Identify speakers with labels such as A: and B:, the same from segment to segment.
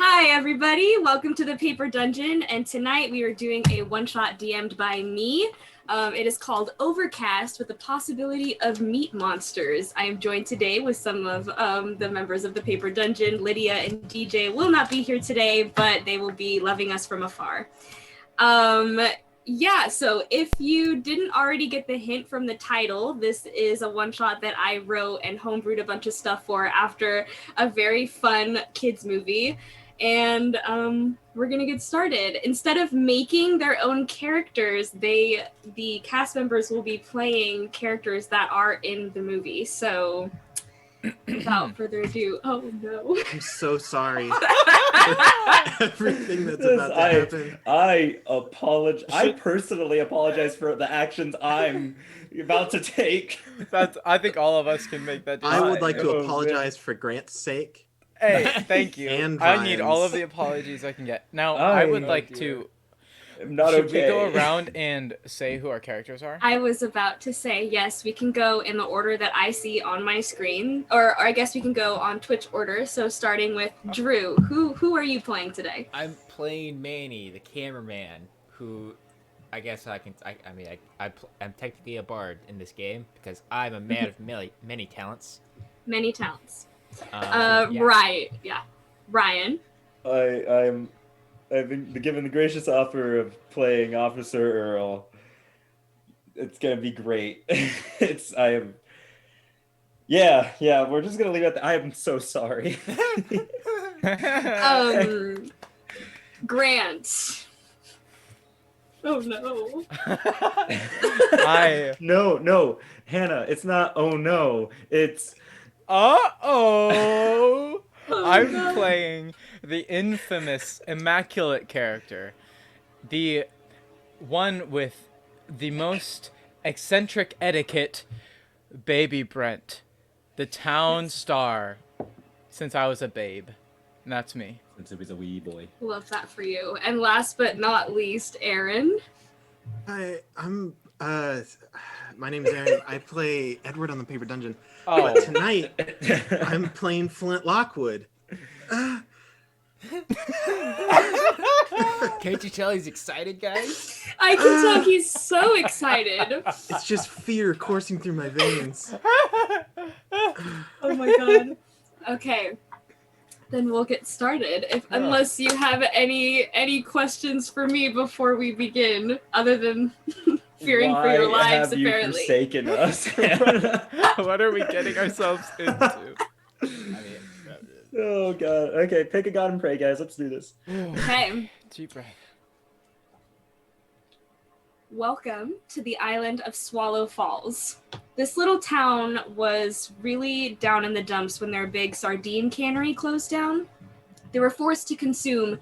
A: Hi, everybody. Welcome to the Paper Dungeon. And tonight we are doing a one-shot DM'd by me. It is called Overcast with the possibility of meat monsters. I am joined today with some of the members of the Paper Dungeon. Lydia and DJ will not be here today, but they will be loving us from afar. Yeah, so if you didn't already get the hint from the title, this is a one-shot that I wrote and homebrewed a bunch of stuff for after a very fun kids movie. And we're gonna get started. Instead of making their own characters, the cast members will be playing characters that are in the movie. So without further ado, oh no.
B: I'm so sorry for everything that's about to happen.
C: I personally apologize for the actions I'm about to take.
D: I think all of us can make that.
B: I would like to apologize for Grant's sake.
D: Hey, thank you.
B: And
D: I need all of the apologies I can get. Now, I would like to.
C: I'm not
D: Should
C: okay.
D: we go around and say who our characters are?
A: I was about to say, yes, we can go in the order that I see on my screen. Or I guess we can go on Twitch order. So starting with Drew, who are you playing today?
E: I'm playing Manny, the cameraman, who I guess I'm technically a bard in this game because I'm a man of many talents.
A: Many talents.
E: Yeah.
A: Right, yeah. Ryan.
C: I've been given the gracious offer of playing Officer Earl. It's gonna be great. We're just gonna leave it at that. I am so sorry.
A: Grant. Oh no.
C: No, Hannah, it's not oh no. It's
D: Uh-oh! I'm
A: God.
D: playing the infamous, immaculate character. The one with the most eccentric etiquette, Baby Brent. The town star since I was a babe. And that's me.
C: since he was a wee boy.
A: Love that for you. And last but not least, Aaron.
B: I'm my name is Aaron. I play Edward on the Paper Dungeon.
D: Oh.
B: But tonight I'm playing Flint Lockwood.
E: Can't you tell he's excited, guys?
A: I can tell he's so excited.
B: It's just fear coursing through my veins.
A: Oh my god. Okay. Then we'll get started. Unless you have any questions for me before we begin, other than fearing for your lives,
C: have you
A: apparently.
C: forsaken us?
D: What are we getting ourselves into?
C: Oh god. Okay, pick a god and pray, guys. Let's do this.
A: Okay.
D: Deep breath.
A: Welcome to the island of Swallow Falls. This little town was really down in the dumps when their big sardine cannery closed down. They were forced to consume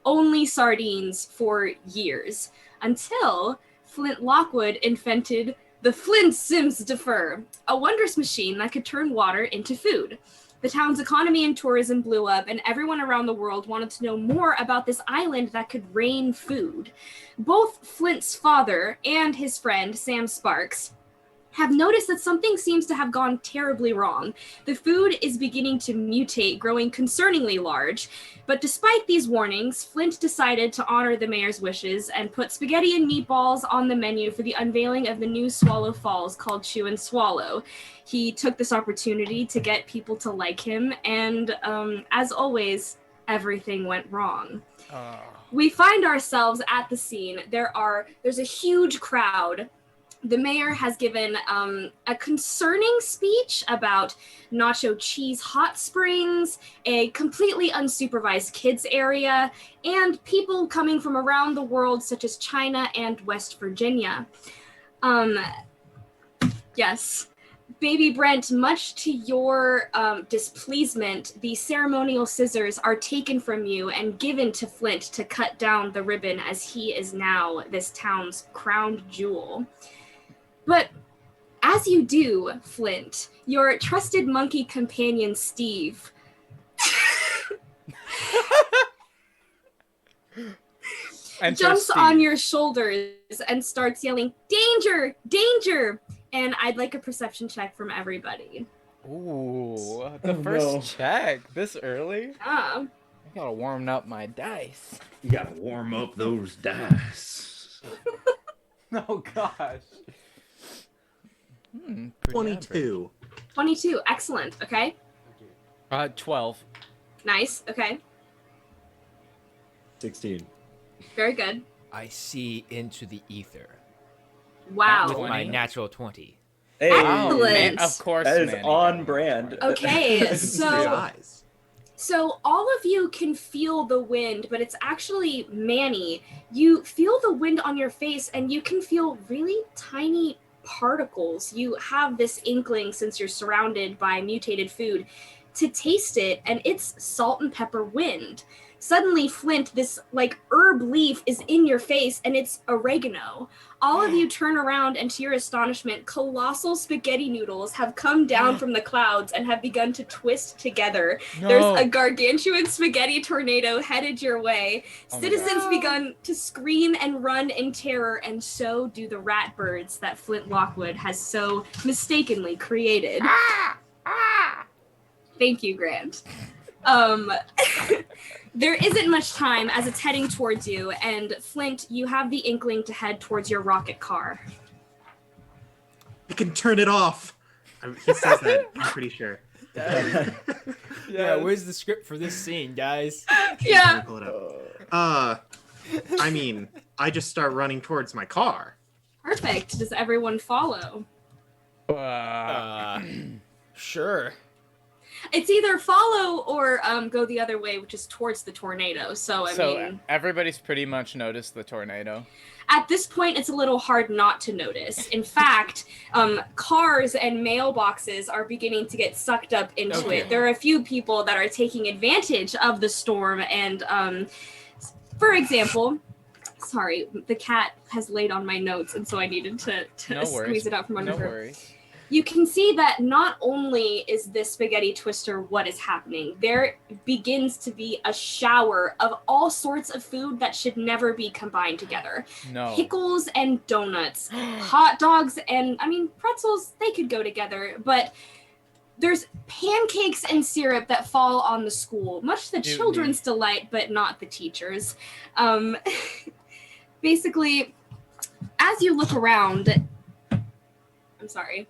A: only sardines for years, until Flint Lockwood invented the FLDSMDFR, a wondrous machine that could turn water into food. The town's economy and tourism blew up, and everyone around the world wanted to know more about this island that could rain food. Both Flint's father and his friend, Sam Sparks, have noticed that something seems to have gone terribly wrong. The food is beginning to mutate, growing concerningly large. But despite these warnings, Flint decided to honor the mayor's wishes and put spaghetti and meatballs on the menu for the unveiling of the new Swallow Falls called Chew and Swallow. He took this opportunity to get people to like him, and as always, everything went wrong. We find ourselves at the scene. There's a huge crowd. The mayor has given a concerning speech about nacho cheese hot springs, a completely unsupervised kids area, and people coming from around the world such as China and West Virginia. Yes. Baby Brent, much to your displeasement, the ceremonial scissors are taken from you and given to Flint to cut down the ribbon, as he is now this town's crowned jewel. But as you do, Flint, your trusted monkey companion, Steve, jumps on your shoulders and starts yelling, "Danger! Danger!" And I'd like a perception check from everybody.
D: Ooh, the first check this early? I gotta warm up my dice.
C: You gotta warm up those dice.
D: Oh gosh. Pretty
B: 22.
A: 22. Excellent. Okay.
D: average. 12.
A: Nice. Okay.
C: 16.
A: Very good.
E: I see into the ether
A: Wow.
E: with my
D: 20.
E: natural 20.
C: Hey,
D: Wow,
A: Excellent.
D: of course,
C: that is
D: Manny.
C: on brand.
A: Okay,
B: Three
A: so
B: eyes.
A: all of you can feel the wind, but it's actually Manny. You feel the wind on your face, and you can feel really tiny particles. You have this inkling, since you're surrounded by mutated food, to taste it, and it's salt and pepper wind. Suddenly, Flint, this like herb leaf is in your face, and it's oregano. All of you turn around, and to your astonishment, colossal spaghetti noodles have come down from the clouds and have begun to twist together.
D: No.
A: There's a gargantuan spaghetti tornado headed your way.
D: Oh my
A: Citizens
D: God.
A: begun to scream and run in terror, and so do the rat birds that Flint Lockwood has so mistakenly created. Thank you, Grant. There isn't much time as it's heading towards you, and Flint, you have the inkling to head towards your rocket car.
B: I can turn it off. He says that, I'm pretty sure.
E: Yeah, where's the script for this scene, guys?
A: Yeah.
B: Let me pull it up. I mean, I just start running towards my car.
A: Perfect. Does everyone follow?
E: Sure.
A: It's either follow or go the other way, which is towards the tornado. So, I mean,
D: everybody's pretty much noticed the tornado.
A: at this point, it's a little hard not to notice. In fact, cars and mailboxes are beginning to get sucked up into it. There are a few people that are taking advantage of the storm. And, for example, sorry, the cat has laid on my notes, and so I needed to
D: No worries.
A: squeeze it out from under
D: No
A: her.
D: worries.
A: You can see that not only is this spaghetti twister what is happening, there begins to be a shower of all sorts of food that should never be combined together.
D: No.
A: Pickles and donuts, hot dogs and, I mean, pretzels, they could go together, but there's pancakes and syrup that fall on the school, much to the
D: Dude,
A: children's delight, but not the teachers. Basically, as you look around, I'm sorry.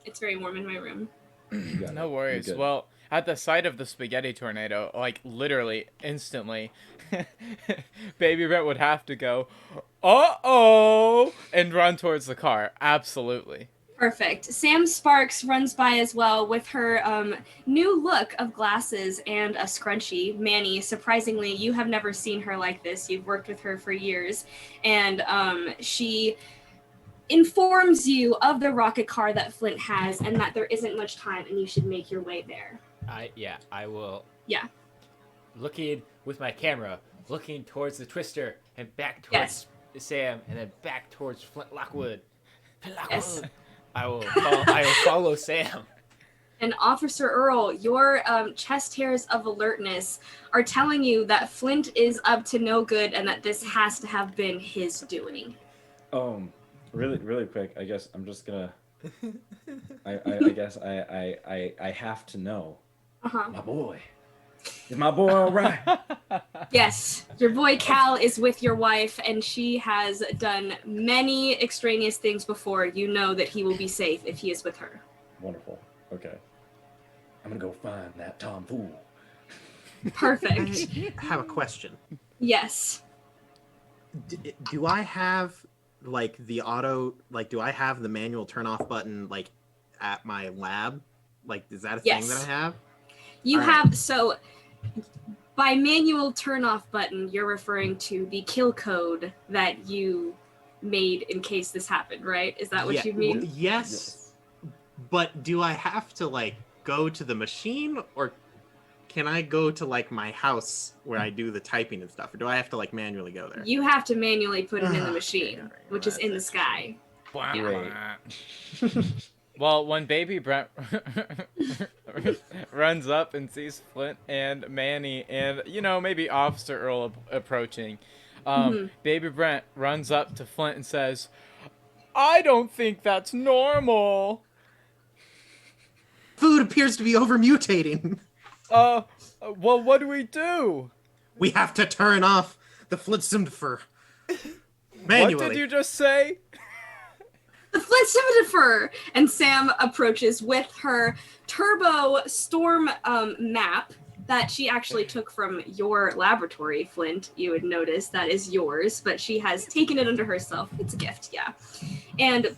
A: It's very warm in my room.
D: No worries. Well, at the sight of the spaghetti tornado, like literally instantly, Baby Brent would have to go, uh-oh, and run towards the car. Absolutely.
A: Perfect. Sam Sparks runs by as well with her new look of glasses and a scrunchie. Manny, surprisingly, you have never seen her like this. You've worked with her for years. And she informs you of the rocket car that Flint has and that there isn't much time and you should make your way there.
E: I will.
A: Yeah.
E: Looking with my camera, looking towards the twister and back towards Sam, and then back towards Flint Lockwood. Flint Lockwood.
A: Yes.
E: I will follow Sam.
A: And Officer Earl, your chest hairs of alertness are telling you that Flint is up to no good and that this has to have been his doing.
C: Really quick, I guess I'm just gonna I guess I have to know.
A: Uh-huh.
C: My boy. Is my boy all right?
A: Yes, your boy Cal is with your wife, and she has done many extraneous things before. You know that he will be safe if he is with her.
C: Wonderful. Okay. I'm gonna go find that tomfool.
A: Perfect.
B: I have a question.
A: Yes.
B: Do I have like the auto, like, do I have the manual turn off button like at my lab? Like, is that a thing that I have?
A: You
B: All
A: have, so by manual turn off button, you're referring to the kill code that you made in case this happened, right? Is that what you mean?
B: Well, yes. But do I have to like go to the machine, or can I go to like my house where I do the typing and stuff? Or do I have to like manually go there?
A: You have to manually put it in the machine,
B: all right,
A: which is in the sky.
C: Great.
D: Well, when Baby Brent runs up and sees Flint and Manny and, you know, maybe Officer Earl approaching, Baby Brent runs up to Flint and says, "I don't think that's normal."
B: Food appears to be over mutating.
D: Well, what do we do?
B: We have to turn off the FLDSMDFR manually.
D: What did you just say?
A: The FLDSMDFR! And Sam approaches with her turbo storm map that she actually took from your laboratory, Flint. You would notice that is yours, but she has taken it unto herself. It's a gift, yeah. And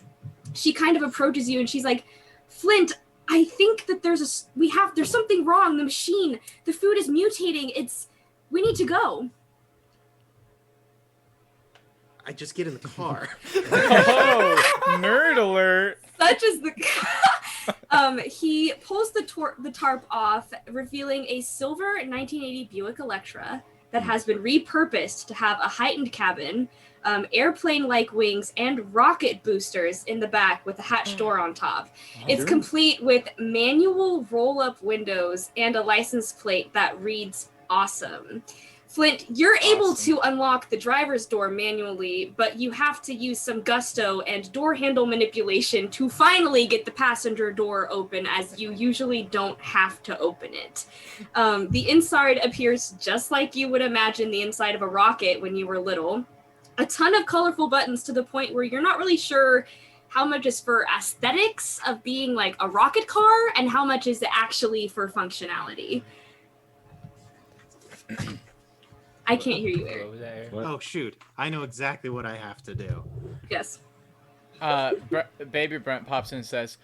A: she kind of approaches you and she's like, Flint, I think that there's something wrong. The machine, the food is mutating. We need to go.
B: I just get in the car.
D: Oh, nerd alert.
A: Such is the... he pulls the tarp off, revealing a silver 1980 Buick Electra that has been repurposed to have a heightened cabin, airplane-like wings, and rocket boosters in the back with a hatch door on top. It's complete with manual roll-up windows and a license plate that reads awesome. Flint, you're able to unlock the driver's door manually, but you have to use some gusto and door handle manipulation to finally get the passenger door open, as you usually don't have to open it. The inside appears just like you would imagine the inside of a rocket when you were little. A ton of colorful buttons to the point where you're not really sure how much is for aesthetics of being like a rocket car and how much is actually for functionality. I can't hear you, Eric.
B: Oh, shoot. I know exactly what I have to do.
A: Yes.
D: Baby Brent pops in and says,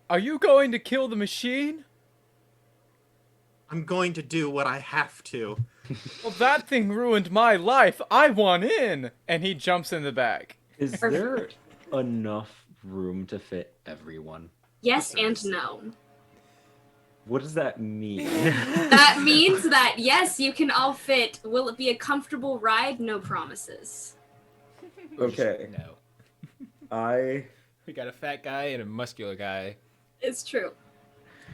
D: "Are you going to kill the machine?"
B: I'm going to do what I have to.
D: Well, that thing ruined my life. I want in. And he jumps in the back.
C: Is there enough room to fit everyone?
A: Yes and no.
C: What does that mean?
A: That means that, yes, you can all fit. Will it be a comfortable ride? No promises.
C: Okay.
E: No. We got a fat guy and a muscular guy.
A: It's true.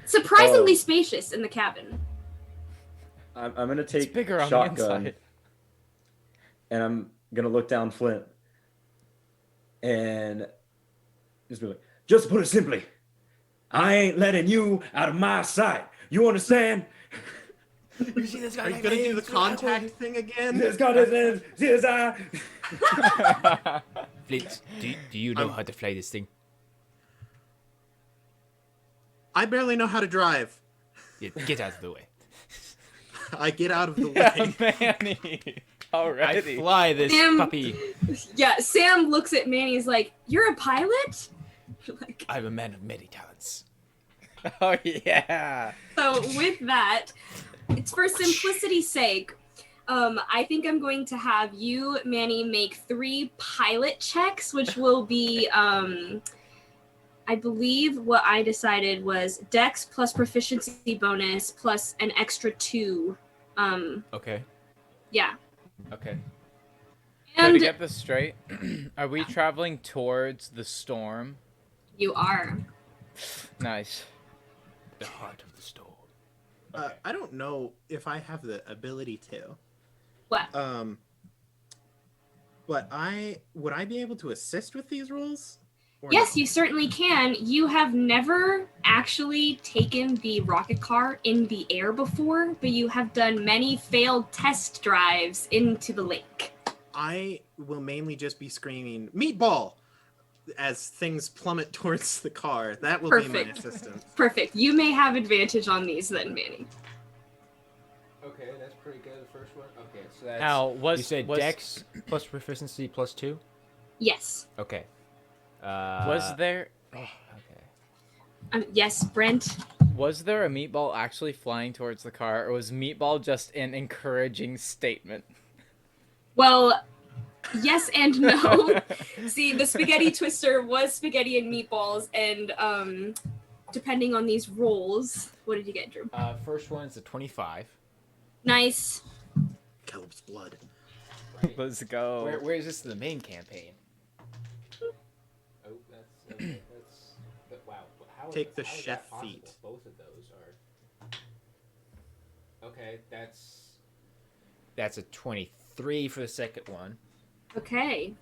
A: Surprisingly spacious in the cabin.
C: I'm gonna take
D: It's bigger on the
C: shotgun,
D: inside.
C: and I'm gonna look down Flint, and just be like, just to put it simply, I ain't letting you out of my sight. You understand?
E: You see this guy?
B: Are you going to do the contact thing again?
C: This guy doesn't see his eye.
E: Flint, do you know how to fly this thing?
B: I barely know how to drive.
E: Yeah, get out of the way.
B: I get out of the way.
D: Manny.
E: I
D: Alrighty.
E: fly this puppy.
A: Yeah, Sam looks at Manny. He's like, "You're a pilot?" Like,
E: I'm a man of many talents.
D: Oh, yeah.
A: so with that, it's for simplicity's sake. I think I'm going to have you, Manny, make 3 pilot checks, which will be, I believe what I decided was Dex plus proficiency bonus plus an extra 2.
E: Okay.
A: Yeah.
E: Okay.
D: So to
A: And
D: get this straight, are we traveling towards the storm?
A: you are.
D: Nice.
E: The heart of the storm.
B: I don't know if I have the ability to.
A: What?
B: But would I be able to assist with these rolls? Or
A: Yes,
B: no?
A: you certainly can. You have never actually taken the rocket car in the air before, but you have done many failed test drives into the lake.
B: I will mainly just be screaming, "Meatball!" as things plummet towards the car. That will be my
A: Perfect.
B: assistance.
A: Perfect. You may have advantage on these then, Manny.
E: Okay, that's pretty good. The first one. Okay, so that's.
D: Now,
E: you said Dex plus proficiency plus 2.
A: Yes.
E: Okay.
D: was there
E: Okay.
A: Yes, Brent.
D: was there a meatball actually flying towards the car, or was meatball just an encouraging statement?
A: Well, yes and no. See, the spaghetti twister was spaghetti and meatballs, and depending on these rolls, what did you get, Drew?
E: First one's a 25.
A: Nice.
B: Caleb's blood.
E: Right.
D: Let's go.
E: Where is this in the main campaign? Oh, that's okay, wow. How is
B: Take the
E: how is that
B: chef
E: possible?
B: feat.
E: Both of those are. Okay, that's a 23 for the second one.
A: Okay.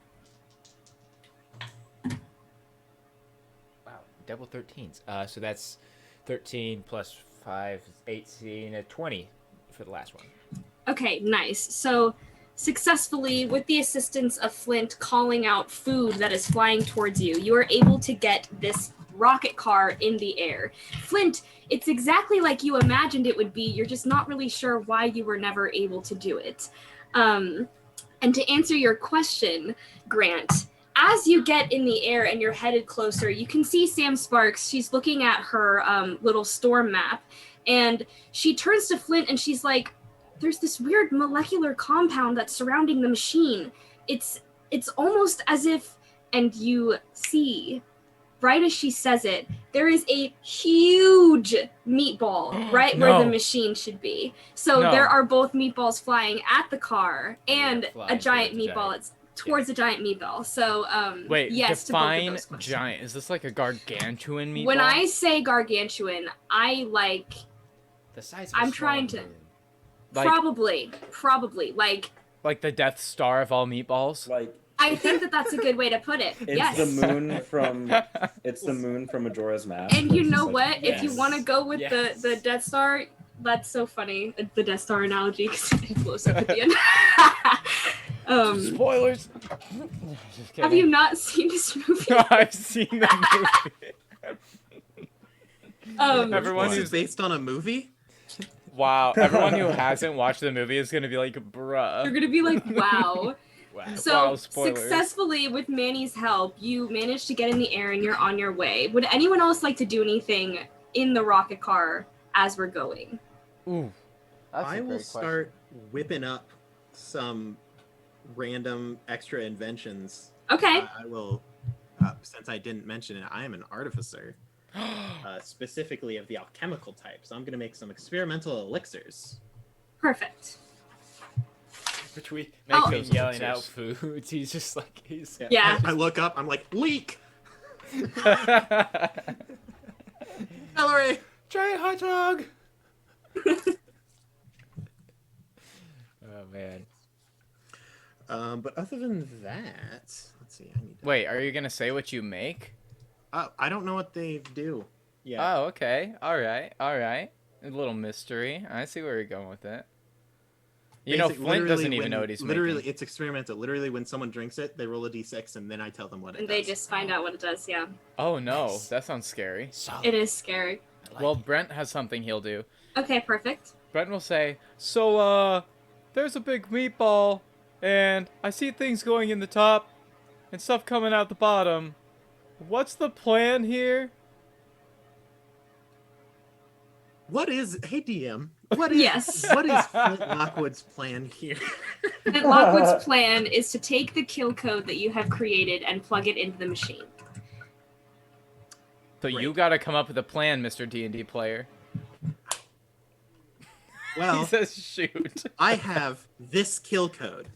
E: Wow, double 13s. So that's 13 plus 5, 18, 20 for the last one.
A: Okay, nice. So successfully, with the assistance of Flint calling out food that is flying towards you, you are able to get this rocket car in the air. Flint, it's exactly like you imagined it would be. You're just not really sure why you were never able to do it. And to answer your question, Grant, as you get in the air and you're headed closer, you can see Sam Sparks. She's looking at her little storm map, and she turns to Flint and she's like, there's this weird molecular compound that's surrounding the machine. It's almost as if, and you see, right as she says it, there is a huge meatball right where the machine should be. So there are both meatballs flying at the car and a giant meatball. It's towards a giant meatball. So
D: wait,
A: yes,
D: define
A: to both of those
D: giant. Is this like a gargantuan meatball?
A: When I say gargantuan, I like
E: The size of
A: I'm
E: a
A: trying
E: small
A: to-
E: moon.
A: probably like
D: the Death Star of all meatballs.
C: Like
A: I think that's a good way to put it.
C: it's
A: Yes.
C: the moon from Majora's Mask.
A: And you
C: It's
A: know
C: just like-
A: what? If you want to go with
E: Yes.
A: the Death Star, that's so funny. The Death Star analogy because it blows up at the end.
D: Spoilers. Just
A: Have
D: kidding.
A: you not seen this movie?
D: I've seen the movie. Everyone
B: This
D: who's
B: is based on a movie?
D: wow. Everyone who hasn't watched the movie is gonna be like, bruh.
A: You're gonna be like, wow.
E: Wow.
A: So
D: Wow, spoilers.
A: successfully, with Manny's help, you managed to get in the air and you're on your way. Would anyone else like to do anything in the rocket car as we're going?
D: Ooh. That's
B: I
D: a
B: will
D: great question.
B: start whipping up some random extra inventions.
A: Okay.
B: I will, since I didn't mention it, I am an artificer, specifically of the alchemical type. So I'm going to make some experimental elixirs.
A: Perfect.
E: Between
A: Oh.
E: between yelling out
D: elixirs.
E: foods, he's just like he's
A: Yeah.
B: I look up, I'm like, leak! Celery!
E: giant hot dog. Oh man.
B: But other than that, let's see. I need to,
D: Wait, are you gonna say what you make?
B: I don't know what they do. Yeah.
D: Oh, okay. All right. A little mystery. I see where you're going with it. You know, Flint
B: Literally
D: doesn't even
B: when-
D: know what he's
B: Literally,
D: making.
B: it's experimental. Literally, when someone drinks it, they roll a d6, and then I tell them what it
A: And
B: does.
A: they just find out what it does, yeah.
D: Oh no,
E: Nice.
D: that sounds scary.
E: Solid.
A: It is scary.
E: I like
D: Well,
E: it.
D: Brent has something he'll do.
A: Okay, perfect.
D: Brent will say, "So, there's a big meatball, and I see things going in the top, and stuff coming out the bottom. What's the plan here?"
B: What is, hey DM, what is,
A: Yes.
B: what is Flint Lockwood's plan here?
A: And Lockwood's plan is to take the kill code that you have created and plug it into the machine.
D: So you
B: Great.
D: gotta come up with a plan, Mr. D&D player. He
B: Well,
D: says, "Shoot."
B: I have this kill code.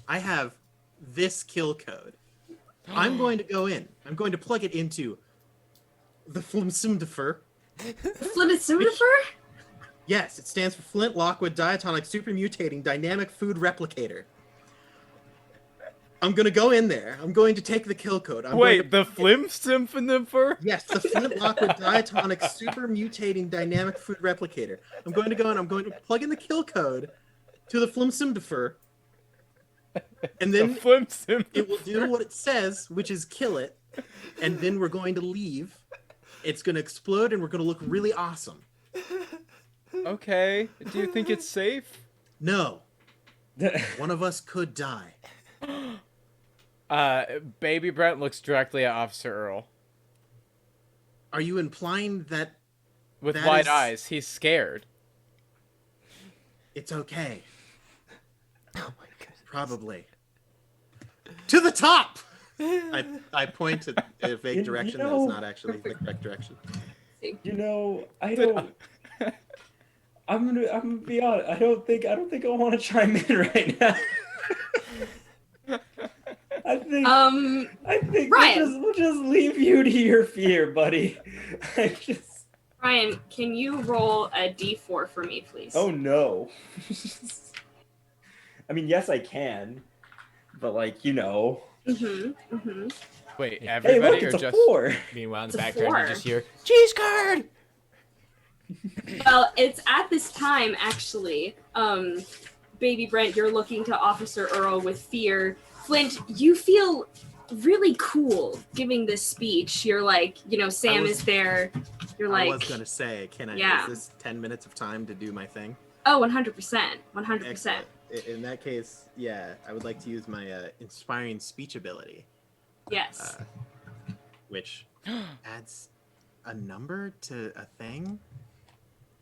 B: I have this kill code. I'm going to go in. I'm going to plug it into the FLDSMDFR.
A: FLDSMDFR?
B: Yes, it stands for Flint Lockwood Diatonic Supermutating Dynamic Food Replicator. I'm going to go in there. I'm going to take the kill code. I'm
D: Wait,
B: going
D: the FLDSMDFR?
B: Yes, the Flint Lockwood Diatonic Super Mutating Dynamic Food Replicator. I'm going to go and I'm going to plug in the kill code to the FLDSMDFR, and
D: The
B: then
D: FLDSMDFR.
B: it will do what it says, which is kill it, and then we're going to leave. It's going to explode, and we're going to look really awesome.
D: Okay. Do you think it's safe?
B: No, one of us could die.
D: Baby Brent looks directly at Officer Earl.
B: Are you implying that
D: With
B: That
D: wide
B: is-
D: eyes. He's scared.
B: it's okay?
E: Oh my goodness.
B: Probably. To the top! I point to a vague
C: You
B: direction that
C: know-
B: is not actually the correct direction.
C: You know, I don't. I'm gonna be honest. I don't think I want to chime in right now. I think
A: Ryan.
C: we'll just leave you to your fear, buddy.
A: Ryan, can you roll a d4 for me, please?
C: Oh no. I mean, yes, I can, but like
A: Mm-hmm. Mm-hmm.
D: Wait,
C: Hey,
D: everybody
C: look, it's
D: or
C: a
D: just
C: 4.
E: Meanwhile, in
A: It's
E: the
A: a
E: background,
A: four.
E: you just hear cheese curd.
A: Well, it's at this time, actually, Baby Brent, you're looking to Officer Earl with fear. Flint, you feel really cool giving this speech. You're like, Sam is there. You're like...
B: I was going to say,
A: Yeah.
B: is this 10 minutes of time to do my thing?
A: Oh, 100%. 100%.
B: Excellent. In that case, yeah, I would like to use my inspiring speech ability.
A: Yes.
B: Which adds a number to a thing.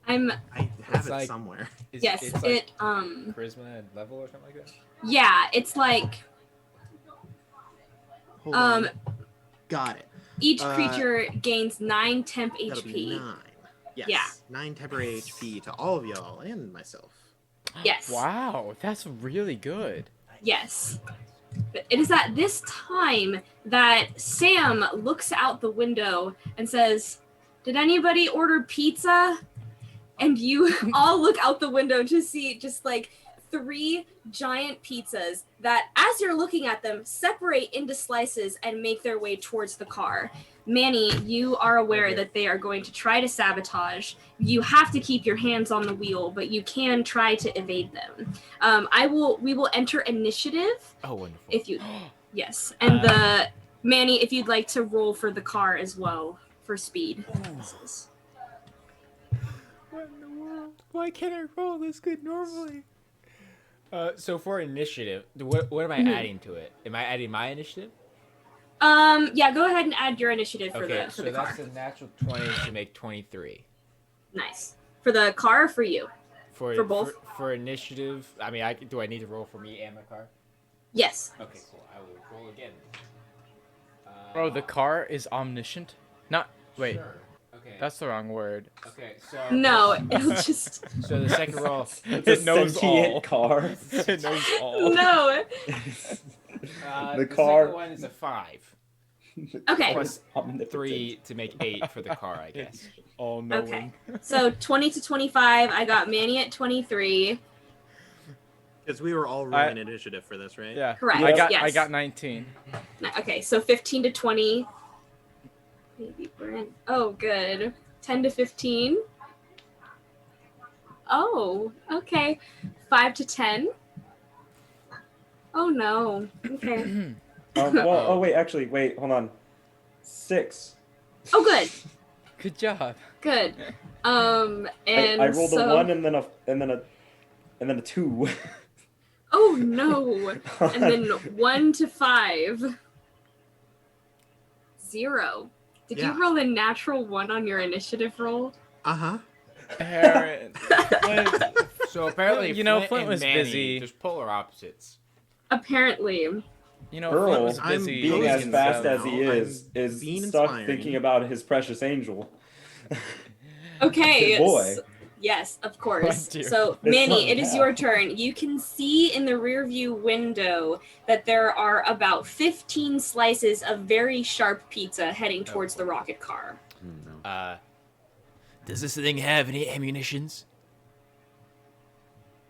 B: I have
E: It's
B: it
E: like-
B: somewhere.
A: Yes,
E: It's like
A: it,
E: charisma and level or something like that.
A: yeah, it's like,
B: Hold on. Got it.
A: each
B: Uh,
A: creature gains 9 temp
B: That'll be
A: HP.
B: 9. Yes.
A: Yeah.
B: 9 temporary HP to all of y'all and myself.
A: Yes.
D: Wow, that's really good.
A: Yes. But it is at this time that Sam looks out the window and says, "Did anybody order pizza?" And you all look out the window to see just like 3 giant pizzas that, as you're looking at them, separate into slices and make their way towards the car. Manny, you are aware
E: Okay.
A: that they are going to try to sabotage. You have to keep your hands on the wheel, but you can try to evade them. We will enter initiative
E: Oh, wonderful.
A: if you, yes. And Manny, if you'd like to roll for the car as well for speed.
E: What in the world? Why can't I roll this good normally? So for initiative, what am I adding to it? Am I adding my initiative?
A: Yeah, go ahead and add your initiative for
E: Okay,
A: the
E: so
A: car.
E: that's a natural 20 to make 23.
A: Nice. For the car or for you? For both?
E: For initiative, I mean, do I need to roll for me and my car?
A: Yes.
E: Okay, cool. I will roll again.
D: Bro, the car is omniscient. Not wait,
E: Sure. Okay.
D: that's the wrong word.
E: Okay, so
A: No, it'll just
E: So the second roll.
C: It's
D: It
C: a
D: knows
C: sentient
D: all.
C: car.
D: It knows all.
A: no.
C: The
E: the
C: car-
E: second one is a 5.
A: Okay.
E: Plus
C: Omnipotent.
E: 3 to make 8 for the car, I guess.
D: All knowing.
A: Okay. So 20 to 25, I got Manny at 23.
B: Because we were all rolling initiative for this, right?
D: Yeah.
A: Correct.
D: I got
A: Yes.
D: 19.
A: Okay, so 15 to 20. Baby Brent. Oh, good. 10 to 15. Oh, okay. 5 to 10. Oh no. Okay.
C: Wait, hold on. 6.
A: Oh, good.
D: Good job.
A: Good. And
C: I rolled
A: so...
C: a 1 and then a 2.
A: Oh no. And then 1 to 5. 0. Did
B: Yeah.
A: you roll a natural 1 on your initiative roll?
B: Uh-huh.
D: Aaron.
E: So apparently,
D: You know,
E: Flint
D: Flint
E: and
D: was
E: Manny,
D: busy.
E: Just polar opposites.
A: Apparently.
D: You know,
C: Earl,
D: Flint was
B: I'm
D: busy.
C: Being
B: Posing
C: as
D: looking
C: fast
D: stuff.
C: as he
B: now,
C: is
B: being
C: stuck
B: inspiring.
C: thinking about his precious angel.
A: Okay.
C: Good boy.
A: Yes, of course.
D: dear.
A: So,
C: It's
A: Manny,
C: fun,
A: it is
C: yeah.
A: your turn. You can see in the rearview window that there are about 15 slices of very sharp pizza heading towards the rocket car.
E: Does this thing have any ammunitions?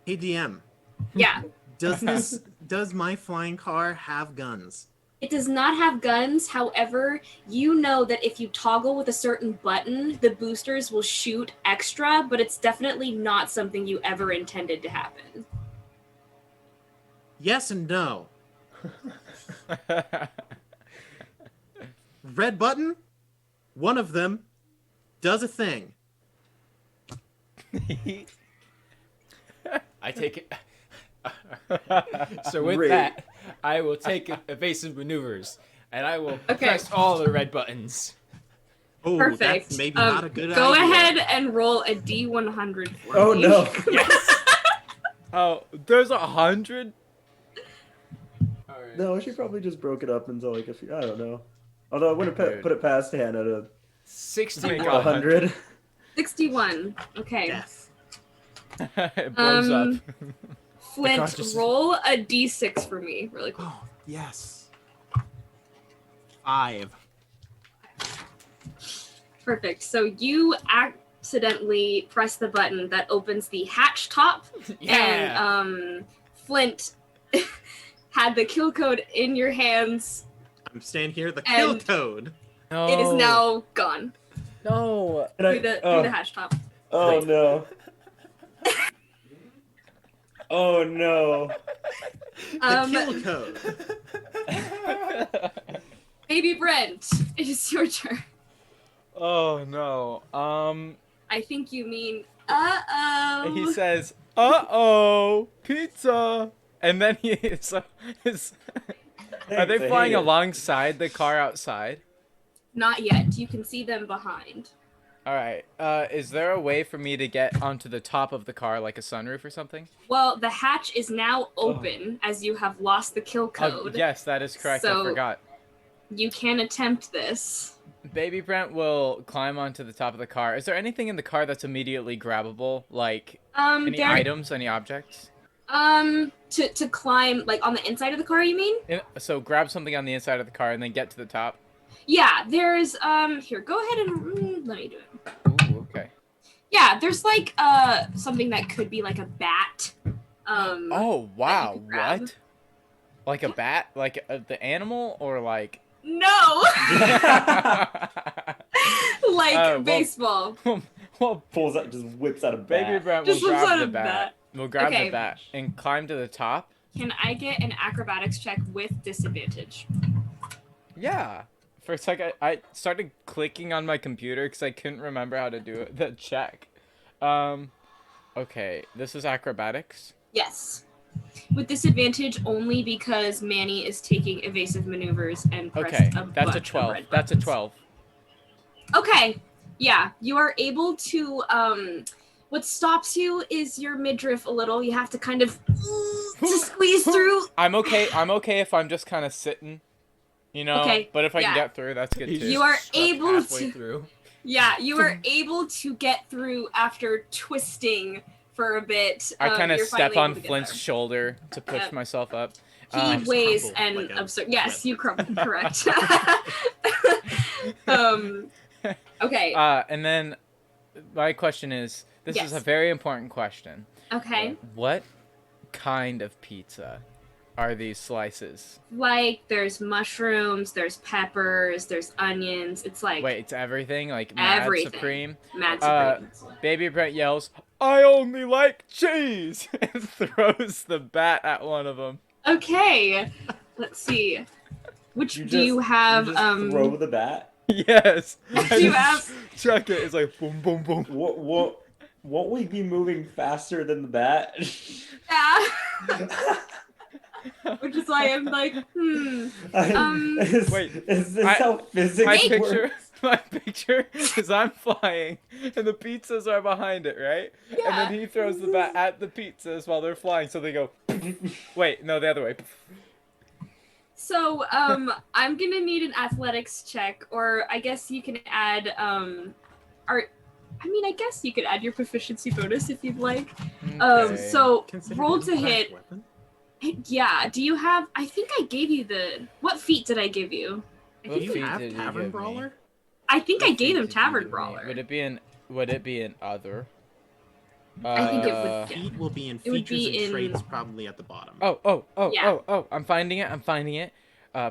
B: Hey, DM.
A: Yeah.
B: Does my flying car have guns?
A: It does not have guns. However, you know that if you toggle with a certain button, the boosters will shoot extra, but it's definitely not something you ever intended to happen.
B: Yes and no. Red button, one of them does a thing.
E: I take it. So with
C: Great.
E: that, I will take evasive maneuvers, and I will
A: Okay.
E: press all the red buttons.
B: Oh,
A: Perfect.
B: that's maybe not a good
A: Go
B: idea.
A: ahead and roll a D100 for
C: Oh
A: me.
C: no!
E: Yes.
D: Oh, there's 100?
C: No, she probably just broke it up into like a few. I don't know. Although I wouldn't put it past Hannah to
E: 61.
D: Oh my God.
C: 100.
A: 61. Okay.
B: Death.
D: It blows
A: Um,
D: up.
A: Flint,
E: conscious-
A: roll a D6 for me, really quick.
B: Oh, yes. 5.
A: Perfect. So you accidentally press the button that opens the hatch top,
E: Yeah.
A: and Flint had the kill code in your hands.
B: I'm staying here. The kill
A: And-
B: code.
D: No.
A: It is now gone
D: No.
C: And
A: through the hatch top.
C: Oh
E: Wait.
C: no. Oh no.
B: The kill code.
A: Baby Brent, it is your turn.
D: Oh no.
A: I think you mean
D: He
A: uh-oh.
D: says, "Uh-oh, pizza." And then he so his Are they
C: Thanks, I
D: flying
C: hate it.
D: alongside the car outside?
A: Not yet. You can see them behind.
D: All right. Is there a way for me to get onto the top of the car, like a sunroof or something?
A: Well, the hatch is now open as you have lost the kill
D: Oh,
A: code.
D: yes, that is correct. I
A: So-
D: forgot.
A: You can attempt this.
D: Baby Brent will climb onto the top of the car. Is there anything in the car that's immediately grabbable? Like any
A: There,
D: items, any objects?
A: to climb, like, on the inside of the car, you mean?
D: So grab something on the inside of the car and then get to the top.
A: Yeah, there's, here, go ahead and, let me do it.
D: Ooh, okay.
A: Yeah, there's, like, something that could be, like, a bat.
D: Oh, wow.
A: grab.
D: What? Like a bat? Like the animal or like...
A: No! Like,
D: well-
A: baseball.
D: well,
C: Pulls out, just whips out a bat.
D: Baby Brent will
A: Just looks
D: grab
A: at
D: the
A: a
D: bat.
A: bat.
D: We'll grab
A: Okay.
D: the bat and climb to the top.
A: Can I get an acrobatics check with disadvantage?
D: Yeah. For a second, I started clicking on my computer because I couldn't remember how to do it. The check. Okay, this is acrobatics.
A: Yes. With disadvantage only because Manny is taking evasive maneuvers and pressed
D: Okay,
A: a
D: that's
A: bunch
D: a
A: of
D: 12.
A: red
D: That's a
A: buttons.
D: 12.
A: Okay. Yeah, you are able to what stops you is your midriff a little. You have to kind of to squeeze through.
D: I'm okay. I'm okay if I'm just kind of sitting, you know.
A: Okay,
D: But if I can
A: yeah.
D: get through, that's good
E: He's
D: too.
A: You are
E: swept
A: able
E: halfway
A: to-
E: through.
A: Yeah, you are able to get through after twisting for a bit.
D: I kind of
A: you're
D: step
A: finally
D: on
A: able to get
D: Flint's
A: there.
D: shoulder to push myself up.
A: He
D: Um,
A: weighs
B: crumpled
A: and
B: like a
A: absurd. Yes, you crumpled. Correct. Okay.
D: And then my question is, this is a
A: Yes.
D: very important question.
A: Okay.
D: What kind of pizza are these slices?
A: Like there's mushrooms, there's peppers, there's onions. It's like
D: Wait, it's everything? Like Mad
A: Everything.
D: Supreme?
A: mad
D: uh,
A: supreme.
D: Baby Brent yells, "I only like cheese!" and throws the bat at one of them.
A: Okay. Let's see. Which
C: You
A: do you have?
C: You just throw the bat.
D: Yes.
A: Do you have?
D: Chuck it. It's like boom, boom, boom.
C: Won't we be moving faster than the bat?
A: Yeah. Which is why I'm like,
D: Wait,
C: is this
D: I-
C: how
D: My
C: physics
D: picture,
C: works?
D: my picture is I'm flying, and the pizzas are behind it, right? And
A: Yeah.
D: then he throws the bat at the pizzas while they're flying, so they go. Wait, no, the other way.
A: So, I'm gonna need an athletics check, or I guess you can add, I guess you could add your proficiency bonus if you'd like.
D: Okay.
A: So
B: Considered
A: roll
B: an
A: to
B: attack
A: hit.
B: weapon?
A: Yeah. Do you have? I think I gave you the. What feat did I give you? I
D: What
A: think,
B: Do you
D: feat
B: have
D: did you
B: Tavern
D: give me?
B: Brawler?
A: I think I
D: What
A: gave
D: feat
A: him
D: did you
A: Tavern
D: give me?
A: Brawler.
D: Would it be an other?
A: I think it would-
D: Uh,
B: Feet will be in
A: It would
B: features
A: be
B: and
A: in-
B: traits probably at the bottom.
A: Yeah.
D: I'm finding it.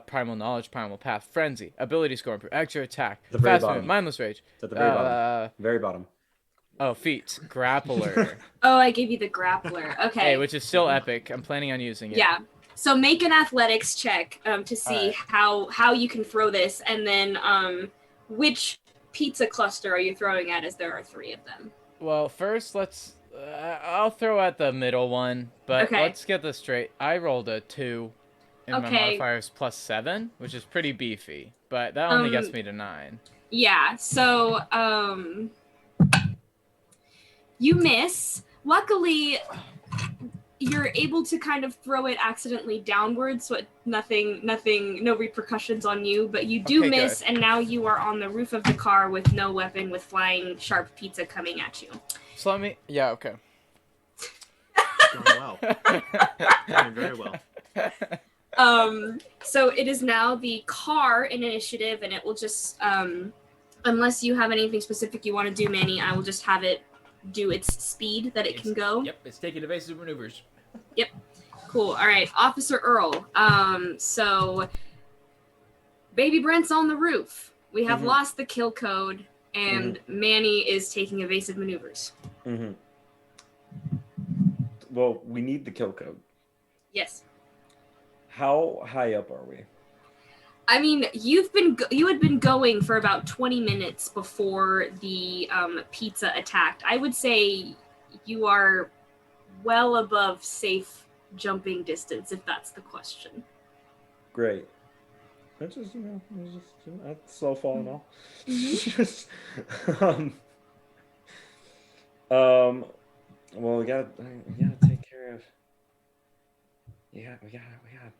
D: Primal knowledge, primal path, frenzy, ability score, extra attack,
C: The very
D: fast movement,
C: bottom.
D: mindless rage.
C: It's at the very bottom. Very bottom.
D: Feats, grappler.
A: Oh, I gave you the grappler. Okay.
D: Hey, which is still epic. I'm planning on using it.
A: Yeah. So make an athletics check to see
D: Alright.
A: how you can throw this, and then which pizza cluster are you throwing at? As there are 3 of them.
D: Well, first let's. I'll throw at the middle one, but
A: Okay.
D: let's get this straight. I rolled a 2, and my
A: Okay.
D: modifier is +7, which is pretty beefy, but that only gets
A: Um,
D: me to 9.
A: Yeah. So you miss. Luckily, you're able to kind of throw it accidentally downwards, so no repercussions on you. But you do
D: Okay,
A: miss,
D: good.
A: and now you are on the roof of the car with no weapon, with flying sharp pizza coming at you.
D: So let me. Yeah. Okay.
B: Going well. Going very well.
A: So it is now the car in initiative, and it will just unless you have anything specific you want to do, Manny, I will just have it do its speed that it can go.
E: Yep, it's taking evasive maneuvers.
A: Cool. All right, Officer Earl. So Baby Brent's on the roof. We have
C: Mhm.
A: lost the kill code. and Manny is taking evasive maneuvers.
C: Mm-hmm. Well, we need the kill code.
A: Yes.
C: How high up are we?
A: I mean, you had been going for about 20 minutes before the pizza attacked. I would say you are well above safe jumping distance, if that's the question.
C: Great. That's just, that's slow fall and all. Just, well, we gotta take care of. Yeah, we gotta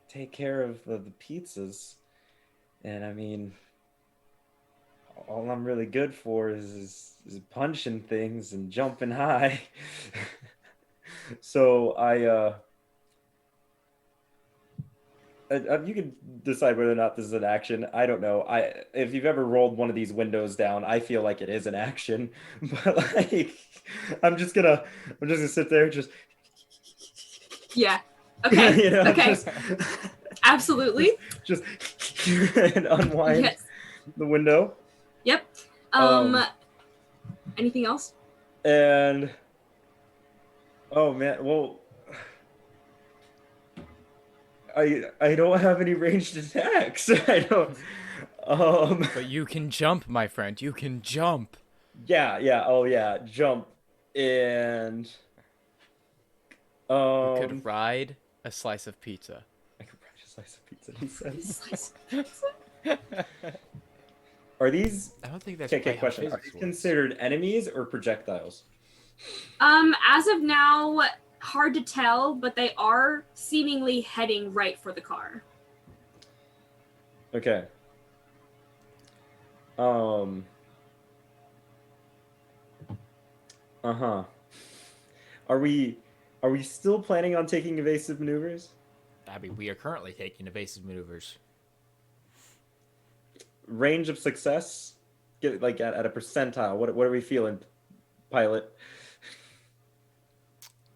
C: take care of the pizzas, and I mean, all I'm really good for is punching things and jumping high. So you can decide whether or not this is an action. I don't know. If you've ever rolled one of these windows down, I feel like it is an action. But like, I'm just gonna sit there and just.
A: Yeah. Okay. Okay. Absolutely.
C: Just and unwind the window.
A: Yep. Anything else?
C: And oh man, well. I don't have any ranged attacks. I don't.
D: But you can jump, my friend. You can jump.
C: Yeah. Oh yeah, jump, and
D: You could ride a slice of pizza.
C: I could ride a slice of pizza. He says.
A: Slice of pizza?
C: Are these?
E: I don't think that's
C: Okay. Question: Are these considered enemies or projectiles?
A: As of now, hard to tell, but they are seemingly heading right for the car.
C: Okay. Are we still planning on taking evasive maneuvers?
E: I mean, we are currently taking evasive maneuvers.
C: Range of success? Get like at a percentile. What are we feeling, pilot?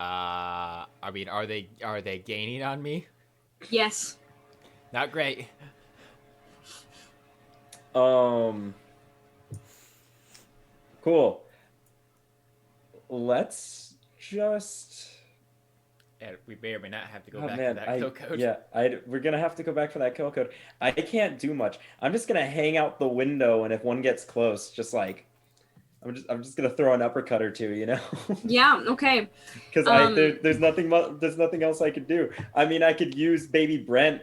E: I mean, are they gaining on me?
A: Yes.
E: Not great.
C: Cool. Let's just.
E: And we may or may not have to go back to that kill code.
C: Yeah, we're gonna have to go back for that kill code. I can't do much. I'm just gonna hang out the window, and if one gets close, just like, I'm just gonna throw an uppercut or two, you know?
A: Yeah. Okay.
C: Because there's nothing else I could do. I mean, I could use Baby Brent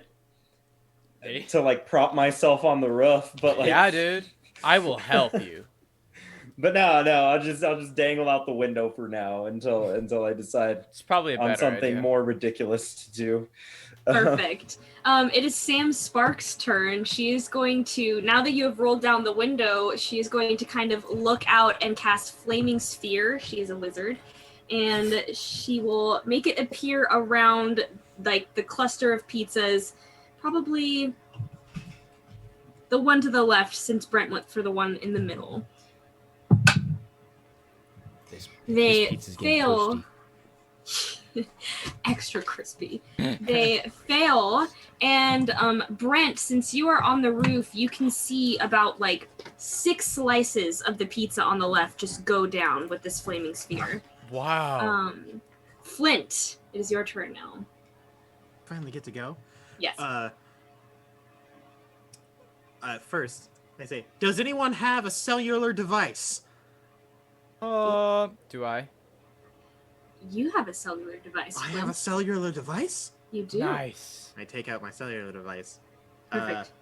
C: to like prop myself on the roof, but like,
D: yeah, dude, I will help you.
C: But no, I'll just dangle out the window for now until I decide
D: It's probably
C: on something
D: idea.
C: more ridiculous to do.
A: Perfect. It is Sam Sparks' turn. She is going to, now that you have rolled down the window, she is going to kind of look out and cast Flaming Sphere. She is a wizard. And she will make it appear around like the cluster of pizzas, probably the one to the left, since Brent went for the one in the middle. They fail. Extra crispy. They fail, and Brent, since you are on the roof, you can see about like 6 slices of the pizza on the left just go down with this flaming sphere.
D: Wow.
A: Flint, it is your turn now.
B: Finally get to go.
A: Yes.
B: First, I say, does anyone have a cellular device?
D: Do I?
A: You have a cellular device.
B: I
A: Flint.
B: have a cellular device?
A: You do.
D: Nice.
B: I take out my cellular device.
A: Perfect.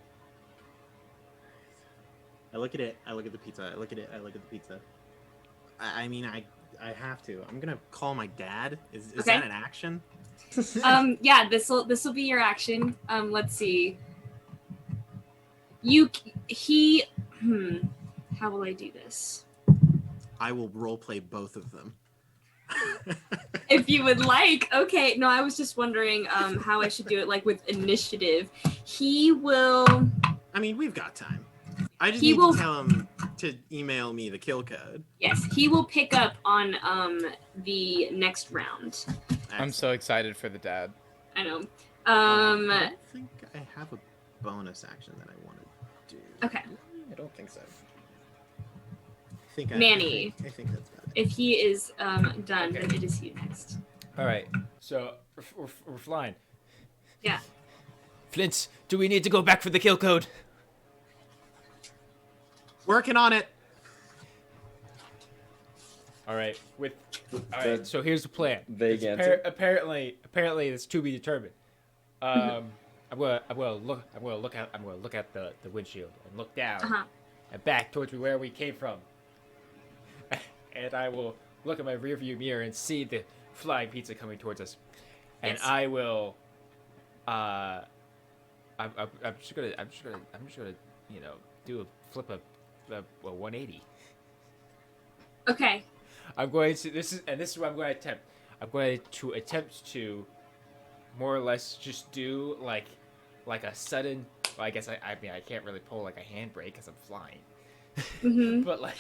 B: I look at it. I look at the pizza. I look at it. I look at the pizza. I mean, I have to. I'm gonna call my dad. Is
A: Okay.
B: that an action?
A: Yeah, this will be your action. Let's see. How will I do this?
B: I will roleplay both of them.
A: If you would like. Okay. No, I was just wondering how I should do it, like with initiative. He will.
B: I mean, we've got time. I just
A: He
B: need
A: will-
B: to tell him to email me the kill code.
A: Yes, he will pick up on the next round.
D: I'm so excited for the dad.
A: I know.
B: I don't think I have a bonus action that I want to do.
A: Okay.
B: I don't think so. think
A: Manny.
B: I think that's about it.
A: If he is done,
E: Okay.
A: then it is you next.
E: All right. So we're flying.
A: Yeah.
E: Flint, do we need to go back for the kill code?
B: Working on it.
E: All right. All right. So here's the plan.
C: Vague
E: It's
C: answer.
E: apparently, it's to be determined. I'm gonna look at the windshield and look down
A: Uh-huh.
E: and back towards where we came from. And I will look at my rearview mirror and see the flying pizza coming towards us. And
A: Yes.
E: I will. I'm just gonna do a flip a 180.
A: Okay.
E: I'm going to this is what I'm going to attempt. I'm going to attempt to more or less just do like a sudden. Well, I guess I can't really pull like a handbrake because I'm flying.
A: Mm-hmm.
E: But like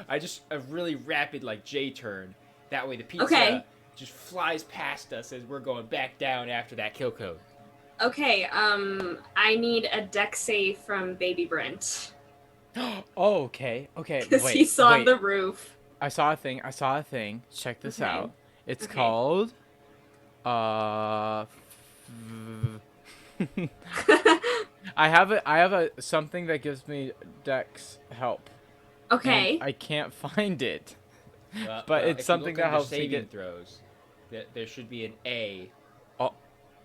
E: I just a really rapid like J turn. That way the pizza
A: Okay.
E: just flies past us as we're going back down after that kill code.
A: Okay. I need a deck save from Baby Brent
D: Oh, okay. Okay.
A: because
D: Wait.
A: he's on
D: wait.
A: the roof.
D: I saw a thing. Check this
A: Okay.
D: out. It's
A: Okay.
D: called. I have a something that gives me Dex help.
A: Okay.
D: And I can't find it.
E: But
D: it's
E: if
D: something
E: you look
D: that
E: under
D: helps me
E: saving
D: get-
E: throws. There should be an A.
D: Oh.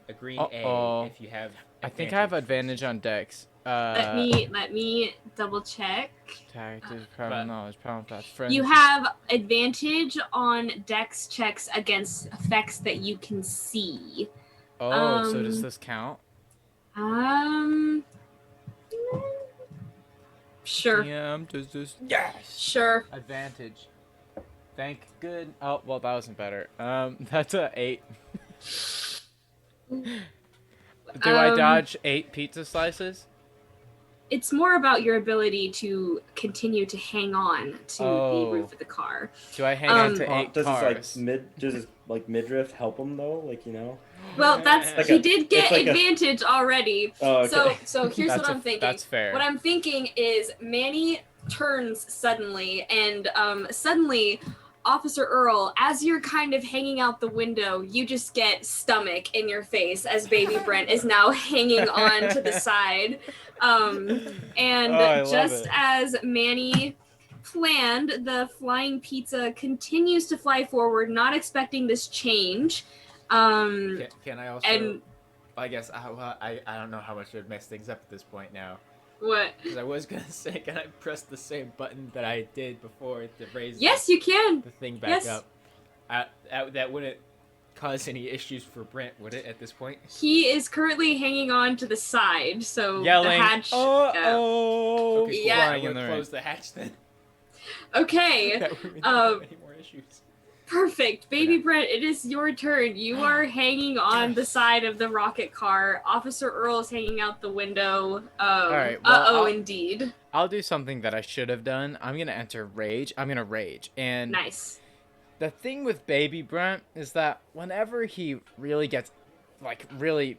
E: A green
D: Uh-oh.
E: A if you have.
D: I think I have advantage on Dex.
A: let me double check.
D: Tactics, problem knowledge, problem pass, friends.
A: You have advantage on dex checks against effects that you can see.
D: Oh, so does
A: um,
D: this count?
A: Sure.
D: Damn, does this? Yes.
A: Sure.
D: Advantage. Thank good. Oh, well, that wasn't better. That's a 8. Do I dodge 8 pizza slices?
A: It's more about your ability to continue to hang on to
D: Oh.
A: the roof of the car.
D: Do I hang on to
A: Um,
D: 8
C: Does
D: cars?
C: his midriff help him though? Like, you know?
A: Well, that's
C: Like
A: he
C: a-
A: did get
C: it's like a-
A: advantage already.
C: Oh, okay.
A: So here's
D: That's
A: what I'm thinking.
D: That's fair.
A: What I'm thinking is Manny turns suddenly, and suddenly, Officer Earl, as you're kind of hanging out the window, you just get stomach in your face as Baby Brent is now hanging on to the side. And
D: Oh, I love
A: just
D: it.
A: as Manny planned, the flying pizza continues to fly forward, not expecting this change.
E: Can I also?
A: And
E: I guess I don't know how much it would mess things up at this point now.
A: what?
E: Because I was gonna say, can I press the same button that I did before to raise
A: Yes, you can.
E: the thing back
A: Yes.
E: up? That wouldn't cause any issues for Brent, would it? At this point?
A: He is currently hanging on to the side, so
D: Yelling.
A: the hatch.
D: Oh,
E: Okay, cool.
A: Yeah.
E: I'm
D: flying in
E: gonna
D: the
E: close
D: rain.
E: the hatch then.
A: Okay,
E: That way we don't have any more issues.
A: perfect. Baby
E: Yeah.
A: Brent, it is your turn. You are hanging on the side of the rocket car. Officer Earl is hanging out the window.
D: right, well, I'll-
A: Indeed.
D: I'll do something that I should have done. I'm gonna enter rage. I'm gonna rage. And
A: Nice.
D: the thing with Baby Brent is that whenever he really gets, like, really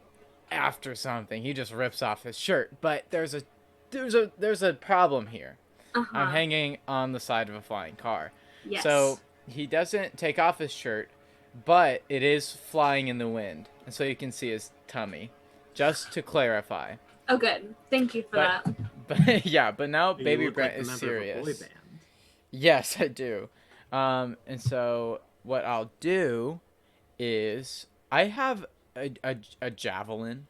D: after something, he just rips off his shirt. But there's a problem here.
A: Uh-huh.
D: I'm hanging on the side of a flying car.
A: Yes.
D: So he doesn't take off his shirt, but it is flying in the wind, and so you can see his tummy. Just to clarify.
A: Oh, good. Thank you for
D: But-
A: that.
D: But yeah, but now
B: You
D: Baby
B: look
D: Brent
B: like
D: is
B: a member of a boy
D: serious.
B: band.
D: Yes, I do. And so what I'll do is I have a javelin.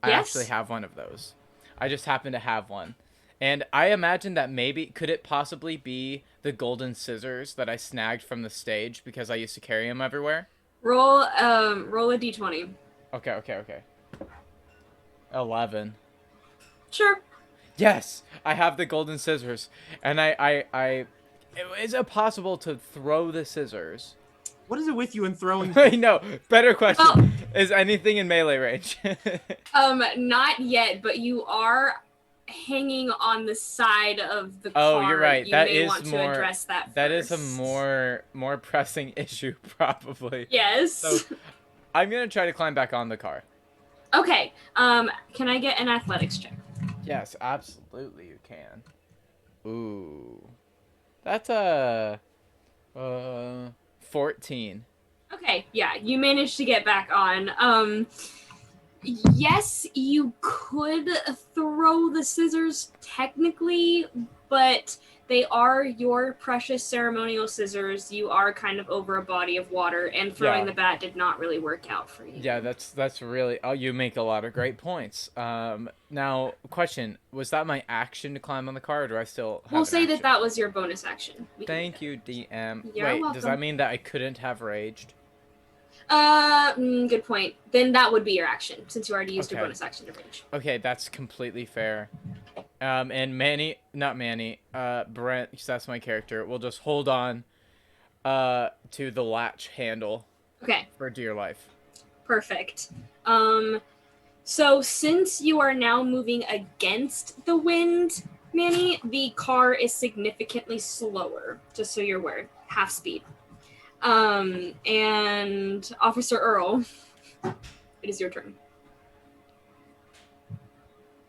D: I
A: Yes?
D: actually have one of those. I just happen to have one. And I imagine that maybe could it possibly be the golden scissors that I snagged from the stage because I used to carry them everywhere?
A: Roll a d20.
D: Okay. 11.
A: Sure.
D: Yes, I have the golden scissors, and is it possible to throw the scissors?
B: What is it with you and throwing?
D: No, better question.
A: Oh.
D: Is anything in melee range?
A: Not yet, but you are hanging on the side of the
D: Oh,
A: car.
D: you're right.
A: You
D: That
A: may
D: is
A: want
D: more-
A: to address that
D: That is a
A: first.
D: more pressing issue, probably.
A: Yes.
D: So, I'm gonna try to climb back on the car.
A: Okay. Can I get an athletics check?
D: Yes, absolutely you can. Ooh. That's a 14.
A: Okay, yeah, you managed to get back on. Yes, you could throw the scissors technically, but they are your precious ceremonial scissors. You are kind of over a body of water, and throwing
D: Yeah.
A: the bat did not really work out for you.
D: Yeah, that's really. Oh, you make a lot of great points. Now, question: was that my action to climb on the car, or do I still have
A: We'll
D: an
A: say
D: action?
A: that that was your bonus action. We can do
D: Thank
A: that.
D: you, DM.
A: You're
D: Wait, does
A: welcome.
D: that mean that I couldn't have raged?
A: Good point. Then that would be your action, since you already used your
D: Okay.
A: bonus action to rage.
D: Okay, that's completely fair. And Manny, not Manny, Brent, because that's my character, will just hold on, to the latch handle
A: Okay,
D: for dear life.
A: perfect. So since you are now moving against the wind, Manny, the car is significantly slower, just so you're aware. Half speed. And Officer Earl, it is your turn.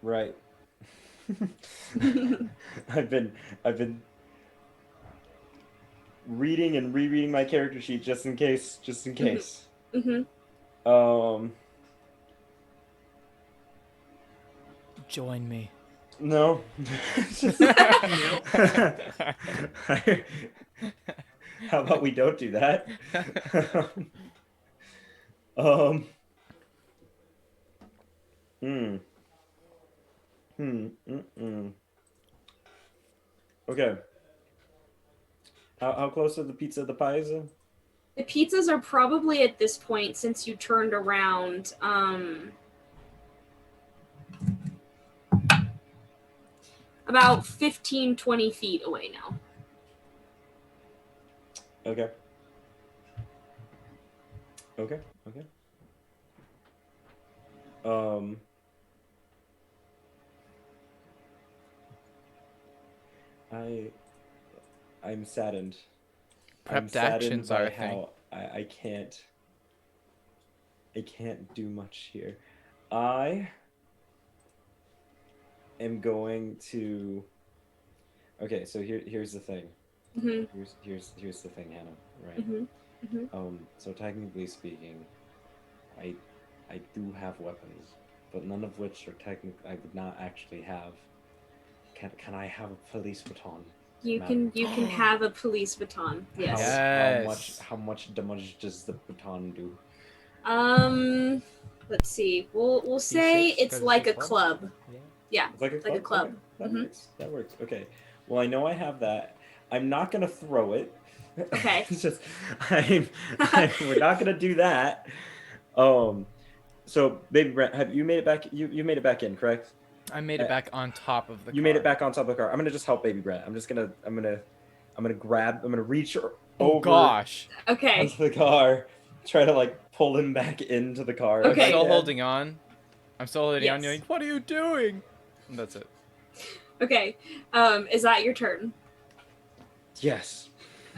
C: Right. I've been reading and rereading my character sheet just in case.
A: Mm-hmm.
D: Join me.
C: No. How about we don't do that? Okay. How close are the pizza the pies?
A: The pizzas are probably at this point, since you turned around, about 15, 20 feet away now.
C: Okay. I'm saddened.
D: Prepped actions are a thing.
C: How I can't do much here. I am going to. Okay, so here's the thing.
A: Mm-hmm.
C: Here's the thing, Hannah. Right.
A: Mm-hmm. Mm-hmm.
C: So technically speaking, I do have weapons, but none of which are I would not actually have. Can I have a police baton?
A: You can have a police baton. Yes.
D: Yes.
C: How much damage does the baton do?
A: Let's see. We'll say
E: D6,
A: it's
E: 'cause
A: like a
E: it's a
A: club.
E: club.
A: Yeah.
C: It's like a club.
A: Like a club.
C: Okay. That works. Okay. Well, I know I have that. I'm not gonna throw it.
A: Okay.
C: It's just we're not gonna do that. So Baby Brent, have you made it back? You made it back in, correct?
D: I made it back on top of the car.
C: You made it back on top of the car. I'm gonna just help Baby Brent. I'm gonna reach over
D: gosh.
A: Okay.
C: onto the car, try to like pull him back into the car.
A: Okay.
D: I'm still holding on. I'm still holding on.
A: Yes.
D: You're like, what are you doing? And that's it.
A: Okay. Is that your turn?
C: Yes.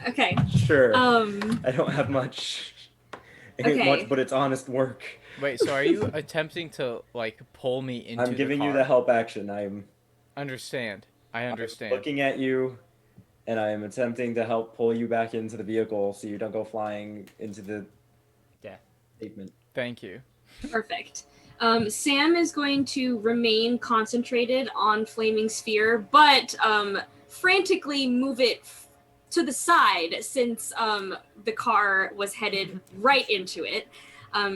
A: Okay.
C: Sure.
A: I
C: don't have much. It ain't
A: Okay.
C: much, but it's honest work.
D: Wait, so are you attempting to like pull me into
C: I'm giving
D: the
C: you
D: car?
C: the help action. I'm
D: Understand. I understand.
C: looking at you, and I am attempting to help pull you back into the vehicle so you don't go flying into the pavement.
D: Thank you.
A: Perfect. Sam is going to remain concentrated on Flaming Sphere, but frantically move it to the side since the car was headed right into it.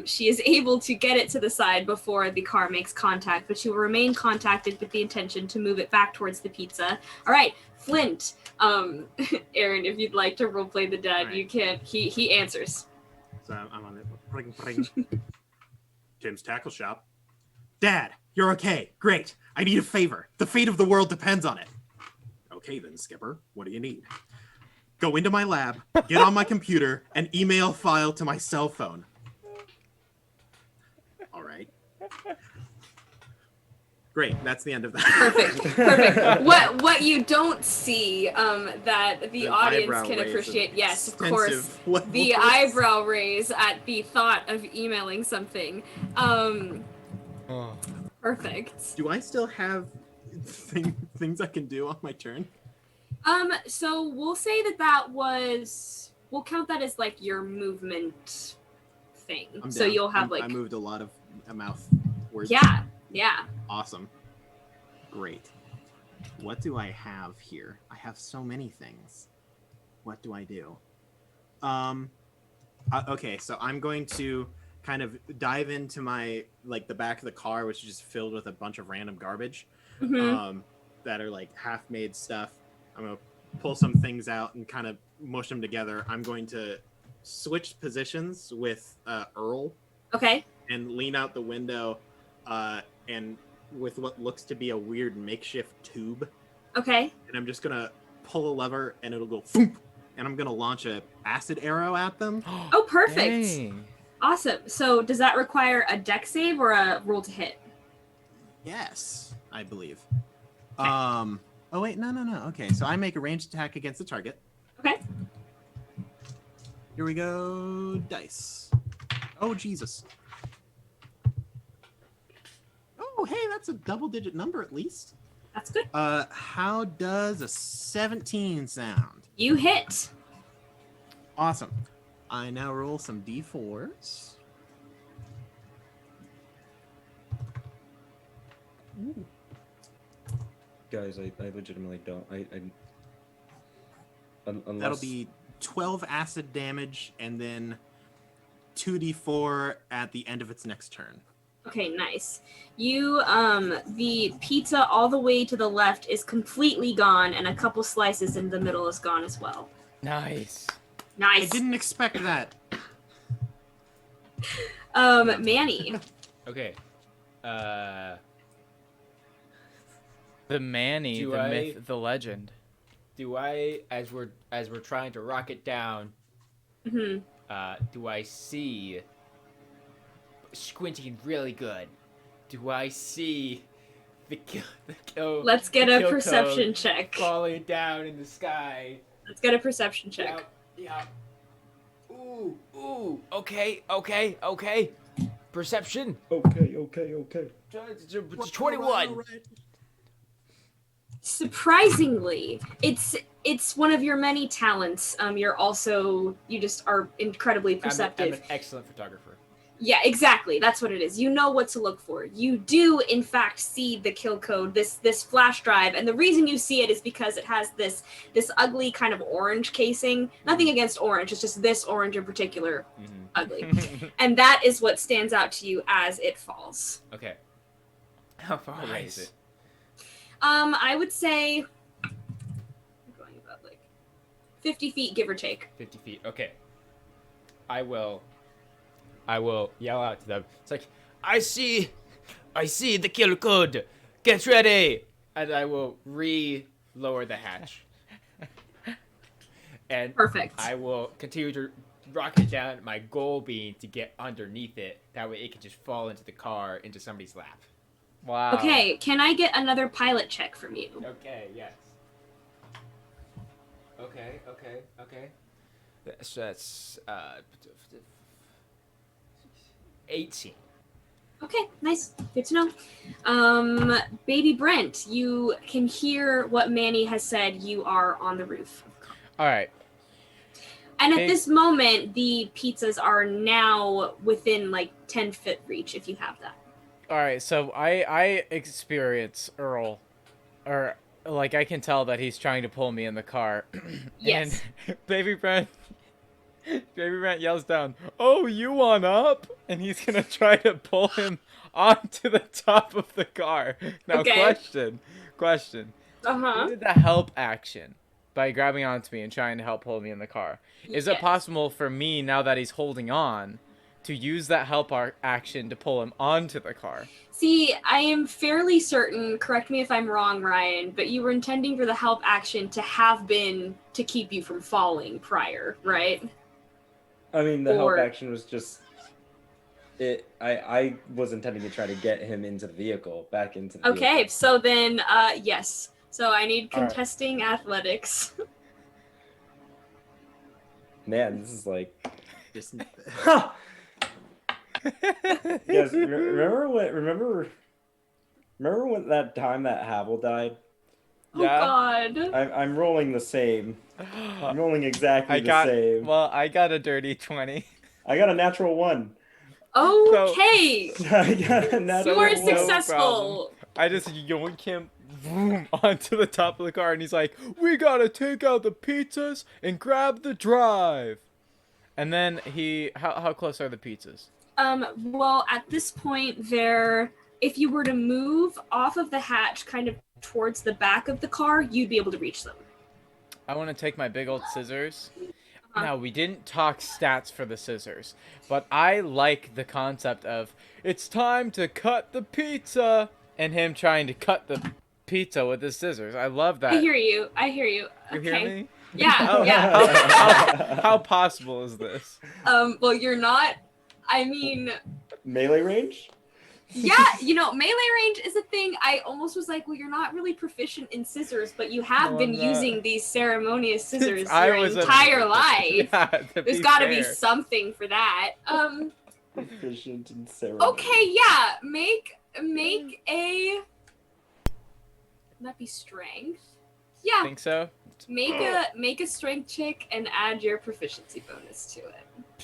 A: She is able to get it to the side before the car makes contact, but she will remain contacted with the intention to move it back towards the pizza. All right, Flint. Aaron, if you'd like to roleplay the dad,
B: Right.
A: you can. He answers.
B: So I'm on it. Pring, pring. Tim's Tackle Shop. Dad, you're okay. Great. I need a favor. The fate of the world depends on it. Okay then, Skipper. What do you need? Go into my lab, get on my computer, and email a file to my cell phone. All right. Great. That's the end of that.
A: Perfect. What you don't see that the
B: An
A: audience
B: eyebrow
A: can
B: raise
A: appreciate,
B: of
A: yes, of
B: extensive
A: course,
B: levels.
A: the eyebrow raise at the thought of emailing something. Perfect.
B: Do I still have things I can do on my turn?
A: So we'll say that we'll count that as like your movement thing.
B: I'm
A: So
B: down.
A: you'll have
B: I moved a lot of mouth words.
A: Yeah.
B: Awesome. Great. What do I have here? I have so many things. What do I do? Okay, so I'm going to kind of dive into my the back of the car, which is just filled with a bunch of random garbage, that are like half-made stuff. I'm gonna pull some things out and kind of mush them together. I'm going to switch positions with Earl.
A: Okay.
B: And lean out the window, and with what looks to be a weird makeshift tube.
A: Okay.
B: And I'm just gonna pull a lever, and it'll go thump, and I'm gonna launch a acid arrow at them.
A: Oh, perfect.
D: Dang.
A: Awesome. So does that require a deck save or a roll to hit?
B: Yes, I believe.
A: Okay.
B: Oh wait, no. Okay, so I make a ranged attack against the target.
A: Okay.
B: Here we go. Dice. Oh Jesus. Oh hey, that's a double-digit number at least.
A: That's good.
B: How does a 17 sound?
A: You hit.
B: Awesome. I now roll some d4s. Ooh.
C: Guys, I legitimately don't. Unless...
B: That'll be 12 acid damage and then 2d4 at the end of its next turn.
A: Okay, nice. You, the pizza all the way to the left is completely gone, and a couple slices in the middle is gone as well.
D: Nice.
A: Nice.
B: I didn't expect that.
A: Manny.
E: Okay.
D: The Manny,
E: Do
D: the
E: I-
D: myth, the legend.
E: Do I, as we're trying to rock it down,
A: Mm-hmm.
E: do I see, squinting really good, do I see the kill
A: Let's get
E: the
A: a
E: kill
A: perception
E: code
A: check.
E: falling down in the sky?
A: Let's get a perception check.
E: Yeah. Ooh. Okay. Perception.
C: Okay.
E: 21.
A: Surprisingly, it's one of your many talents. You just are incredibly
E: I'm
A: perceptive.
E: an excellent photographer.
A: Yeah, exactly. That's what it is. You know what to look for. You do, in fact, see the kill code, this flash drive, and the reason you see it is because it has this ugly kind of orange casing. Nothing against orange, it's just this orange in particular, ugly. And that is what stands out to you as it falls.
E: Okay. How far away is it?
A: I would say I'm going about like 50 feet, give or take.
E: 50 feet. Okay. I will yell out to them. It's like, I see the kill code. Get ready. And I will lower the hatch. And
A: Perfect.
E: I will continue to rock it down. My goal being to get underneath it. That way it can just fall into the car, into somebody's lap.
D: Wow.
A: Okay, can I get another pilot check from you?
E: Okay, yes. Okay. That's 18.
A: Okay, nice. Good to know. Baby Brent, you can hear what Manny has said. You are on the roof.
D: All right.
A: And at
D: Hey.
A: this moment, the pizzas are now within like 10-foot reach if you have that.
D: All right. So I experience Earl, or like I can tell that he's trying to pull me in the car.
A: Yes.
D: And Baby Brent yells down, "Oh, you want up?" And he's gonna try to pull him onto the top of the car. Now,
A: Okay.
D: question.
A: Uh-huh.
D: Who did the help action by grabbing onto me and trying to help pull me in the car? Is it
A: Yes.
D: possible for me, now that he's holding on, to use that help action to pull him onto the car?
A: See, I am fairly certain, correct me if I'm wrong, Ryan, but you were intending for the help action to have been to keep you from falling prior, right?
C: I mean, the
A: Or-
C: help action was just it. I was intending to try to get him into the vehicle, back into the
A: Okay,
C: vehicle.
A: so then, yes. So I need
D: All right.
A: contesting athletics.
C: Man, this is like.
B: Just,
C: Yes, remember when that time that Havel died?
A: Oh
D: Yeah.
A: God.
C: I'm rolling the same. I'm rolling exactly the same.
D: Well, I got a dirty 20.
C: I got a natural 1.
A: Okay.
C: I got a
A: You
C: natural
A: are
C: one.
A: successful.
D: I just yoink him vroom, onto the top of the car, and he's like, "We gotta take out the pizzas and grab the drive." And then how close are the pizzas?
A: Well, at this point, if you were to move off of the hatch kind of towards the back of the car, you'd be able to reach them.
D: I want to take my big old scissors.
A: Uh-huh.
D: Now, we didn't talk stats for the scissors, but I like the concept of it's time to cut the pizza and him trying to cut the pizza with his scissors. I love that.
A: I hear you.
D: You
A: Okay.
D: hear me?
A: Yeah,
D: How,
A: yeah.
D: how possible is this?
A: Well, you're not. I mean,
C: Melee range?
A: yeah, melee range is a thing. I almost was like, well, you're not really proficient in scissors, but you have
D: No,
A: been
D: I'm not.
A: using these ceremonious scissors
D: I
A: your
D: was a-
A: entire life.
D: Yeah, to
A: There's
D: be
A: got to be
D: fair.
A: something for that.
C: Proficient in ceremony.
A: Okay, yeah. Make a. Would that be strength? Yeah.
D: Think so?
A: Make a strength check and add your proficiency bonus to it.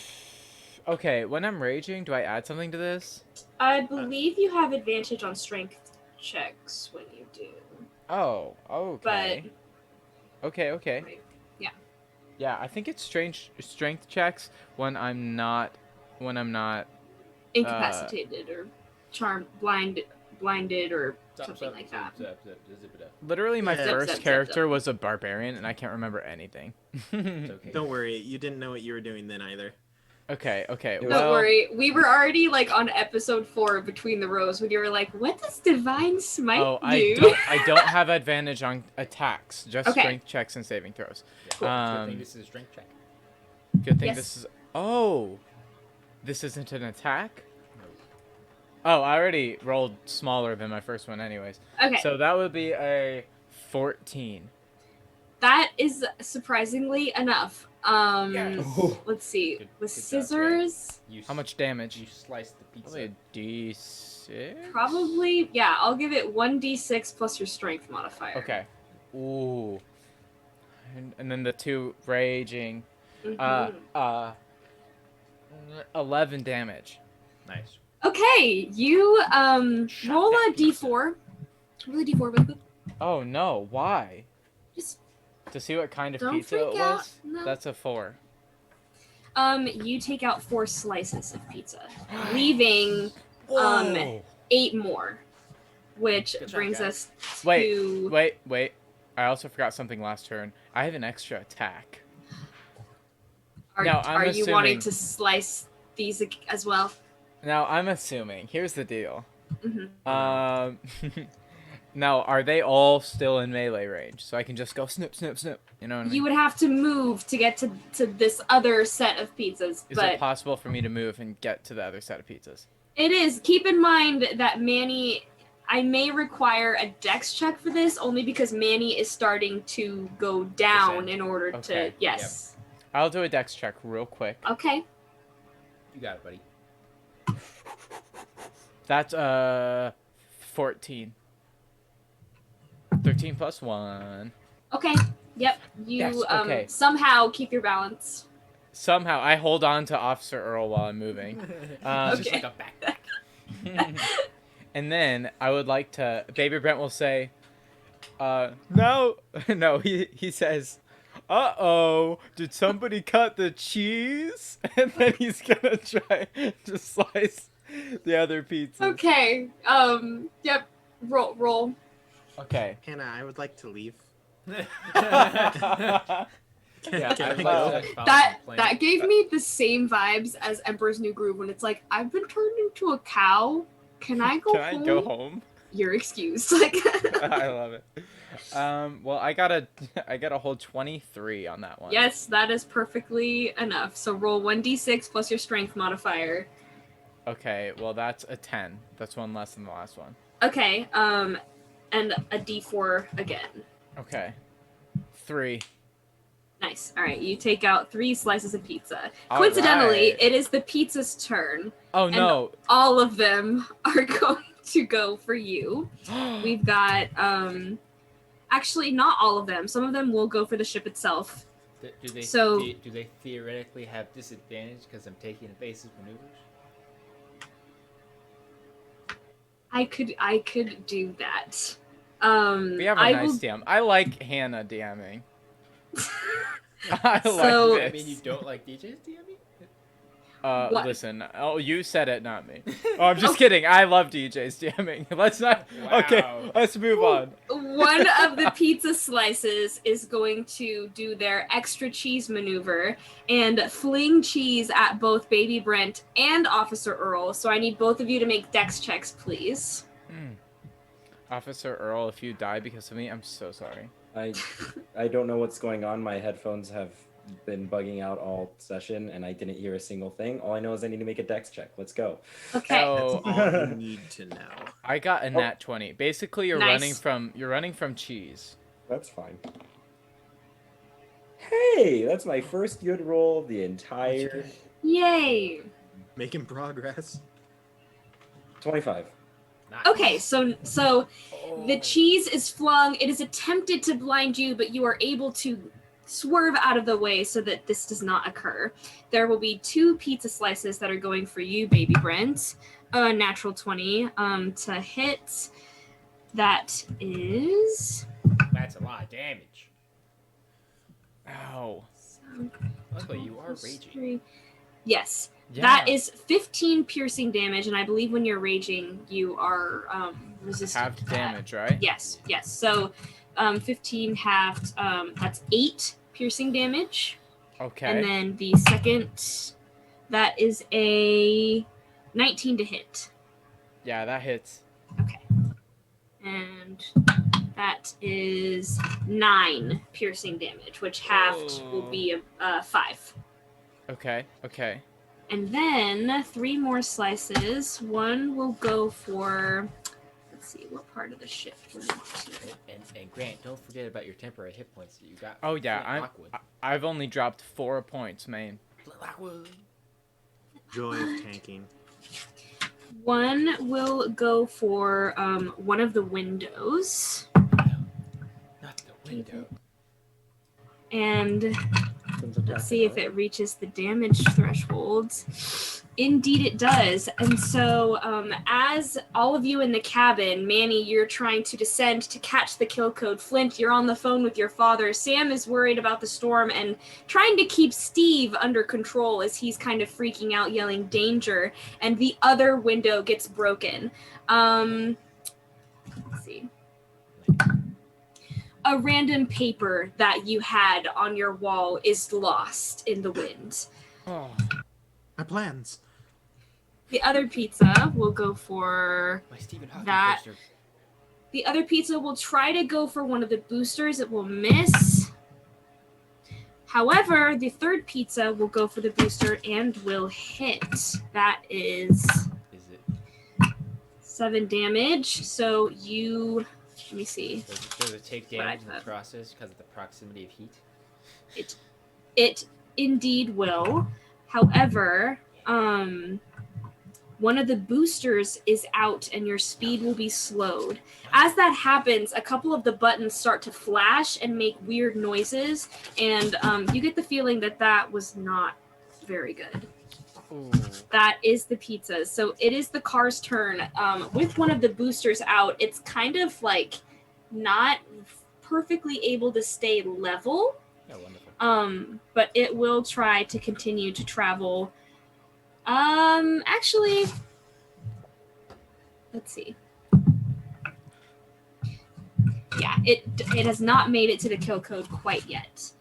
D: Okay, when I'm raging, do I add something to this?
A: I believe you have advantage on strength checks when you do.
D: Oh, okay. Okay.
A: Right. Yeah.
D: Yeah, I think it's strength checks when I'm not
A: Incapacitated or blinded or something like that.
D: literally my
B: Yeah.
D: first
A: Zip.
D: character was a barbarian and I can't remember anything.
E: It's okay.
B: Don't worry, you didn't know what you were doing then either.
D: Okay.
C: Don't
A: Don't worry, we were already like on episode 4 Between the Rows when you were like, "What does Divine Smite
D: Oh,
A: do?"
D: I don't have advantage on attacks, just
A: Okay.
D: strength checks and saving throws.
E: Yeah. Good thing this is a strength check.
D: Good thing
A: Yes.
D: this is. Oh, this isn't an attack. Oh, I already rolled smaller than my first one, anyways.
A: Okay,
D: So that would be a 14.
A: that is surprisingly enough.
E: Yes.
A: Let's see.
E: Good-
A: With
E: good job,
A: scissors,
E: You
D: How much damage?
E: You slice the pizza.
D: Probably a D6.
A: probably, yeah. I'll give it 1d6 plus your strength modifier.
D: Okay. Ooh. And then the 2 raging.
A: Mhm.
D: 11 damage.
E: Nice.
A: Okay, you
E: Shut
A: roll
E: that
A: a d4. Roll a d4 really quick.
D: Oh no! Why?
A: Just
D: To see what kind of
A: Don't
D: pizza it
A: freak out.
D: was?
A: No.
D: That's a 4.
A: you take out 4 slices of pizza, leaving
D: Whoa.
A: 8 more, which
E: Good job,
A: brings
E: guys.
A: us
D: Wait,
A: to
D: wait. I also forgot something last turn. I have an extra attack.
A: Are,
D: Now, I'm
A: are you wanting
D: assuming-
A: to slice these as well?
D: Now, I'm assuming. Here's the deal.
A: Hmm.
D: Now, are they all still in melee range? So I can just go snip, snip, snip. You know what I mean?
A: You would have to move to get to this other set of pizzas,
D: Is
A: but
D: it possible for me to move and get to the other set of pizzas?
A: it is. Keep in mind that Manny, I may require a dex check for this only because Manny is starting to go down
E: Descend.
A: in order
D: Okay.
A: to. Yes.
D: I'll do a dex check real quick.
A: Okay.
E: You got it, buddy.
D: That's 14. 13 plus 1.
A: Okay. Yep. You
D: Yes, okay.
A: somehow keep your balance.
D: Somehow I hold on to Officer Earl while I'm moving.
E: It's just
A: Okay.
E: like a backpack.
D: And then I would like to. Baby Brent will say, no, no. He says, "Uh-oh, did somebody cut the cheese?" And then he's gonna try to slice the other pizza.
A: Okay. Yep. Roll.
D: Okay.
B: Hannah, I would like to leave.
E: Yeah,
B: Can I
E: I'd
B: go?
E: like to follow
A: That
E: the plan.
A: that gave me the same vibes as Emperor's New Groove when it's like, I've been turned into a cow. Can I go
D: Can
A: home?
D: I go home?
A: You're excused. Like.
D: I love it. Well, I got a whole 23 on that one.
A: Yes, that is perfectly enough. So roll 1d6 plus your strength modifier.
D: Okay, well that's a 10. That's one less than the last one.
A: Okay, and a d4 again.
D: Okay. 3.
A: Nice. All right, you take out 3 slices of pizza.
D: All
A: Coincidentally,
D: right.
A: it is the pizza's turn.
D: Oh no.
A: All of them are going to go for you. We've got Actually, not all of them. Some of them will go for the ship itself.
E: Do they
A: So-
E: do they theoretically have disadvantage because I'm taking evasive maneuvers?
A: I could do that.
D: We have a
A: I
D: nice
A: will.
D: DM. I like Hannah DMing. I
A: So-
D: like
E: I
D: this.
E: mean, you don't like DJs DMing?
A: What?
D: Listen. Oh, you said it, not me. Oh, I'm just kidding. I love DJs DMing. Let's not. Okay,
E: Wow.
D: let's move on.
A: One of the pizza slices is going to do their extra cheese maneuver and fling cheese at both Baby Brent and Officer Earl. So I need both of you to make dex checks, please.
D: Officer Earl, if you die because of me, I'm so sorry.
C: I don't know what's going on. My headphones have been bugging out all session, and I didn't hear a single thing. All I know is I need to make a dex check. Let's go.
A: Okay.
D: Oh,
B: That's all you need to know.
D: I got a nat 20. Basically, you're
A: Nice.
D: running from cheese.
C: That's fine. Hey, that's my first good roll of the entire
A: Yay.
B: Making progress.
C: 25.
E: Nice.
A: Okay, so
E: Oh.
A: the cheese is flung. It is attempted to blind you, but you are able to swerve out of the way so that this does not occur. There will be 2 pizza slices that are going for you, Baby Brent. Natural 20 to hit. That is
E: That's a lot of damage.
D: Ow.
E: Luckily, you are raging.
A: 3. Yes.
D: Yeah.
A: That is 15 piercing damage, and I believe when you're raging, you are resistant
D: halved
A: to that.
D: damage, right?
A: Yes. So 15 halved, that's 8 piercing damage.
D: Okay.
A: And then the second, that is a 19 to hit.
D: Yeah, that hits.
A: Okay. And that is 9 piercing damage, which halved will be a 5.
D: Okay.
A: And then 3 more slices. One will go for, let's see, what part of the ship do we want to?
E: And Grant, don't forget about your temporary hit points that you got.
D: Oh
E: from
D: yeah,
E: Flint Lockwood.
D: I've only dropped 4 points, man.
E: Flint Lockwood.
B: Joy of tanking.
A: One will go for one of the windows.
E: Not the window.
A: And let's see if it reaches the damage thresholds. Indeed it does. And so as all of you in the cabin, Manny, you're trying to descend to catch the kill code. Flint, you're on the phone with your father. Sam is worried about the storm and trying to keep Steve under control as he's kind of freaking out, yelling danger. And the other window gets broken. Let's see. A random paper that you had on your wall is lost in the wind.
D: Oh.
B: My plans.
A: The other pizza will go for
E: My Stephen Hawking
A: that.
E: poster.
A: The other pizza will try to go for one of the boosters. It will miss. However, the third pizza will go for the booster and will hit. That is
E: Is it?
A: 7 damage. So you, let me see.
E: Does it take
A: What I
E: damage in the
A: put.
E: process because of the proximity of heat?
A: It indeed will. However, one of the boosters is out and your speed will be slowed. As that happens, a couple of the buttons start to flash and make weird noises, and you get the feeling that that was not very good.
D: Ooh.
A: That is the pizzas. So it is the car's turn. With one of the boosters out, it's kind of like not perfectly able to stay level.
E: Yeah, wonderful.
A: But it will try to continue to travel. Actually, let's see. Yeah, it has not made it to the kill code quite yet.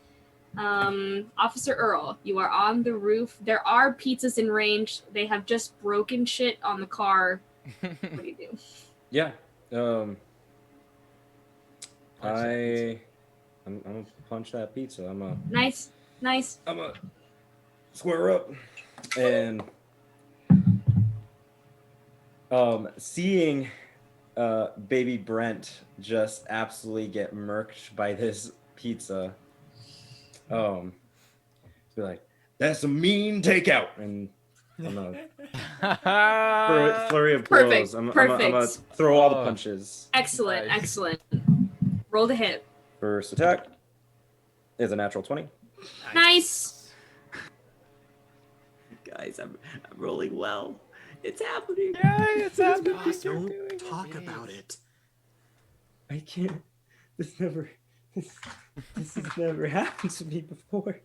A: Officer Earl, you are on the roof. There are pizzas in range. They have just broken shit on the car. What do you do?
C: Yeah. I'm gonna punch that pizza.
A: Nice.
C: I'm gonna square up and seeing Baby Brent just absolutely get murked by this pizza. Be like, that's a mean takeout, and I'm gonna flurry of blows.
A: Perfect,
C: I'm gonna throw all the punches.
A: Excellent,
D: Nice.
A: excellent. Roll to hit.
C: First attack is a natural 20.
A: Nice.
C: Guys, I'm rolling well. It's happening.
D: Yeah, it's happening.
B: Don't talk about it.
C: I can't. This has never happened to me before.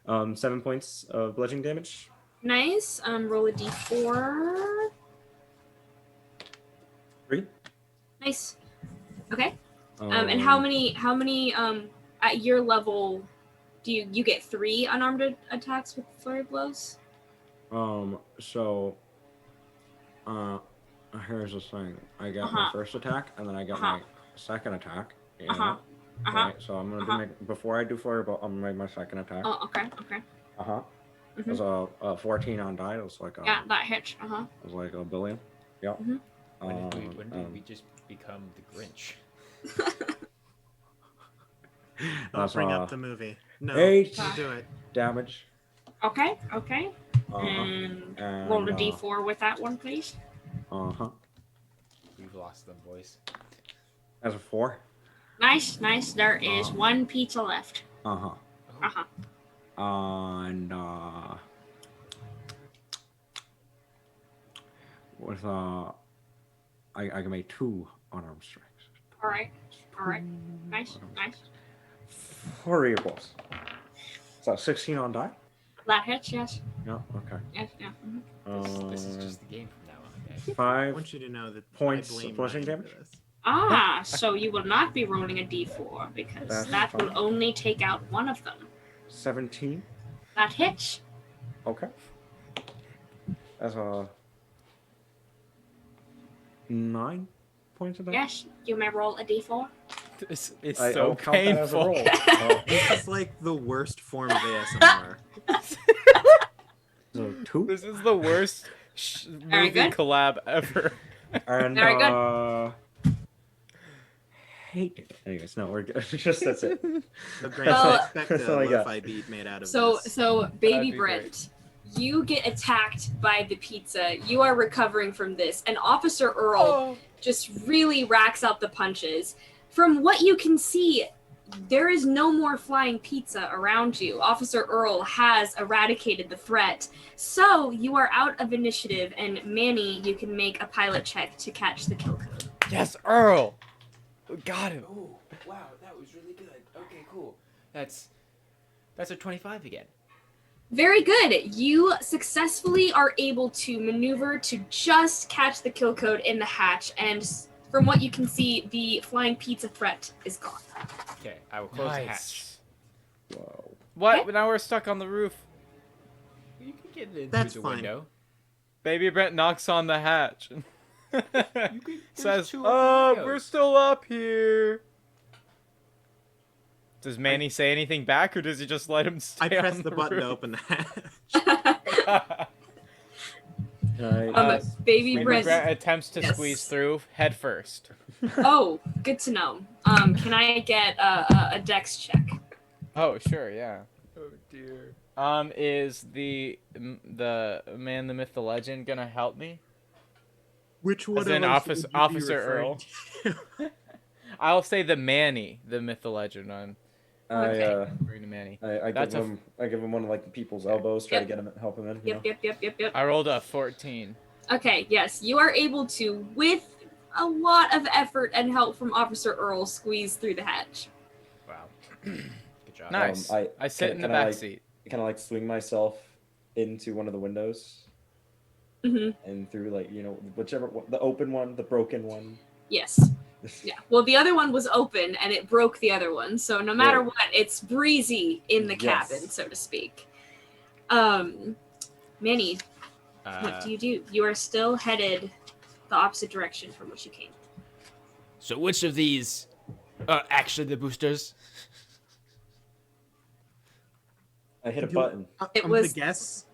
C: 7 points of bludgeoning damage.
A: Nice. Roll a d4.
C: 3.
A: Nice. Okay. And how many at your level do you get 3 unarmed attacks with flurry blows?
C: So here's the thing. I got my first attack, and then I got my second attack. You know? Right, so I'm gonna do before I do flurry blow, I'm gonna make my second attack.
A: Oh, okay.
C: It was a 14 on die. It was like
A: Yeah, that hits.
C: It was like a billion. Yep.
E: When did we just become the Grinch?
B: Don't bring up the movie. No,
C: 8
B: don't do it.
C: damage.
A: Okay. And roll a d4 with that one, please.
E: We've lost them, boys.
C: That's a 4.
A: Nice. There is 1 pizza left.
C: And with I can make 2 unarmed strikes.
A: All right. Nice.
C: Flurry of blows. So 16 on die.
A: That hits. Yes.
C: Yeah. Okay.
A: Yes. Yeah.
E: This is just the game from now on. Okay.
C: 5
B: I want you to know that
C: points
B: I blame
C: of bludgeoning
B: Manny for
C: damage?
B: this.
A: So you will not be rolling a d4 because
C: That's
A: that will
C: fine.
A: only take out one of them.
C: 17.
A: That hits.
C: Okay. That's a 9 points of damage.
A: Yes, you may roll a d4.
D: This is
C: I'll
D: so
C: count that as a
D: painful.
C: roll.
B: This is like the worst form of ASMR.
C: So 2.
D: This is the worst
A: Very
D: movie
A: good.
D: collab ever.
C: And
A: Very good.
C: hate it. Anyways, no, we're good. Just that's it.
B: The Brent,
A: Well-
B: I expect
C: That's
B: a
C: all I got.
B: lo-fi beat made out of
A: So
B: this.
D: That'd
A: Baby
D: be
A: Brent, you get attacked by the pizza. You are recovering from this, and Officer Earl just really racks out the punches. From what you can see, there is no more flying pizza around you. Officer Earl has eradicated the threat. So you are out of initiative, and Manny, you can make a pilot check to catch the kill code.
D: Yes, Earl. We got him.
E: Oh, wow, that was really good. Okay, cool. That's a 25 again.
A: Very good. You successfully are able to maneuver to just catch the kill code in the hatch, and from what you can see, the flying pizza threat is gone.
E: Okay, I will close the hatch.
C: Whoa.
D: What?
A: Okay.
D: Now we're stuck on the roof.
E: You can get in
B: That's
E: through the
B: fine.
E: window.
D: Baby Brent knocks on the hatch. Says,
E: two
D: "Oh,
E: windows."
D: we're still up here." Does Manny say anything back, or does he just let him stay
B: I press
D: on
B: the button to
D: roof?
B: open the hatch.
A: Baby
C: Baby
A: Brent.
D: Brent attempts to
A: Yes.
D: squeeze through head first.
A: Oh, good to know. Can I get a dex check?
D: Oh, sure, yeah.
E: Oh dear.
D: Is the man, the myth, the legend gonna help me?
B: Which one
D: As in
B: of us
D: Officer-
B: would you be
D: Officer
B: referring
D: Earl.
B: to?
D: I'll say the Manny, the myth, the legend. I'm
A: Okay.
D: referring to Manny.
C: I
D: That's
C: give him one of like the people's elbows, try
A: Yep.
C: to get him, help him in.
A: Yep.
D: I rolled a 14.
A: Okay, yes, you are able to, with a lot of effort and help from Officer Earl, squeeze through the hatch.
E: Wow. Good job.
D: Nice. I sit in the
C: can I,
D: back
C: like,
D: seat.
C: Kind of like swing myself into one of the windows
A: Mm-hmm.
C: and through like whichever the open one, the broken one.
A: Yes. Yeah. Well, the other one was open and it broke the other one, so no matter
C: Yeah.
A: what, it's breezy in the
C: Yes.
A: cabin, so to speak. Manny, what do? You are still headed the opposite direction from which you came.
E: So which of these are actually the boosters?
C: I hit a
B: You-
C: button.
A: It
B: I'm
A: was-
B: gonna guess.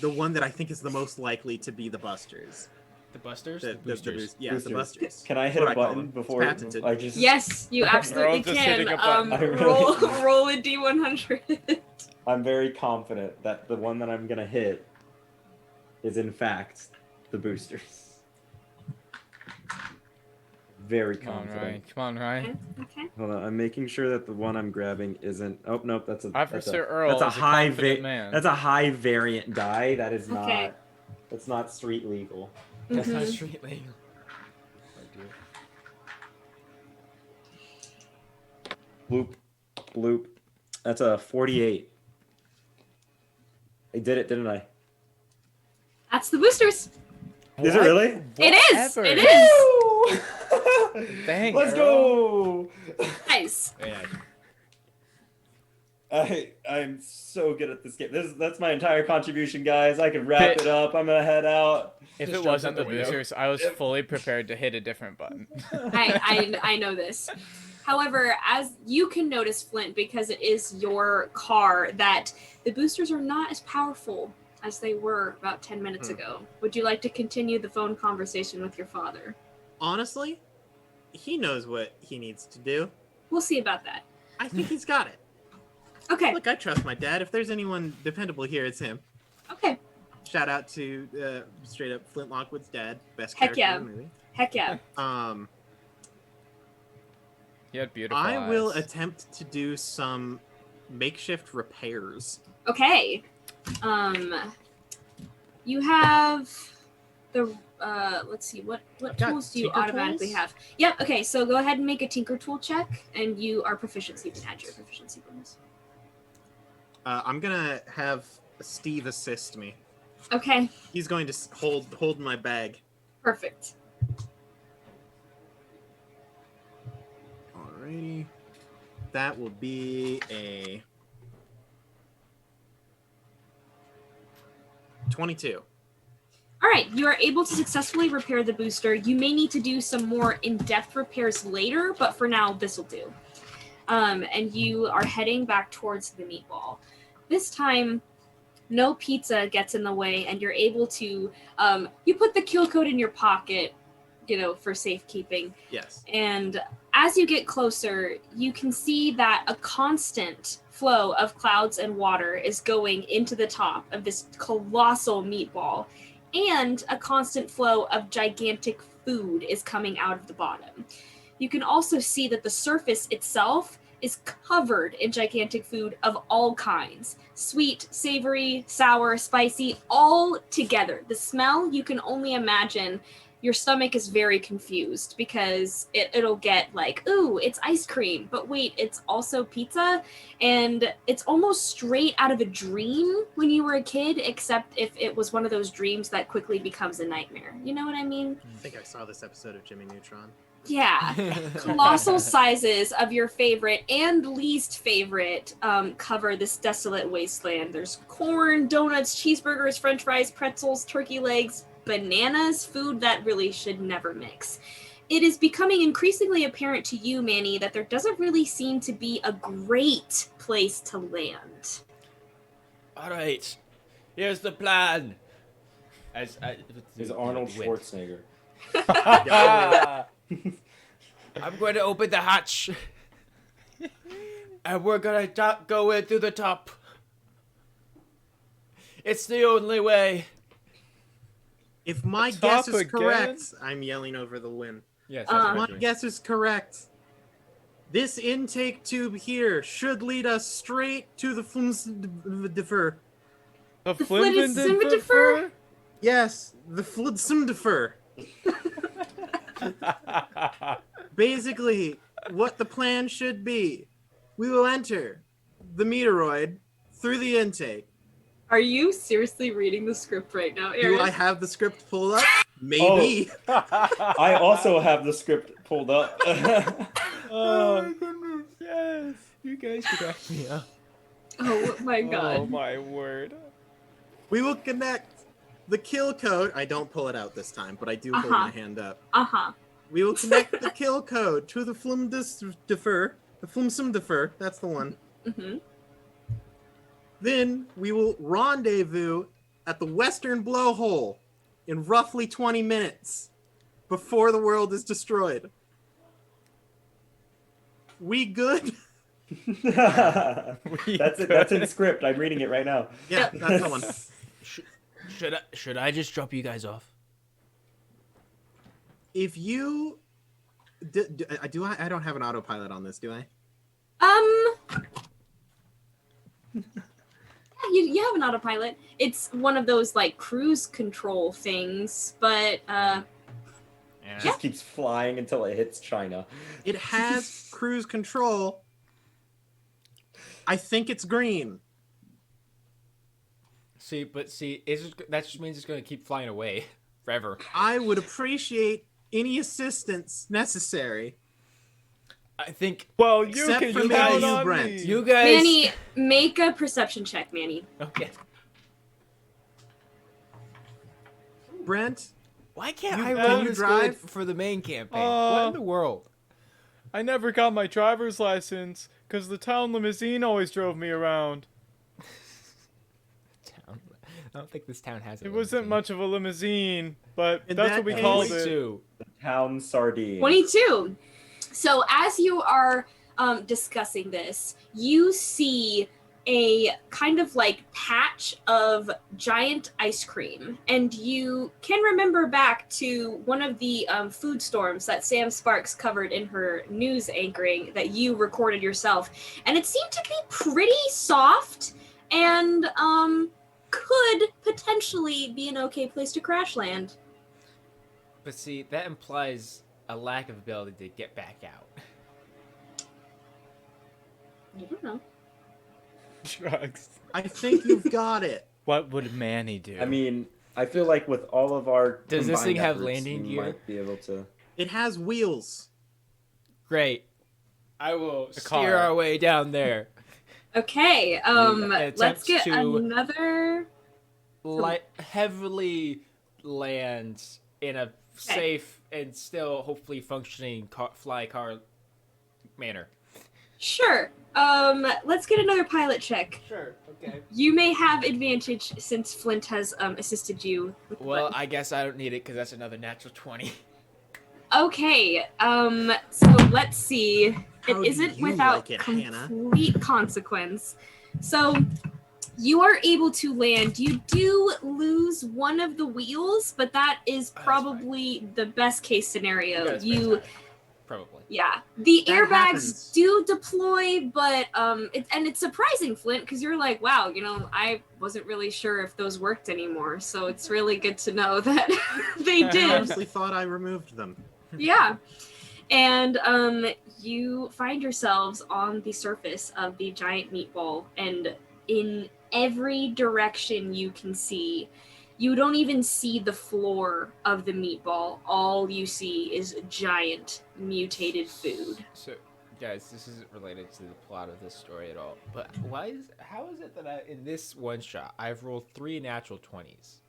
B: The one that I think is the most likely to be the Busters.
E: The busters?
B: The
E: boosters.
B: Yeah, the Busters.
C: Can I hit
B: That's
C: a
B: what I call
C: button
B: them.
C: before
B: It's patented.
C: I just?
A: Yes, you absolutely
D: just
A: can.
D: hitting a button.
C: I really-
A: Roll a D100.
C: I'm very confident that the one that I'm gonna hit is in fact the boosters. Very
D: Come on, Ryan.
C: confident.
D: Come on, Ryan.
A: Okay.
C: Hold on, I'm making sure that the one I'm grabbing isn't. Oh nope,
D: Officer Earl
C: that's a
D: is a
C: high
D: confident man.
C: That's a high variant die. That is
A: Okay.
C: not. That's not street legal.
E: That's not
A: Mhm.
E: street legal. Oh dear.
C: Bloop, bloop. That's a 48. I did it, didn't I?
A: That's the boosters.
C: Is it really?
A: It is.
D: Whatever.
A: It is.
D: Dang,
C: Let's
D: Earl.
C: go!
A: Nice.
E: Yeah.
C: I'm so good at this game. That's my entire contribution, guys. I can wrap it up. I'm gonna head out.
D: If
E: Just
D: it
E: jump
D: wasn't
E: out
D: the
E: the window.
D: boosters, I was fully prepared to hit a different button.
A: I know this. However, as you can notice, Flint, because it is your car, that the boosters are not as powerful as they were about 10 minutes ago. Would you like to continue the phone conversation with your father?
B: Honestly, he knows what he needs to do.
A: We'll see about that.
B: I think he's got it.
A: Okay.
B: Look, I trust my dad. If there's anyone dependable here, it's him.
A: Okay.
B: Shout out to straight up Flint Lockwood's dad, best
A: Heck
B: character
A: yeah.
B: in the movie.
A: Heck yeah.
D: He had beautiful
B: I will
D: eyes.
B: attempt to do some makeshift repairs.
A: Okay. You have the let's see, what
B: I've got
A: tools do you
B: tinker
A: automatically
B: tools?
A: have? Yep, okay, so go ahead and make a tinker tool check, and you are proficient, so you can add your proficiency bonus.
B: I'm gonna have Steve assist me.
A: Okay,
B: He's going to hold my bag.
A: perfect.
B: Alrighty. That will be a 22.
A: All right, you are able to successfully repair the booster. You may need to do some more in-depth repairs later, but for now, this will do. And you are heading back towards the meatball. This time, no pizza gets in the way, and you're able to, you put the kill code in your pocket, for safekeeping.
B: Yes.
A: And as you get closer, you can see that a constant flow of clouds and water is going into the top of this colossal meatball, and a constant flow of gigantic food is coming out of the bottom. You can also see that the surface itself is covered in gigantic food of all kinds. Sweet, savory, sour, spicy, all together. The smell, you can only imagine. Your stomach is very confused because it'll get like, ooh, it's ice cream, but wait, it's also pizza, and it's almost straight out of a dream when you were a kid, except if it was one of those dreams that quickly becomes a nightmare. You know what I mean?
B: I think I saw this episode of Jimmy Neutron.
A: Yeah. Colossal sizes of your favorite and least favorite cover this desolate wasteland. There's corn, donuts, cheeseburgers, french fries, pretzels, turkey legs, bananas, food that really should never mix. It is becoming increasingly apparent to you, Manny, that there doesn't really seem to be a great place to land.
E: All right, here's the plan.
C: Is Arnold Schwarzenegger.
E: I'm going to open the hatch, and we're gonna go in through the top. It's the only way.
B: If my
D: Top
B: guess is
D: again?
B: correct, I'm yelling over the wind.
E: Yes,
B: My guess is correct. This intake tube here should lead us straight to the FLDSMDFR.
D: The
A: FLDSMDFR?
B: Yes, the FLDSMDFR. Basically, what the plan should be, we will enter the meteoroid through the intake.
A: Are you seriously reading the script right now, Aaron?
B: Do I have the script pulled up? Maybe.
C: I also have the script pulled up.
D: Oh my goodness, yes.
E: you guys crack me up.
A: Oh my god.
D: Oh my word.
B: We will connect the kill code. I don't pull it out this time, but I do hold my hand up.
A: Uh-huh.
B: We will connect the kill code to the FLDSMDFR. That's the one.
A: Mm-hmm.
B: Then we will rendezvous at the western blowhole in roughly 20 minutes before the world is destroyed. We good?
C: That's it. That's in script. I'm reading it right now.
B: Yeah, that's the one.
E: Should I just drop you guys off?
B: If you do I? I don't have an autopilot on this, do I?
A: You have an autopilot. It's one of those like cruise control things, but
C: It just keeps flying until it hits China.
B: It has cruise control. I think it's green.
E: That just means it's going to keep flying away forever.
B: I would appreciate any assistance necessary.
E: I think.
D: Well, you
B: Except
D: can
B: for
D: count
B: Baby
D: on
B: Brent.
D: me.
E: You guys.
A: Manny, make a perception check, Manny.
E: Okay.
B: Brent,
E: Why can't
B: You-
E: I
B: can
E: roll
B: you
E: this
B: drive?
E: good for the main campaign? What in the world?
D: I never got my driver's license because the town limousine always drove me around.
E: Town. I don't think this town has.
D: It wasn't much of a limousine, but
B: In
D: that's
B: that
D: what we
B: case-
D: called it.
E: Two.
C: The town sardine.
A: 22. So as you are discussing this, you see a kind of like patch of giant ice cream, and you can remember back to one of the food storms that Sam Sparks covered in her news anchoring that you recorded yourself, and it seemed to be pretty soft and could potentially be an okay place to crash land.
E: But see, that implies a lack of ability to get back out.
A: You don't know.
D: Drugs.
B: I think you've got it.
D: What would Manny do?
C: I mean, I feel like with all of our
E: Does this thing
C: combined
E: have
C: efforts,
E: landing
C: we
E: gear?
C: might be able to.
B: It has wheels.
E: Great. I will
D: car.
E: steer our way down there.
A: Okay,
E: Attempts
A: let's get
E: to- another heavily land in a safe and still hopefully functioning fly car manner.
A: Sure. Let's get another pilot check.
E: Sure. Okay.
A: You may have advantage since Flint has assisted you with the
E: Well,
A: button.
E: I guess I don't need it because that's another natural 20.
A: Okay, so let's see.
B: How do
A: It isn't
B: you
A: without
B: like it, Hannah?
A: complete consequence. So you are able to land. You do lose one of the wheels, but that is
E: That's
A: probably the best case scenario.
E: That's
A: You
E: fine. Probably.
A: Yeah, the
B: That
A: airbags
B: happens.
A: do deploy, but it's surprising, Flint, because you're like, wow, I wasn't really sure if those worked anymore. So it's really good to know that they
B: I
A: did.
B: honestly thought I removed them.
A: Yeah, and you find yourselves on the surface of the giant meatball, and in every direction you can see. You don't even see the floor of the meatball. All you see is giant mutated food.
E: So, guys, this isn't related to the plot of this story at all. But how is it that in this one shot I've rolled 3 natural 20s?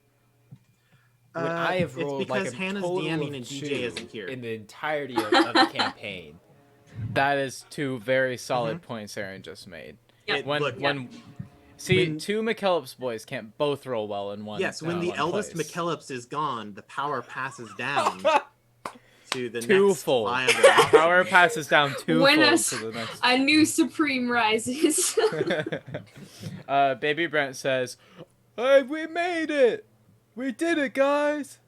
E: When I have rolled
B: it's
E: like
B: because
E: a
B: Hannah's
E: total
B: DMing
E: of
B: and
E: 2
B: DJ isn't here.
E: in the entirety of the campaign.
D: That is 2 very solid points Aaron just made.
A: Yep.
B: Look,
D: See,
B: when-
D: 2 McKellips boys can't both roll well in one.
B: Yes, when the
D: one
B: eldest
D: place.
B: McKellips is gone, the power passes down to the next
D: Twofold.
B: viable option.
D: Power passes down twofold
A: When
D: to the next.
A: a new supreme rises.
D: Baby Brent says, "Hey, we made it! We did it, guys!"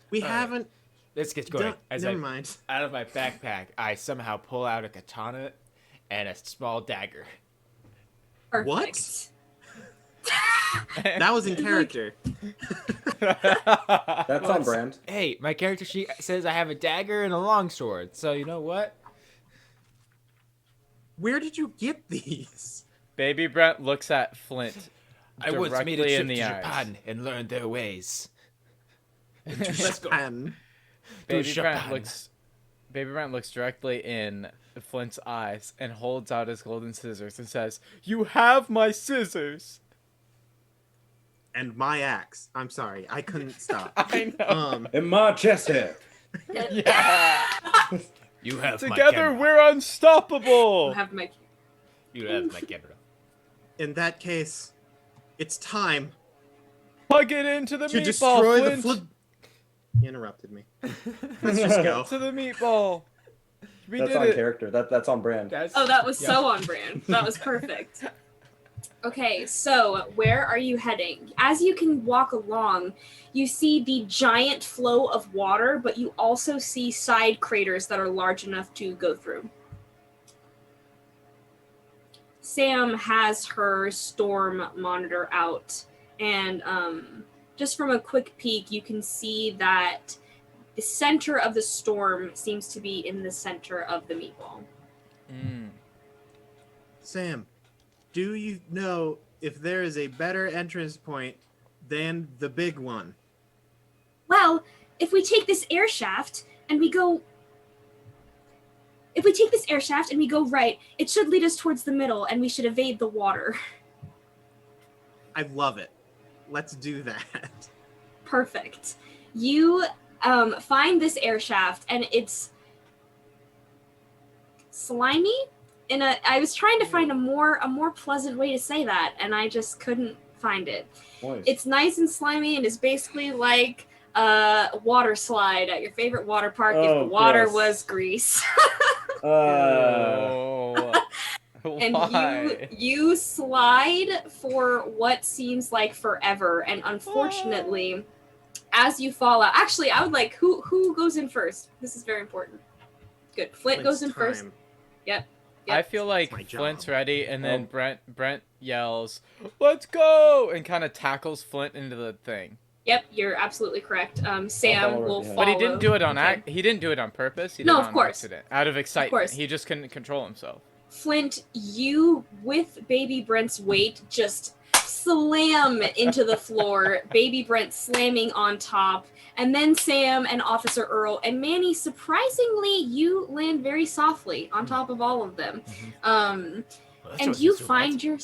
B: We
E: All right.
B: haven't
E: Let's get going.
B: done.
E: As
B: Never
E: I,
B: mind.
E: out of my backpack, I somehow pull out a katana and a small dagger.
A: Perfect.
B: That was in character.
C: That's on brand.
E: Hey, my character sheet says I have a dagger and a longsword, so you know what?
B: Where did you get these?
D: Baby Brent looks at Flint
E: I once made a
D: directly
E: trip
D: in
E: to
D: the eyes.
E: Japan and learned their ways. Let's go.
B: Japan.
D: Baby
E: Japan.
D: Brent looks directly in Flint's eyes and holds out his golden scissors and says, "You have my scissors."
B: And my axe. I'm sorry, I couldn't stop.
D: I know.
C: In my chest hair.
D: Yeah.
E: You have my
D: Together
E: camera.
D: we're unstoppable.
A: I have my
E: You have my camera.
B: In that case, it's time
D: Plug it into the
B: to
D: meatball,
B: destroy the
D: Flint.
B: flood. He interrupted me. Let's just go.
D: To the meatball. We
C: That's
D: did
C: on
D: it.
C: character. That's on brand.
E: That's,
A: Oh, that was
E: yeah.
A: so on brand. That was perfect. Okay, so where are you heading? As you can walk along, you see the giant flow of water, but you also see side craters that are large enough to go through. Sam has her storm monitor out, and just from a quick peek, you can see that the center of the storm seems to be in the center of the meatball.
B: Sam, do you know if there is a better entrance point than the big one?
A: Well, if we take this air shaft and we go right, it should lead us towards the middle, and we should evade the water.
B: I love it. Let's do that.
A: Perfect. You find this air shaft, and it's slimy. I was trying to find a more pleasant way to say that, and I just couldn't find it.
C: Nice.
A: It's nice and slimy, and it's basically like a water slide at your favorite water park if the water was grease. And
D: Why?
A: you slide for what seems like forever, and unfortunately, as you fall out, actually, I would like who goes in first. This is very important. Good. Flint goes in first. Yep.
D: I feel like
B: my job.
D: Flint's ready, and then Brent yells, "Let's go!" and kind of tackles Flint into the thing.
A: Yep, you're absolutely correct. Sam will follow.
D: But he didn't do it on he didn't do it on purpose. He did it on accident, out of excitement.
A: Of course.
D: He just couldn't control himself.
A: Flint, you with Baby Brent's weight just slam into the floor. Baby Brent slamming on top, and then Sam and Officer Earl and Manny. Surprisingly, you land very softly on top of all of them, and you find your.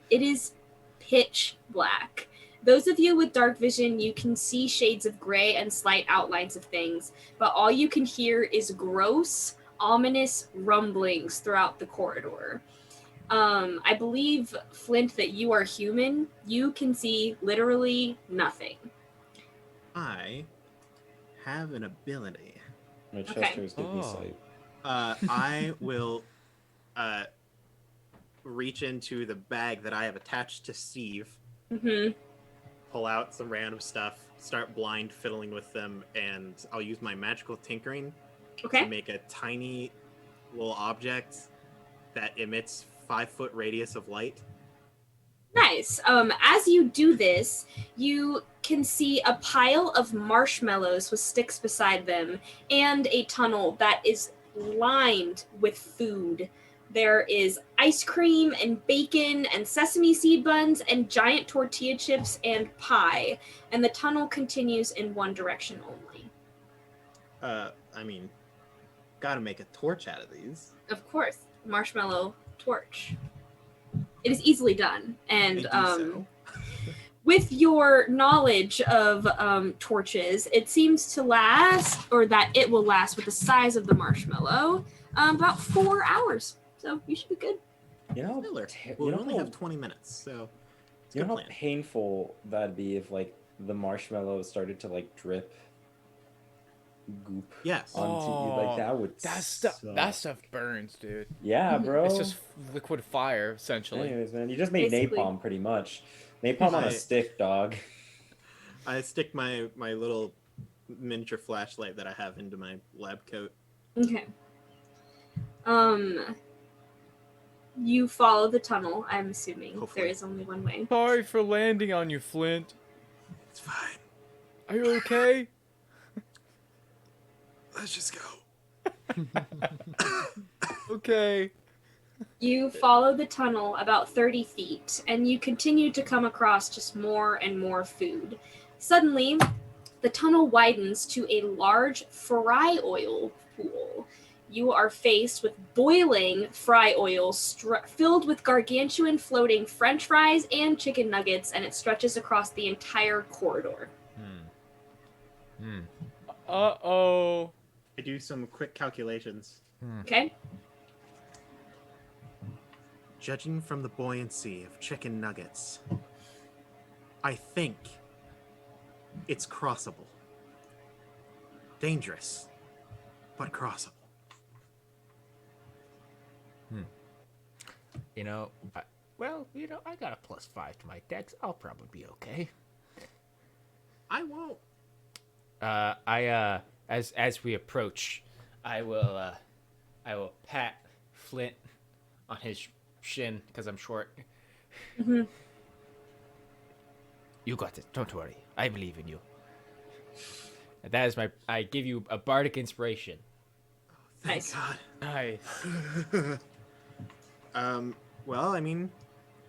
A: It is pitch black. Those of you with dark vision, you can see shades of gray and slight outlines of things, but all you can hear is gross, ominous rumblings throughout the corridor. I believe, Flint, that you are human. You can see literally nothing.
B: I have an ability.
C: My Chester's give me sight.
B: I will reach into the bag that I have attached to Steve, pull out some random stuff, start blind fiddling with them, and I'll use my magical tinkering to make a tiny little object that emits 5-foot radius of light.
A: Nice. As you do this, you can see a pile of marshmallows with sticks beside them and a tunnel that is lined with food. There is ice cream and bacon and sesame seed buns and giant tortilla chips and pie. And the tunnel continues in one direction only.
B: Gotta make a torch out of these.
A: Of course, marshmallow torch. It is easily done. And with your knowledge of torches, it seems to last, or that it will last with the size of the marshmallow, about 4 hours. So you should be good.
C: You know,
B: we only have 20 minutes, so it's
C: you know how painful that'd be if like the marshmallow started to like drip goop onto you. Like that would
D: that stuff burns, dude.
C: Yeah, bro.
D: It's just liquid fire, essentially.
C: Anyways, man, you just made napalm pretty much. Napalm on a stick, dog.
B: I stick my little miniature flashlight that I have into my lab coat.
A: Okay. You follow the tunnel, I'm assuming.
B: Hopefully.
A: There is only one way.
D: Sorry for landing on you, Flint.
B: It's fine.
D: Are you okay?
B: Let's just go.
D: Okay.
A: You follow the tunnel about 30 feet, and you continue to come across just more and more food. Suddenly, the tunnel widens to a large fry oil pool. You are faced with boiling fry oil filled with gargantuan floating French fries and chicken nuggets, and it stretches across the entire corridor.
D: Uh-oh.
B: I do some quick calculations.
A: Okay.
B: Judging from the buoyancy of chicken nuggets, I think it's crossable. Dangerous, but crossable.
E: I got a +5 to my dex. I'll probably be okay.
B: I won't.
E: As we approach, I will pat Flint on his shin because I'm short.
A: Mm-hmm.
E: You got it. Don't worry. I believe in you. And that is I give you a bardic inspiration.
B: Thank
A: Nice.
B: God.
D: Nice.
B: Well, I mean,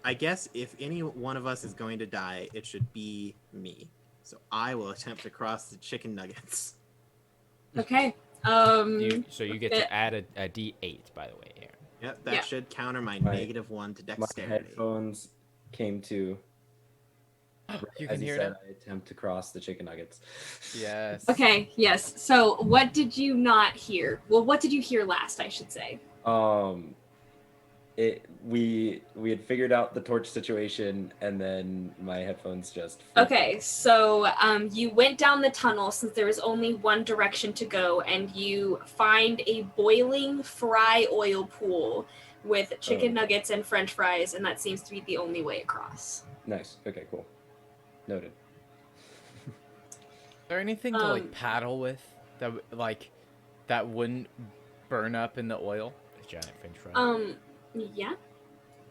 B: I guess if any one of us is going to die, it should be me. So I will attempt to cross the chicken nuggets.
A: Okay.
E: So you get to add a D8, by the way, Aaron.
B: Yep, that
A: Yeah.
B: should counter my
C: My-
B: -1 to
C: My
B: dexterity.
C: headphones came to.
D: You
C: As
D: can
C: he
D: hear
C: said,
D: it.
C: I attempt to cross the chicken nuggets.
D: Yes.
A: Okay, yes. So what did you not hear? Well, what did you hear last, I should say?
C: We had figured out the torch situation, and then my headphones just.
A: Okay, so you went down the tunnel since there was only one direction to go, and you find a boiling fry oil pool with chicken nuggets and french fries, and that seems to be the only way across.
C: Nice. Okay, cool. Noted.
D: Is there anything to like paddle with that wouldn't burn up in the oil?
E: A giant french fry.
A: Yeah.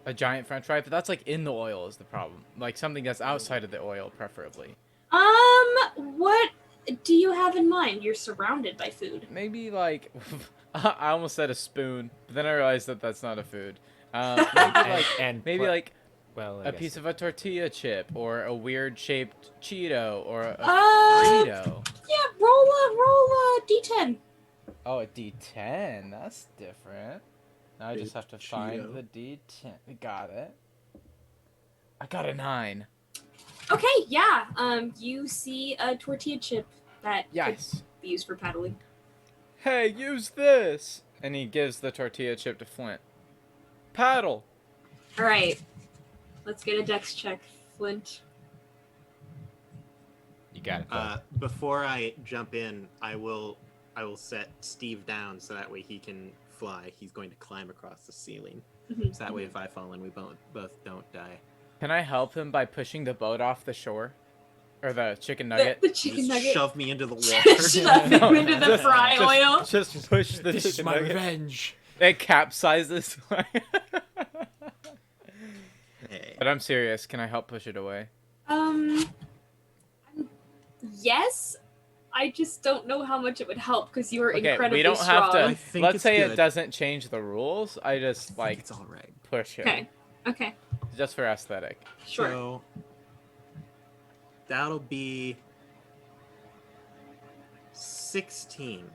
D: A giant french fry, but that's like in the oil is the problem. Like something that's outside of the oil, preferably.
A: What do you have in mind? You're surrounded by food.
D: Maybe like I almost said a spoon, but then I realized that that's not a food. Maybe like a piece of a tortilla chip or a weird shaped Cheeto or a Frito.
A: Yeah, roll a d10.
D: Oh, a D10. That's different. Now I just have to find
B: Cheeto.
D: the D10. Got it. I got a 9.
A: Okay, yeah. You see a tortilla chip that
D: Yes.
A: could be used for paddling.
D: Hey, use this! And he gives the tortilla chip to Flint. Paddle!
A: All right, let's get a dex check, Flint.
E: You got it.
B: Before I jump in, I will set Steve down so that way he can fly. He's going to climb across the ceiling.
A: Mhm.
B: So that way if I fall in, we both don't die.
D: Can I help him by pushing the boat off the shore? Or the chicken nugget?
A: The chicken
B: Just
A: nugget.
B: shove me into the water.
A: Shove him into the fry oil.
D: Just push the
E: This is
D: chicken
E: my
D: nugget.
E: revenge.
D: It capsizes.
B: Hey.
D: But I'm serious. Can I help push it away?
A: Yes. I just don't know how much it would help because you are
D: Okay,
A: incredibly
D: we don't
A: strong.
D: have
B: I
D: to.
B: think
D: Let's
B: it's
D: say it
B: good.
D: doesn't change the rules. I just
B: I think
D: like
B: it's all right.
D: push it.
A: Okay. Okay.
D: Just for aesthetic.
A: Sure.
B: So that'll be 16.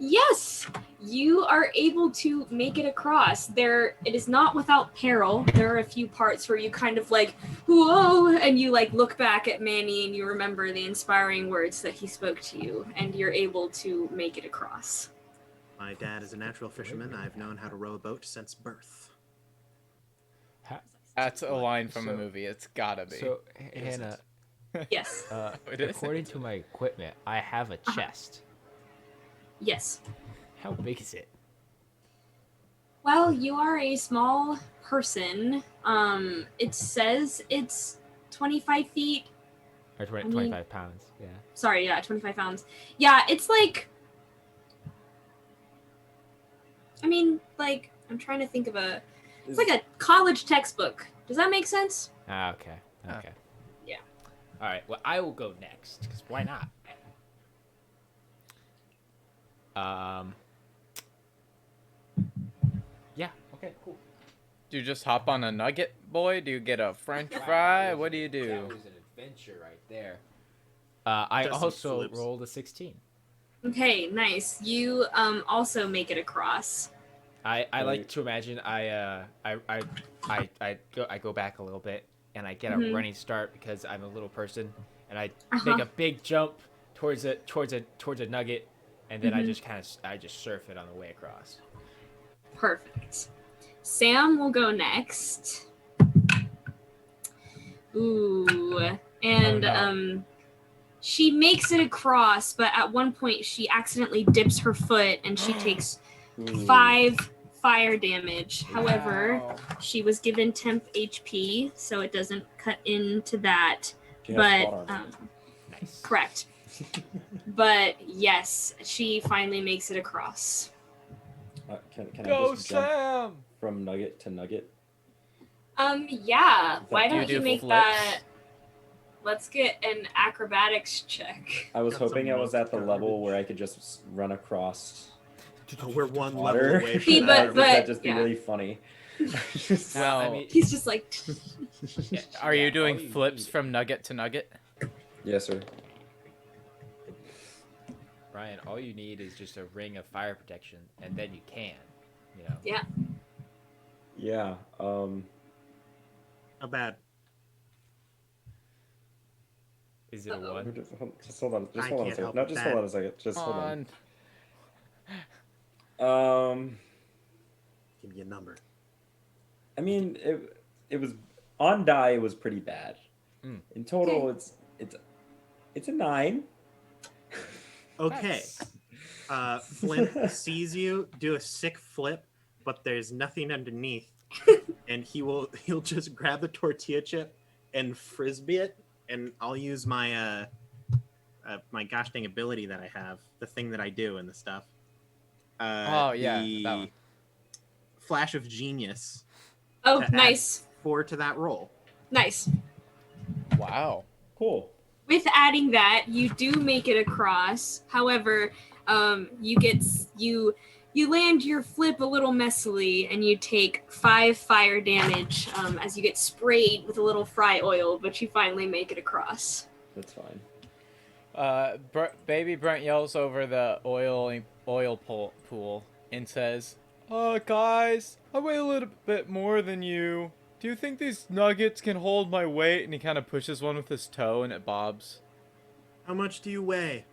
A: Yes, you are able to make it across. It is not without peril. There are a few parts where you kind of like, whoa, and you like look back at Manny and you remember the inspiring words that he spoke to you, and you're able to make it across.
B: My dad is a natural fisherman. I've known how to row a boat since birth.
D: That's a line from a
E: So-
D: movie. It's gotta be.
E: So,
B: Is
E: Hannah,
A: Yes.
D: It is.
E: according to my equipment, I have a chest.
A: Yes.
E: How big is it?
A: Well, you are a small person. It says it's 25 feet.
E: Or 20,
A: mean-
E: 25 pounds. Yeah.
A: Sorry, yeah, 25 pounds. Yeah, it's like. I mean, like, I'm trying to think of a. It's like a college textbook. Does that make sense?
E: Ah, okay. Okay.
A: Yeah.
E: All right. Well, I will go next because why not? Yeah. Okay. Cool.
D: Do you just hop on a nugget, boy? Do you get a French fry? What do you do?
E: That was an adventure right there. I
B: Just some
E: also
B: flips.
E: rolled a 16.
A: Okay, nice. You also make it across.
E: I like to imagine I go back a little bit and I get a
A: Mhm.
E: running start because I'm a little person and I
A: Uh-huh.
E: make a big jump towards a nugget and then I
A: Mhm.
E: just surf it on the way across.
A: Perfect. Sam will go next. Ooh. And
E: Oh, no.
A: she makes it across, but at one point she accidentally dips her foot and she takes
C: Ooh.
A: 5 fire damage. However,
D: Wow.
A: she was given temp HP, so it doesn't cut into that.
C: She has
A: But
C: plot armor.
E: Nice.
A: correct. But yes, she finally makes it across.
C: Can I
D: Go,
C: just jump
D: Sam!
C: from nugget to nugget?
A: Yeah. Why
C: Do you
A: don't you
D: do
A: make
D: flips?
A: that? Let's get an acrobatics check.
C: I was
B: Got some
C: hoping I was at the
B: most
C: level
B: garbage.
C: where I could just run across
B: Oh, we're one
C: water.
B: level away
A: See,
B: from
A: but-
B: that.
C: Wouldn't that just be
A: yeah.
C: really funny? Just-
E: Well, I
D: Now,
E: mean,
A: He's just like,
E: yeah,
D: are
E: yeah,
D: you doing
E: all you
D: flips
E: need-
D: from nugget to nugget?
C: yes, sir.
E: Ryan? All you need is just a ring of fire protection, and then you can, you know.
A: yeah.
C: Yeah.
B: Not bad.
E: Is it a
A: Uh-oh.
E: one?
C: Just hold on. Just
B: I
C: hold on a
B: can't
C: second.
B: help
C: No,
B: with
C: just
B: that.
C: hold on a second. Just hold
D: On.
C: on.
B: Give me a number.
C: I mean, it was on die. It was pretty bad.
E: Mm.
C: In total,
A: Okay.
C: it's a 9.
B: Okay.
E: That's-
B: Flint sees you do a sick flip, but there's nothing underneath, and he'll just grab the tortilla chip and frisbee it, and I'll use my my gosh dang ability that I have, the thing that I do and the stuff.
D: Oh, yeah,
B: the
D: that one.
B: Flash of Genius.
A: Oh,
B: to add
A: nice.
B: 4 to that roll.
A: Nice.
D: Wow.
C: Cool.
A: With adding that, you do make it across. However, you land your flip a little messily, and you take 5 fire damage as you get sprayed with a little fry oil. But you finally make it across.
C: That's fine.
D: Baby Brent yells over the oil pool and says, guys, I weigh a little bit more than you. Do you think these nuggets can hold my weight? And he kind of pushes one with his toe and it bobs.
B: How much do you weigh?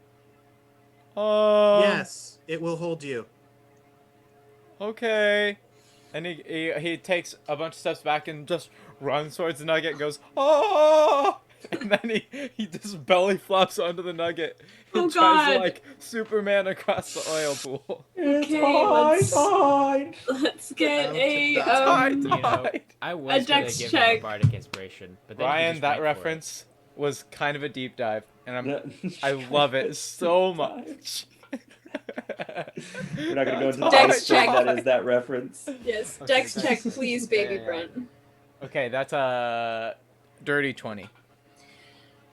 D: Yes.
B: Yes, it will hold you.
D: Okay. And he takes a bunch of steps back and just runs towards the nugget and goes, oh! And then he just belly flops onto the nugget and
A: Oh,
D: tries to
A: God.
D: like Superman across the oil pool.
C: It's fine.
A: Let's get a
D: Tide,
E: You know,
D: tide.
E: I was gonna
A: dex
E: give
A: check.
E: him a bardic inspiration, but then he
D: Ryan,
E: just
D: that
E: went for it.
D: reference was kind of a deep dive, and I love it so much.
C: We're not gonna go into the
A: Dex
C: dex string
A: check.
C: that is that reference.
A: yes,
E: Okay,
A: dex
E: dex-
A: check, please, Baby
E: yeah.
A: Brent.
D: Okay, that's a dirty 20.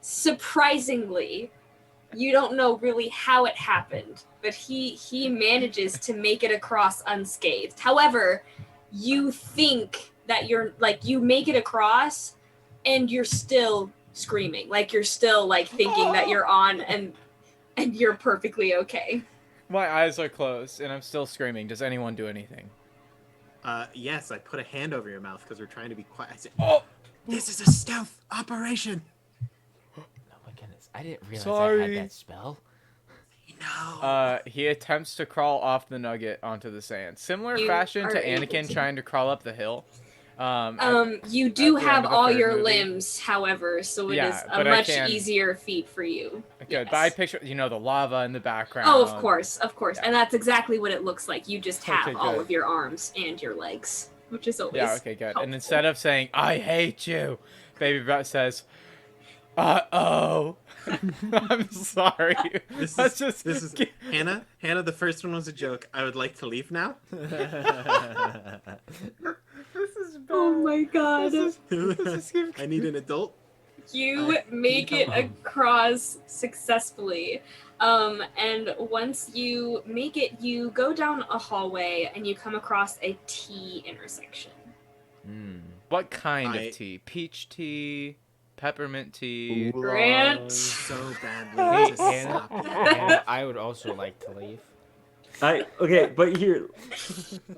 A: Surprisingly, you don't know really how it happened, but he manages to make it across unscathed. However, you think that you make it across and you're still screaming, like you're still like thinking that you're on and you're perfectly okay.
D: My eyes are closed, and I'm still screaming. Does anyone do anything?
B: Yes, I put a hand over your mouth because we're trying to be quiet. I said,
D: Oh!
B: this is a stealth operation.
E: Oh my goodness, I didn't realize I
D: Sorry.
E: had that spell.
B: No.
D: He attempts to crawl off the nugget onto the sand. Similar
A: You
D: fashion
A: are
D: to
A: able
D: Anakin
A: to.
D: trying to crawl up the hill.
A: You do
D: at the
A: have
D: end of the
A: all
D: third
A: your
D: movie.
A: limbs, however, so it
D: Yeah,
A: is a
D: but I
A: much
D: can-
A: easier feat for you.
D: Good,
A: Yes.
D: but I picture, the lava in the background.
A: Oh, of course.
D: Yeah.
A: And that's exactly what it looks like. You just have
D: Okay,
A: all
D: good.
A: of your arms and your legs, which is always
D: Yeah, okay, good.
A: helpful.
D: And instead of saying, I hate you, Baby Brett says, uh-oh. I'm sorry.
B: This
D: That's
B: is Hannah. Hannah, the first one was a joke. I would like to leave now.
D: This is bad.
A: Oh my god.
D: This is
B: I need an adult.
A: You make it across successfully. And once you make it, you go down a hallway and you come across a T intersection.
D: What kind
B: I-
D: of tea? Peach tea? Peppermint tea?
A: Grant.
B: So badly
E: Hey,
B: to
E: Hannah,
B: stop you.
E: Hannah, I would also like to leave.
C: Okay, but here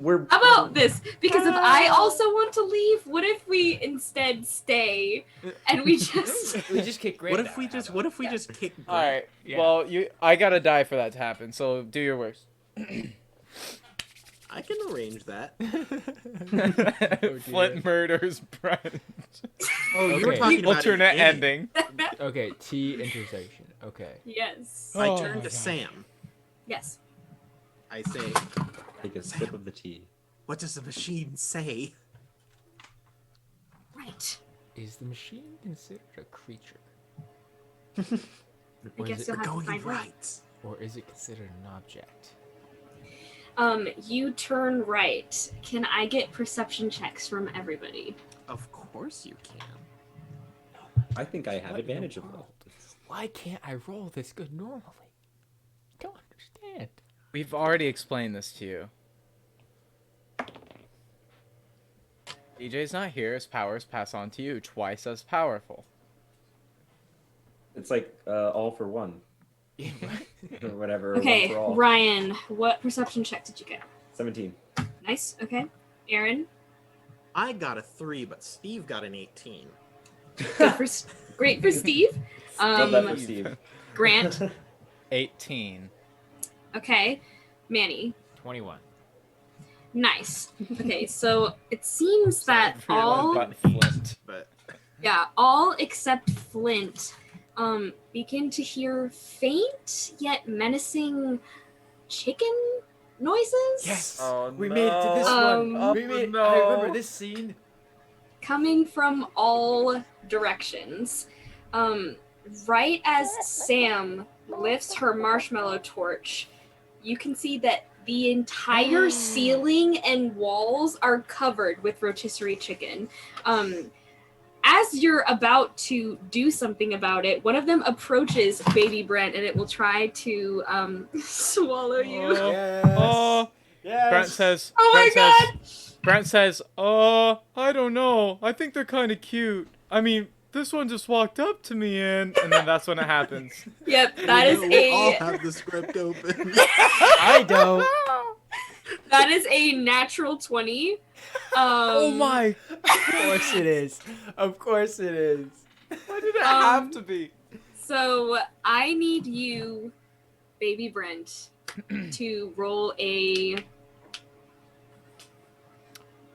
C: we're
A: How about this? Because if I also want to leave, what if we instead stay and we just
E: We just kick Grant
B: What if
E: out,
B: we
E: how
B: just?
E: about?
B: What if we just kick? Grant?
D: Alright,
E: Yeah.
D: well, I gotta die for that to happen, so do your worst.
B: I can arrange that.
D: Flint murders Brent.
B: Oh, you were
E: Okay.
B: talking about
D: Alternate
B: an
D: ending.
E: Okay, T intersection. Okay.
A: Yes.
B: I
D: my
B: turn to
D: God.
B: Sam.
A: Yes.
B: I say,
C: take a sip of the tea.
B: What does the machine say?
A: Right.
E: Is the machine considered a creature?
A: I
E: Or
A: guess
E: is it,
A: you'll have to
B: Going
A: find out.
B: right.
E: or is it considered an object?
A: You turn right. Can I get perception checks from everybody?
B: Of course you can.
C: I think I have
E: What in the
C: advantage of that.
E: world? Why can't I roll this good normally? I don't understand.
D: We've already explained this to you. DJ's not here. His powers pass on to you, twice as powerful.
C: It's like all for one.
E: Yeah,
C: Or whatever. Or
A: Okay,
C: one for all.
A: Ryan, what perception check did you get?
C: 17.
A: Nice. Okay. Aaron,
B: I got a 3, but Steve got an 18.
A: good for great for Steve.
C: Love that for Steve.
A: Grant.
D: 18.
A: Okay. Manny.
E: 21.
A: Nice. Okay, so it seems that all
D: Flint.
B: But
A: all except Flint begin to hear faint yet menacing chicken noises.
E: Yes!
D: Oh,
E: We made it to this one!
A: Um,
E: We made
D: no.
E: I remember this scene.
A: Coming from all directions. Right as Sam lifts her marshmallow torch, you can see that the entire ceiling and walls are covered with rotisserie chicken. As you're about to do something about it, one of them approaches Baby Brent and it will try to swallow you.
D: Oh,
E: Yes!
D: Brent says.
A: Oh my
D: Brent says, I don't know. I think they're kind of cute. I mean, this one just walked up to me and then that's when it happens.
A: Yep, that is
B: we all
A: a
B: have the script open.
E: I don't.
A: that is a natural 20.
D: Oh my!
E: Of course it is. Of course it is.
D: Why did it
A: Um,
D: have to be?
A: So I need you, Baby Brent, to roll a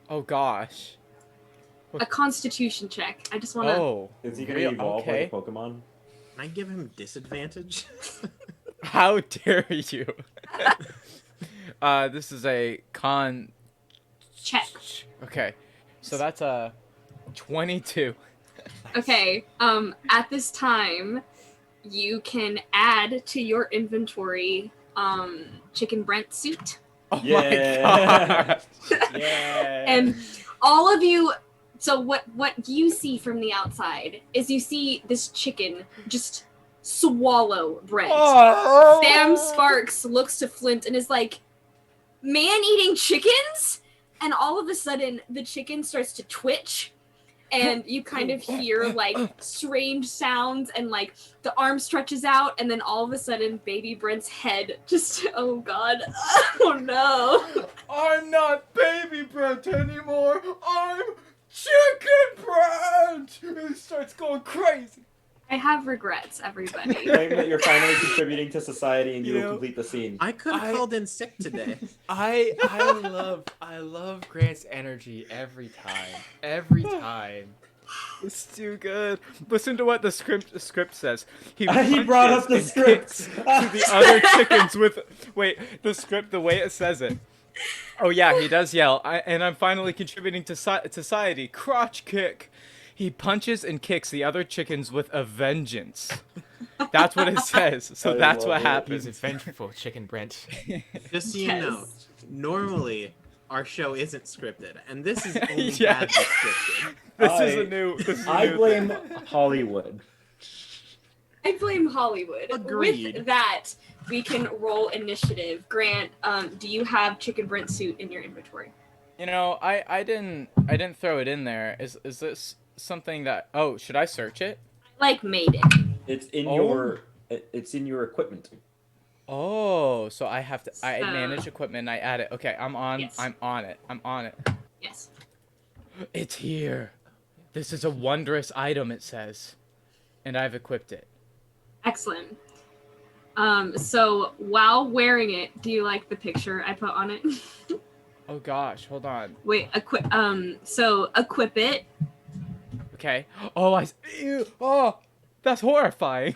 D: Oh
A: Constitution check. I just want to.
D: Oh.
C: Is he going to
D: Real-
C: evolve
D: okay.
C: like a Pokemon?
B: Can I give him disadvantage?
D: How dare you? This is a con.
A: Check.
D: Okay, so that's a 22.
A: Okay. At this time, you can add to your inventory Chicken Brent suit,
D: Oh
C: Yeah.
D: my god!
E: Yeah.
A: and all of you. So what you see from the outside is you see this chicken just swallow Brent.
D: Oh.
A: Sam Sparks looks to Flint and is like, "Man eating chickens?" And all of a sudden, the chicken starts to twitch, and you kind of hear like strange sounds, and like the arm stretches out, and then all of a sudden, Baby Brent's head just, oh god, oh no.
D: I'm not Baby Brent anymore. I'm Chicken Brent. And he starts going crazy.
A: I have regrets, everybody.
C: Claim that you're finally contributing to society and you
E: You
C: will
E: know,
C: complete the scene.
B: I could have
E: I-
B: called in sick today.
E: I love Grant's energy every time. Every time.
D: It's too good. Listen to what the script says.
C: He brought up the
D: punches and kicks
C: script.
D: to the other chickens with. Wait, the script, the way it says it. Oh yeah, he does yell. And I'm finally contributing to society. Crotch kick. He punches and kicks the other chickens with a vengeance. That's what it says. So
C: I
D: that's
C: love
D: what
C: it.
D: happens.
E: He's a vengeful Chicken Brent.
B: Just so you
A: Yes.
B: know, normally our show isn't scripted, and this is only
D: Yeah.
B: badly scripted.
D: This is a new.
C: I
D: new
C: blame
D: thing.
C: Hollywood.
A: I blame Hollywood.
B: Agreed.
A: With that, we can roll initiative. Grant, do you have Chicken Brent suit in your inventory?
D: You know, I didn't throw it in there. Is this something that? Oh, should I search it?
A: Like made it.
C: It's in
D: Oh.
C: your equipment.
D: Oh, so I have to. I
A: So-
D: manage equipment. I add it. Okay, I'm on.
A: Yes.
D: I'm on it. I'm on it.
A: Yes.
D: It's here. This is a wondrous item. It says, and I've equipped it.
A: Excellent. So while wearing it, do you like the picture I put on it?
D: Oh gosh, hold on.
A: Wait, equip it.
D: Okay. Oh, ew, oh, that's horrifying.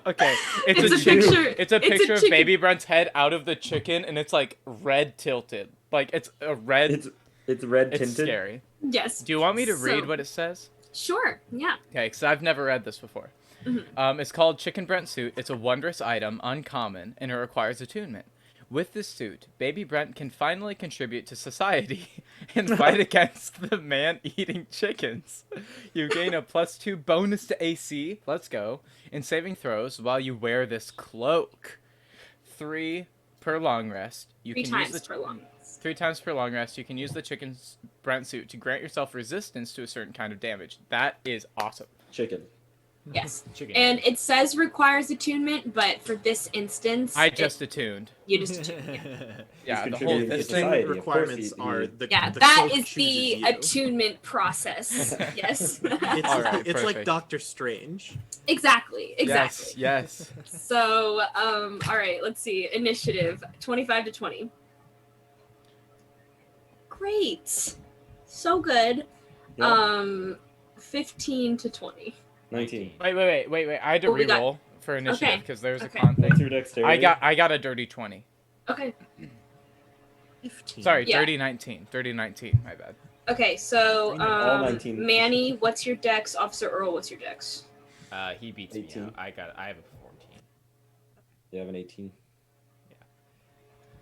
D: Okay,
A: It's
D: it's,
A: a
D: a chicken.
A: picture-
D: It's a
A: it's a
D: picture of
A: chicken-
D: Baby Brent's head out of the chicken, and it's like red tilted. Like it's a red.
C: It's red
D: It's
C: tinted.
D: scary.
A: Yes.
D: Do you want me to read
A: So-
D: what it says?
A: Sure. Yeah.
D: Okay, because I've never read this before. It's called Chicken Brent Suit. It's a wondrous item, uncommon, and it requires attunement. With this suit, Baby Brent can finally contribute to society and fight against the man-eating chickens. You gain a +2 bonus to AC, let's go, in saving throws while you wear this cloak. 3 per long rest. You
A: Three
D: can
A: times
D: use the
A: per long.
D: 3 times per long rest. You can use the Chicken's Brent Suit to grant yourself resistance to a certain kind of damage. That is awesome.
C: Chicken.
A: Yes.
E: Chicken.
A: And it says requires attunement, but for this instance,
D: I just attuned.
A: you just attuned.
D: Yeah,
C: He's
D: the whole
C: contributing to
D: this
C: society.
D: thing.
C: Of course
B: Requirements
C: he-
B: are the
A: Yeah,
B: the
A: that
B: cloak
A: is
B: chooses
A: the
B: you.
A: attunement process. Yes.
B: It's,
D: All right,
B: it's like
D: perfect.
B: Doctor Strange.
A: Exactly.
D: Yes, yes.
A: So, all right, let's see. Initiative 25 to 20. Great. So good.
C: Yeah.
A: 15 to 20.
C: 19.
D: Wait. I had to
A: Oh, we got-
D: re-roll for initiative
A: Okay,
D: because there's
A: okay.
D: a con
C: Roll
D: thing.
C: through dexterity.
D: I got a dirty 20.
A: Okay.
B: 15.
D: Sorry,
A: Yeah.
D: dirty 19. Dirty 19. My bad.
A: Okay, so
C: All 19.
A: Manny, what's your dex? Officer Earl, what's your dex?
E: He beats me
C: 18.
E: out. I have a 14.
C: You have an 18.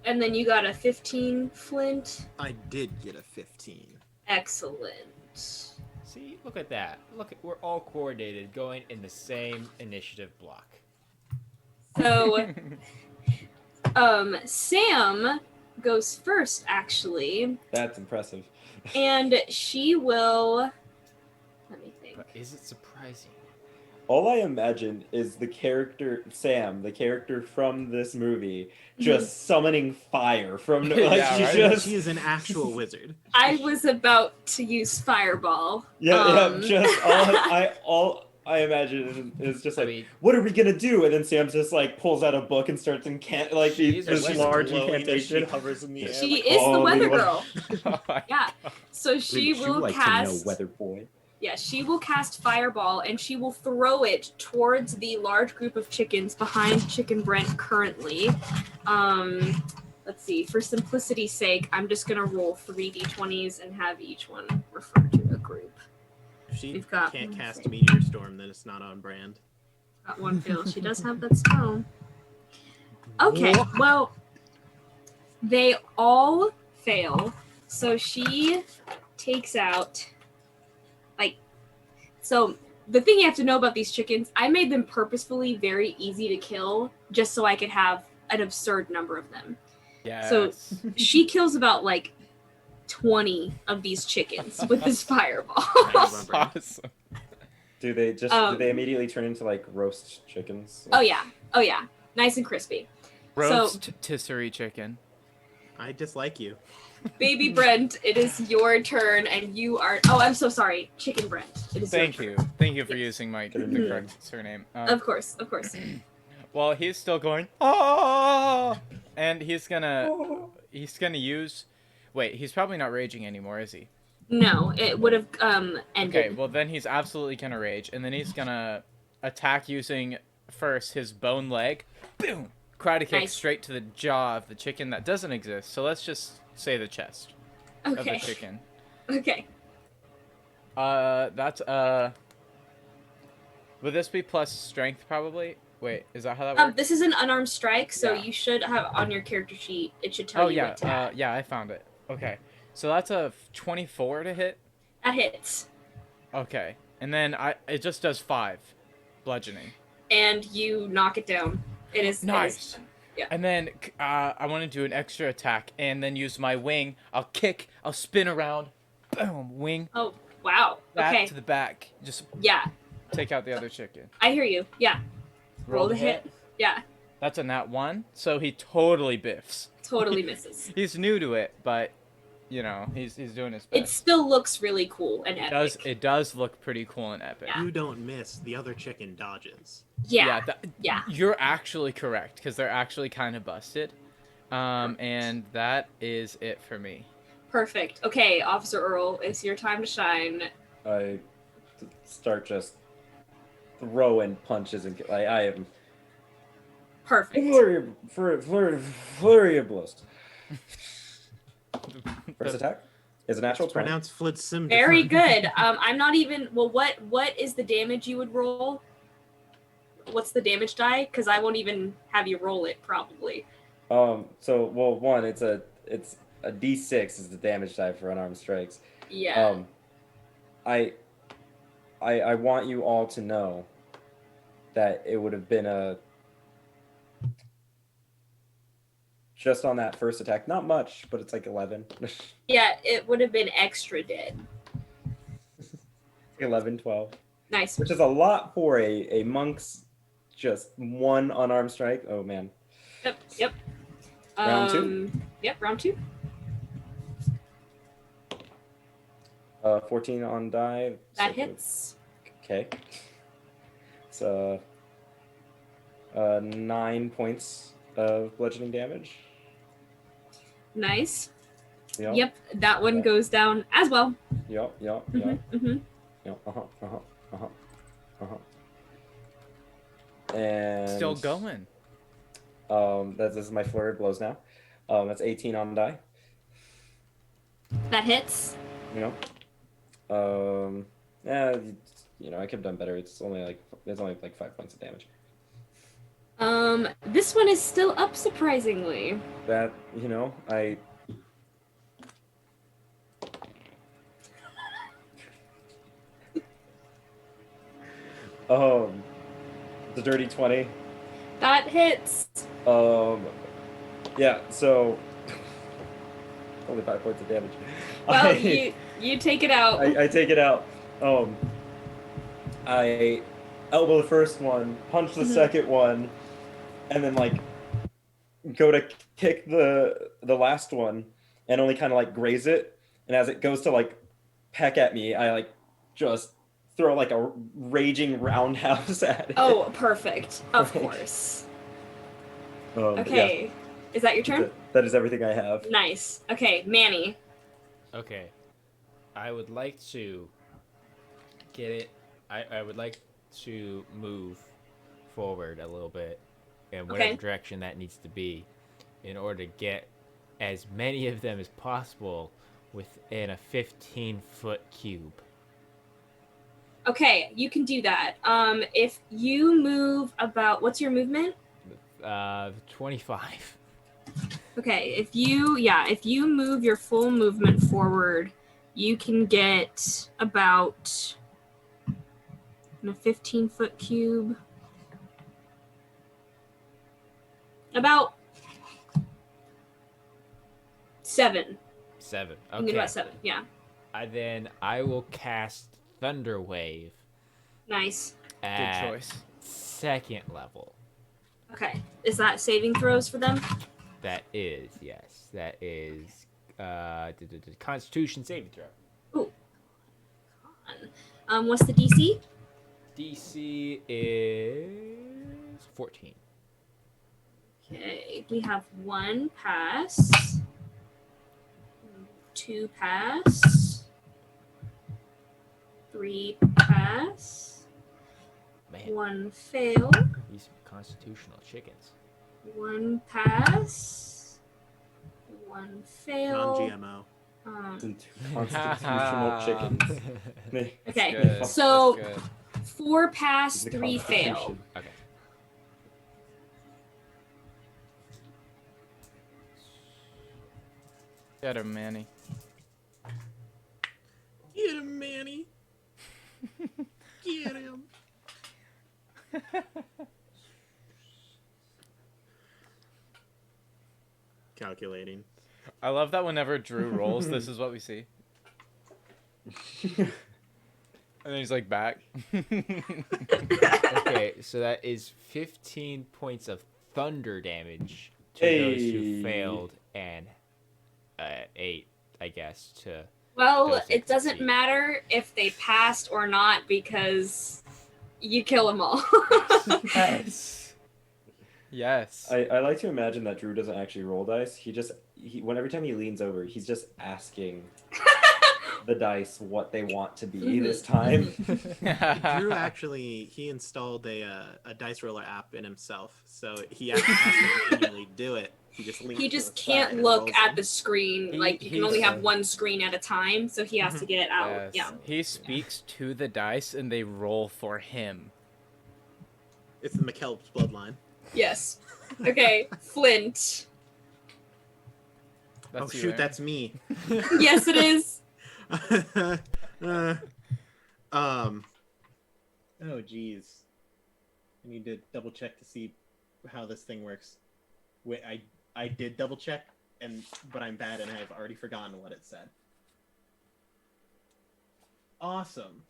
A: And then you got a 15, Flint.
B: I did get a 15.
A: Excellent.
E: See, look at that. We're all coordinated, going in the same initiative block.
A: So, Sam goes first, actually,
C: That's impressive.
A: and she will. Let me think.
E: But is it surprising?
C: All I imagine is the character Sam, the character from this movie, just summoning fire from like
D: Yeah,
C: she
D: right?
C: just
B: She is an actual wizard.
A: I was about to use Fireball.
C: just all I imagine is just
E: I
C: like,
E: mean-
C: what are we gonna do? And then Sam just like pulls out a book and starts like
E: She is a
C: this
E: wizard.
C: large
B: Glowing as
C: incantation.
B: She hovers in the air.
A: She
B: like,
A: is the
C: oh,
A: weather
C: we
A: girl.
D: Oh my-
A: Yeah. So she will
C: like
A: cast.
C: to know, weather boy.
A: Yeah, she will cast Fireball and she will throw it towards the large group of chickens behind Chicken Brent currently. Let's see. For simplicity's sake, I'm just gonna roll 3d20s and have each one refer to a group.
B: If she
A: We've got-
B: can't cast Meteor Storm, then it's not on brand.
A: Got one fail. She does have that spell. Okay, well, they all fail. So she takes out, so the thing you have to know about these chickens, I made them purposefully very easy to kill just so I could have an absurd number of them.
D: Yes.
A: She kills about 20 of these chickens with this fireball.
D: That's awesome.
C: Do they just do they immediately turn into like roast chickens?
A: Oh yeah. Nice and crispy.
D: Roast tisserie chicken.
B: I dislike you.
A: Baby Brent, it is your turn, and you are. Oh, I'm so sorry, Chicken Brent. It is
D: Thank
A: your
D: you.
A: turn.
D: Thank you for
A: Yes.
D: using the
C: Mhm.
D: correct surname.
A: Of course.
D: Well, he's still going, oh, and he's gonna use. Wait, he's probably not raging anymore, is he?
A: No, it would have ended.
D: Okay, well then he's absolutely gonna rage, and then he's gonna attack using first his bone leg, boom, karate kick
A: Nice.
D: straight to the jaw of the chicken that doesn't exist. So let's just say the chest of the
A: Okay.
D: chicken.
A: Okay.
D: That's would this be plus strength probably? Wait, is that how that works?
A: This is an unarmed strike, so
D: Yeah.
A: you should have on your character sheet. It should tell
D: Oh
A: you
D: yeah,
A: attack.
D: yeah, I found it. Okay, so that's a 24 to hit.
A: That hits,
D: Okay, and then it just does 5 bludgeoning.
A: and you knock it down. It is
D: Nice.
A: yeah.
D: And then I want to do an extra attack and then use my wing. I'll kick. I'll spin around. Boom, wing.
A: Oh wow.
D: Back
A: Okay.
D: to the back. Just
A: Yeah,
D: take out the other chicken.
A: I hear you. Yeah. Roll to hit. Yeah.
D: That's a nat 1, so he totally biffs.
A: Totally misses.
D: He's new to it, but you know he's doing his best.
A: It still looks really cool and epic.
D: It does look pretty cool and epic.
A: Yeah.
B: You don't miss. The other chicken dodges.
A: Yeah.
D: that-
A: Yeah.
D: You're actually correct because they're actually kind of busted. And that is it for me.
A: Perfect. Okay, Officer Earl, it's your time to shine.
C: I start just throwing punches and I am
A: Perfect.
C: Flurry of blows. First attack is a natural
B: It's
C: 20.
B: pronounced FLDSMDFR.
A: Very good. I'm not even. Well, what is the damage you would roll? What's the damage die? Because I won't even have you roll it probably.
C: One, it's a D6 is the damage die for unarmed strikes.
A: Yeah.
C: I want you all to know that it would have been just on that first attack, not much, but it's like 11.
A: Yeah, it would have been extra dead.
C: 11, 12.
A: Nice.
C: Which is a lot for a monk's just one unarmed strike. Oh, man.
A: Yep.
C: Round 2?
A: Yep, round 2.
C: 14 on die.
A: That hits.
C: Okay. So, 9 points of bludgeoning damage.
A: Nice.
C: Yep.
A: Yep, that one goes down as well.
C: Yep.
A: Mm-hmm.
C: Yep. And
D: Still going.
C: This is my flurry of blows now. That's 18 on die.
A: That hits.
C: Yeah, I could have done better. It's only like 5 points of damage.
A: This one is still up surprisingly.
C: That the dirty 20.
A: That hits.
C: Yeah. So only 5 points of damage.
A: Well, you take it out.
C: I take it out. I elbow the first one, punch the second one, and then go to kick the last one, and only kind of graze it. And as it goes to peck at me, I just throw a raging roundhouse at it.
A: Oh, perfect. Of course. Okay.
C: Yeah,
A: Is that your turn?
C: that is everything I have.
A: Nice. Okay, Manny.
E: Okay. I would like to get it. I would like to move forward a little bit in whatever direction that needs to be in order to get as many of them as possible within a 15-foot cube.
A: Okay, you can do that. If you move about, what's your movement?
E: 25.
A: Okay, if you move your full movement forward, you can get about in a 15-foot cube. About 7.
E: 7.
A: You can
E: Okay.
A: get about 7, yeah.
E: I will cast Thunder Wave
A: Nice.
E: at
D: Good choice.
E: 2nd level.
A: Okay, is that saving throws for them?
E: That is, yes. That is Constitution saving throw.
A: Ooh. What's the DC?
E: DC is 14.
A: Okay, we have 1 pass, 2 pass, 3 pass,
E: Man,
A: 1 fail,
E: these constitutional chickens.
A: 1 pass, 1 fail.
B: Non-GMO.
C: Constitutional chickens.
A: Okay,
D: Good.
A: so
D: That's good.
A: 4 pass,
C: The
A: 3 fail.
C: Constitution.
E: Okay.
D: Get him, Manny.
B: Get him, Manny. Get him. Calculating.
D: I love that whenever Drew rolls, this is what we see. And then he's back.
E: Okay, so that is 15 points of thunder damage to those who failed, and 8, I guess, to
A: Well,
E: those that
A: it doesn't
E: succeed.
A: matter if they passed or not because you kill them all.
D: Yes. Yes.
C: I like to imagine that Drew doesn't actually roll dice. Every time he leans over, he's just asking the dice what they want to be
A: Mhm.
C: this time.
B: Drew actually he installed a dice roller app in himself, so he actually has to manually do it. He just leans
A: He
B: to
A: just
B: the side
A: can't
B: and
A: look
B: rolls
A: at
B: them.
A: the screen.
D: He-
A: Like, you can only
D: he's-
A: have one screen at a time, so he has to get it out.
D: Yes.
A: Yeah.
D: He speaks to the dice and they roll for him.
B: It's the McKelp's bloodline.
A: Yes. Okay, Flint.
B: Oh
D: That's you,
B: shoot,
D: Aaron.
B: that's me.
A: Yes, it is.
B: Oh geez. I need to double check to see how this thing works. Wait, I did double check, but I'm bad and I've already forgotten what it said. Awesome.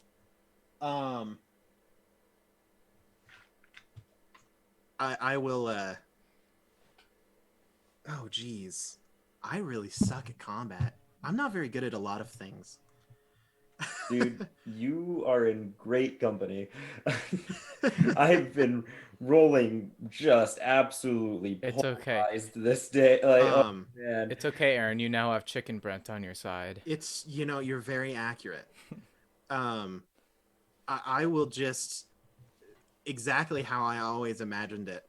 B: I will. Oh geez, I really suck at combat. I'm not very good at a lot of things.
C: Dude, you are in great company. I've been rolling just absolutely
D: It's okay.
C: polarized this day. Like, oh
B: Um,
C: man.
D: It's okay, Aaron. You now have Chicken Brent on your side.
B: It's you're very accurate. I will just exactly how I always imagined it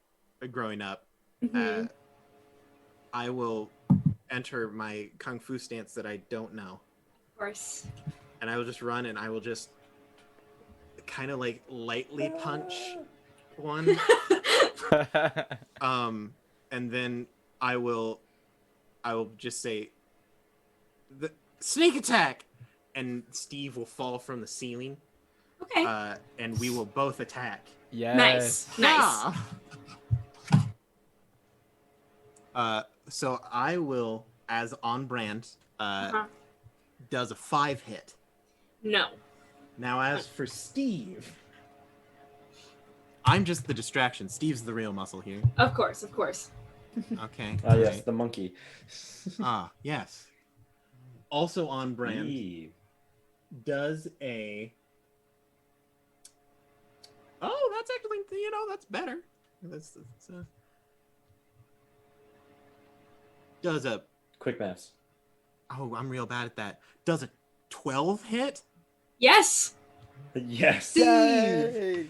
B: growing up.
A: Mhm.
B: I will enter my kung fu stance that I don't know,
A: Of course.
B: and I will just run and I will just kind of like lightly punch one, and then I will just say the sneak attack, and Steve will fall from the ceiling,
A: Okay.
B: and we will both attack.
D: Yes.
A: Nice.
B: So I will, as on brand,
A: Uh-huh.
B: does a 5 hit.
A: No.
B: Now, as for Steve, I'm just the distraction. Steve's the real muscle here.
A: Of course, of course.
B: Okay.
C: Ah, yes,
B: right.
C: the monkey.
B: Yes. Also on brand,
C: Eee.
B: does a. Oh, that's actually, that's better. That's does a.
C: Quick maths.
B: Oh, I'm real bad at that. Does a 12 hit?
A: Yes.
C: Yes.
D: Yay!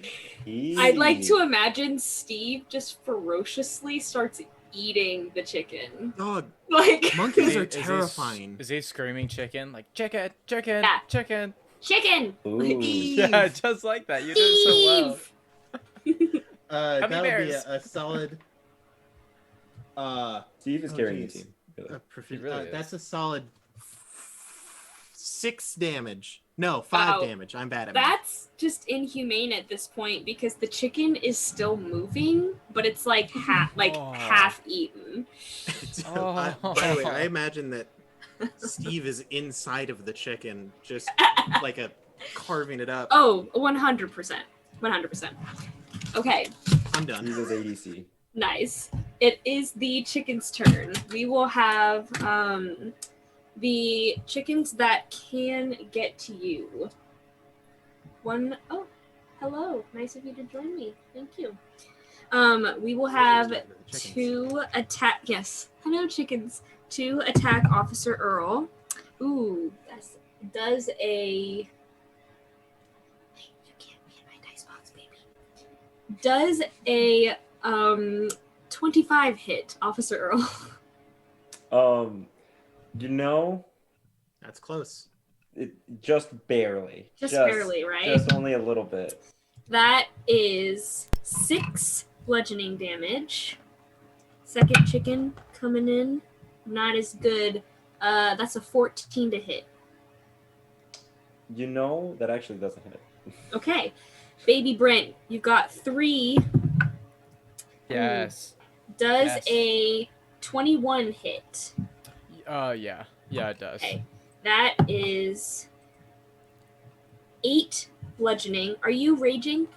A: I'd like
C: Eee.
A: to imagine Steve just ferociously starts eating the chicken.
B: Dog,
A: Like,
B: monkeys are
D: Is he-
B: terrifying.
D: Is he screaming chicken? Like, chicken, chicken,
A: Yeah.
D: chicken.
A: chicken!
C: Ooh.
D: Yeah, just like that. You did it so well.
A: Steve!
B: That would be
D: bears.
B: a solid.
C: Steve is
B: Oh,
C: carrying the
B: geez.
C: team. Really.
D: He really is.
B: That's a solid 6 damage. No, 5
A: Wow.
B: damage. I'm bad at math.
A: That's just inhumane at this point because the chicken is still moving, but it's like
D: Oh.
A: half eaten.
B: By the way, I imagine that Steve is inside of the chicken, just like carving it up.
A: Oh, 100%. 100%. Okay,
B: I'm done.
C: He's his ADC.
A: nice. It is the chicken's turn. We will have the chickens that can get to you. Oh, hello. Nice of you to join me. Thank you. We will have two attack. Yes, hello, chickens. 2 attack Officer Earl. Ooh, does a. You can't be in my dice box, baby. Does a 25 hit Officer Earl.
B: That's close.
C: It just barely.
A: Just barely, right?
C: Just only a little bit.
A: That is 6 bludgeoning damage. Second chicken coming in. Not as good. That's a 14 to hit.
C: That actually doesn't hit.
A: Okay. Baby Brent, you've got 3.
D: Yes.
A: Does
D: Yes.
A: a 21 hit.
D: Yeah. Yeah, it does.
A: Okay. That is 8 bludgeoning. Are you raging?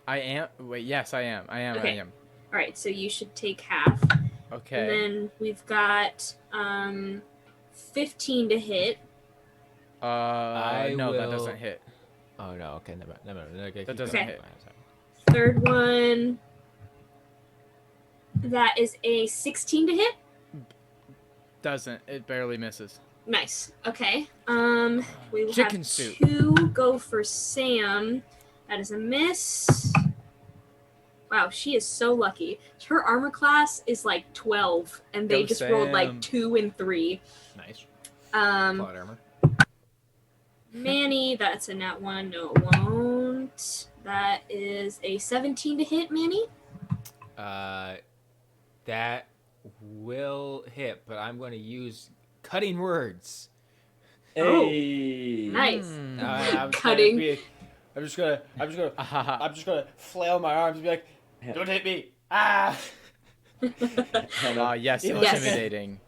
D: I am. Wait, yes, I am. I
A: Okay.
D: am.
A: All right, so you should take half.
D: Okay.
A: And then we've got 15 to hit.
D: No, that
E: will-
D: doesn't hit.
E: Oh no, okay, never. Okay,
D: That
E: keep
D: doesn't
E: going.
A: hit.
E: Sorry.
A: Third one. That is a 16 to hit.
D: Doesn't. It barely misses.
A: Nice. Okay. We will
D: Chicken
A: have
D: soup.
A: 2 go for Sam. That is a miss. Wow, she is so lucky. Her armor class is like 12, and they
D: Go
A: just rolled like
D: Sam.
A: 2 and 3.
E: Nice.
A: Um,
E: Plot armor.
A: Manny, that's a nat 1. No, it won't. That is a 17 to hit, Manny.
E: That will hit, but I'm going to use cutting words.
C: Hey.
A: Nice.
D: Hmm.
E: I'm
A: Cutting.
E: just gonna
D: Ahaha.
E: I'm just gonna flail my arms and be like, "Don't hit me!" Ah.
C: Hannah,
D: Yes,
E: Yes.
D: intimidating.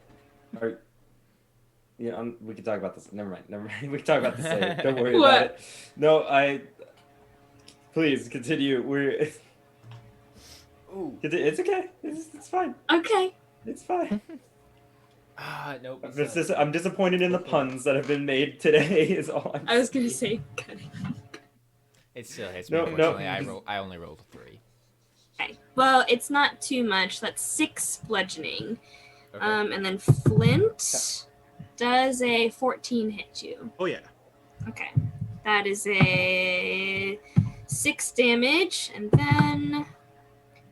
C: are, yeah, we can talk about this. Never mind. We can talk about this later. Don't worry
A: What?
C: about it. No, please continue.
E: Ooh.
C: It's okay. It's fine.
A: Okay.
C: It's fine.
E: Nope.
C: I'm disappointed in the puns that have been made today. Is all I'm
A: I was gonna
C: saying.
A: say cutting.
E: It still hits
C: No,
E: me.
C: no.
E: Unfortunately, I only rolled a 3.
A: Okay. Well, it's not too much. That's 6 bludgeoning.
E: Okay.
A: And then Flint does a 14 hit you.
B: Oh yeah.
A: Okay. That is a 6 damage, and then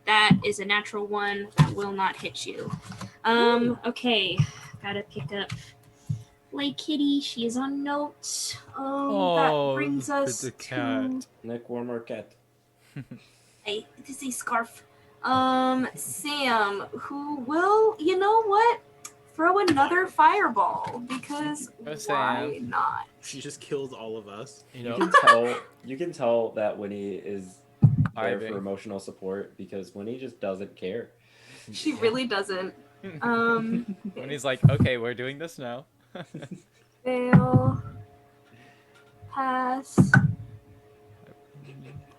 A: that is a natural 1 that will not hit you. Okay. Gotta pick up Lay Kitty. She is on note. That brings us
D: the
A: to
D: cat.
C: Neck warmer cat.
A: this is a scarf. Sam, who will, you know what? Throw another fireball because
D: Go,
A: why
D: Sam.
A: not?
B: She just kills all of us.
E: You
C: You
E: know,
C: can tell that Winnie is there
D: Vibing.
C: for emotional support because Winnie just doesn't care.
A: She really doesn't.
D: When he's like, okay, we're doing this now.
A: Fail. Pass.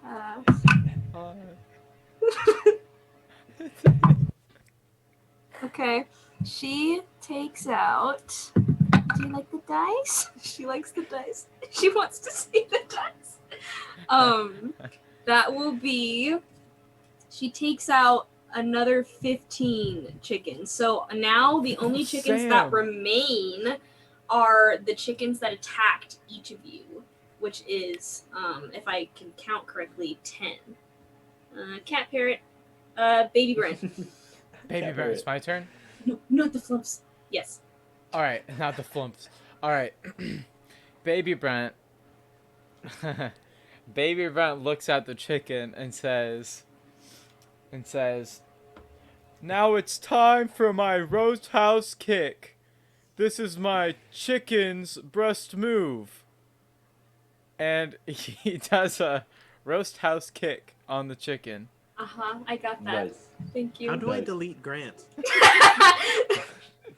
A: Pass. Okay. She takes out. Do you like the dice? She likes the dice. She wants to see the dice. That will be. She takes out another 15 chickens. So now the only chickens that
D: Sam.
A: remain are the chickens that attacked each of you, which is, if I can count correctly, 10. Cat Parrot, Baby Brent.
D: Baby
C: Cat
D: Bear, it's
C: parrot.
D: my turn.
A: No, not the flumps. Yes.
D: All right, not the flumps. All right, Baby Brent. Baby Brent looks at the chicken and says, "Now it's time for my roadhouse kick. This is my chicken's breast move." And he does a roast house kick on the chicken.
A: I got that.
C: Nice.
A: Thank you.
B: How do I
C: Nice.
B: delete Grant?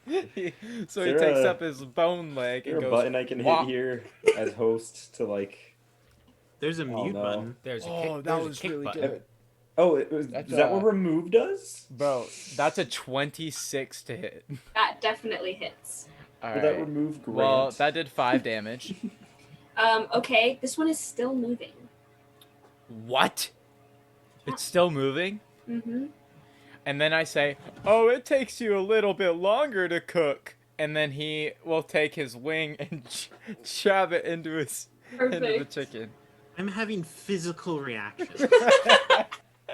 D: So
C: Is
D: he
C: there
D: takes
C: a-
D: up his bone leg
C: Is there
D: and
C: a
D: goes.
C: button I can hit
D: "Wah."
C: here as host to like?
B: There's a mute
C: no.
B: button.
E: there's a
D: Oh,
E: kick.
D: that
E: there's a
D: was
E: kick
D: really
E: button.
D: good.
C: Oh,
D: That's,
C: is that what remove does?
D: Bro, that's a 26 to hit.
A: That definitely hits.
D: All
C: Will that
D: right.
C: remove Grant?
D: Well, that did 5 damage.
A: Okay, this one is still moving.
D: What? It's still moving?
A: Mm-hmm.
D: And then I say, "Oh, it takes you a little bit longer to cook." And then he will take his wing and shove it into the
A: Perfect.
D: chicken.
B: I'm having physical reactions.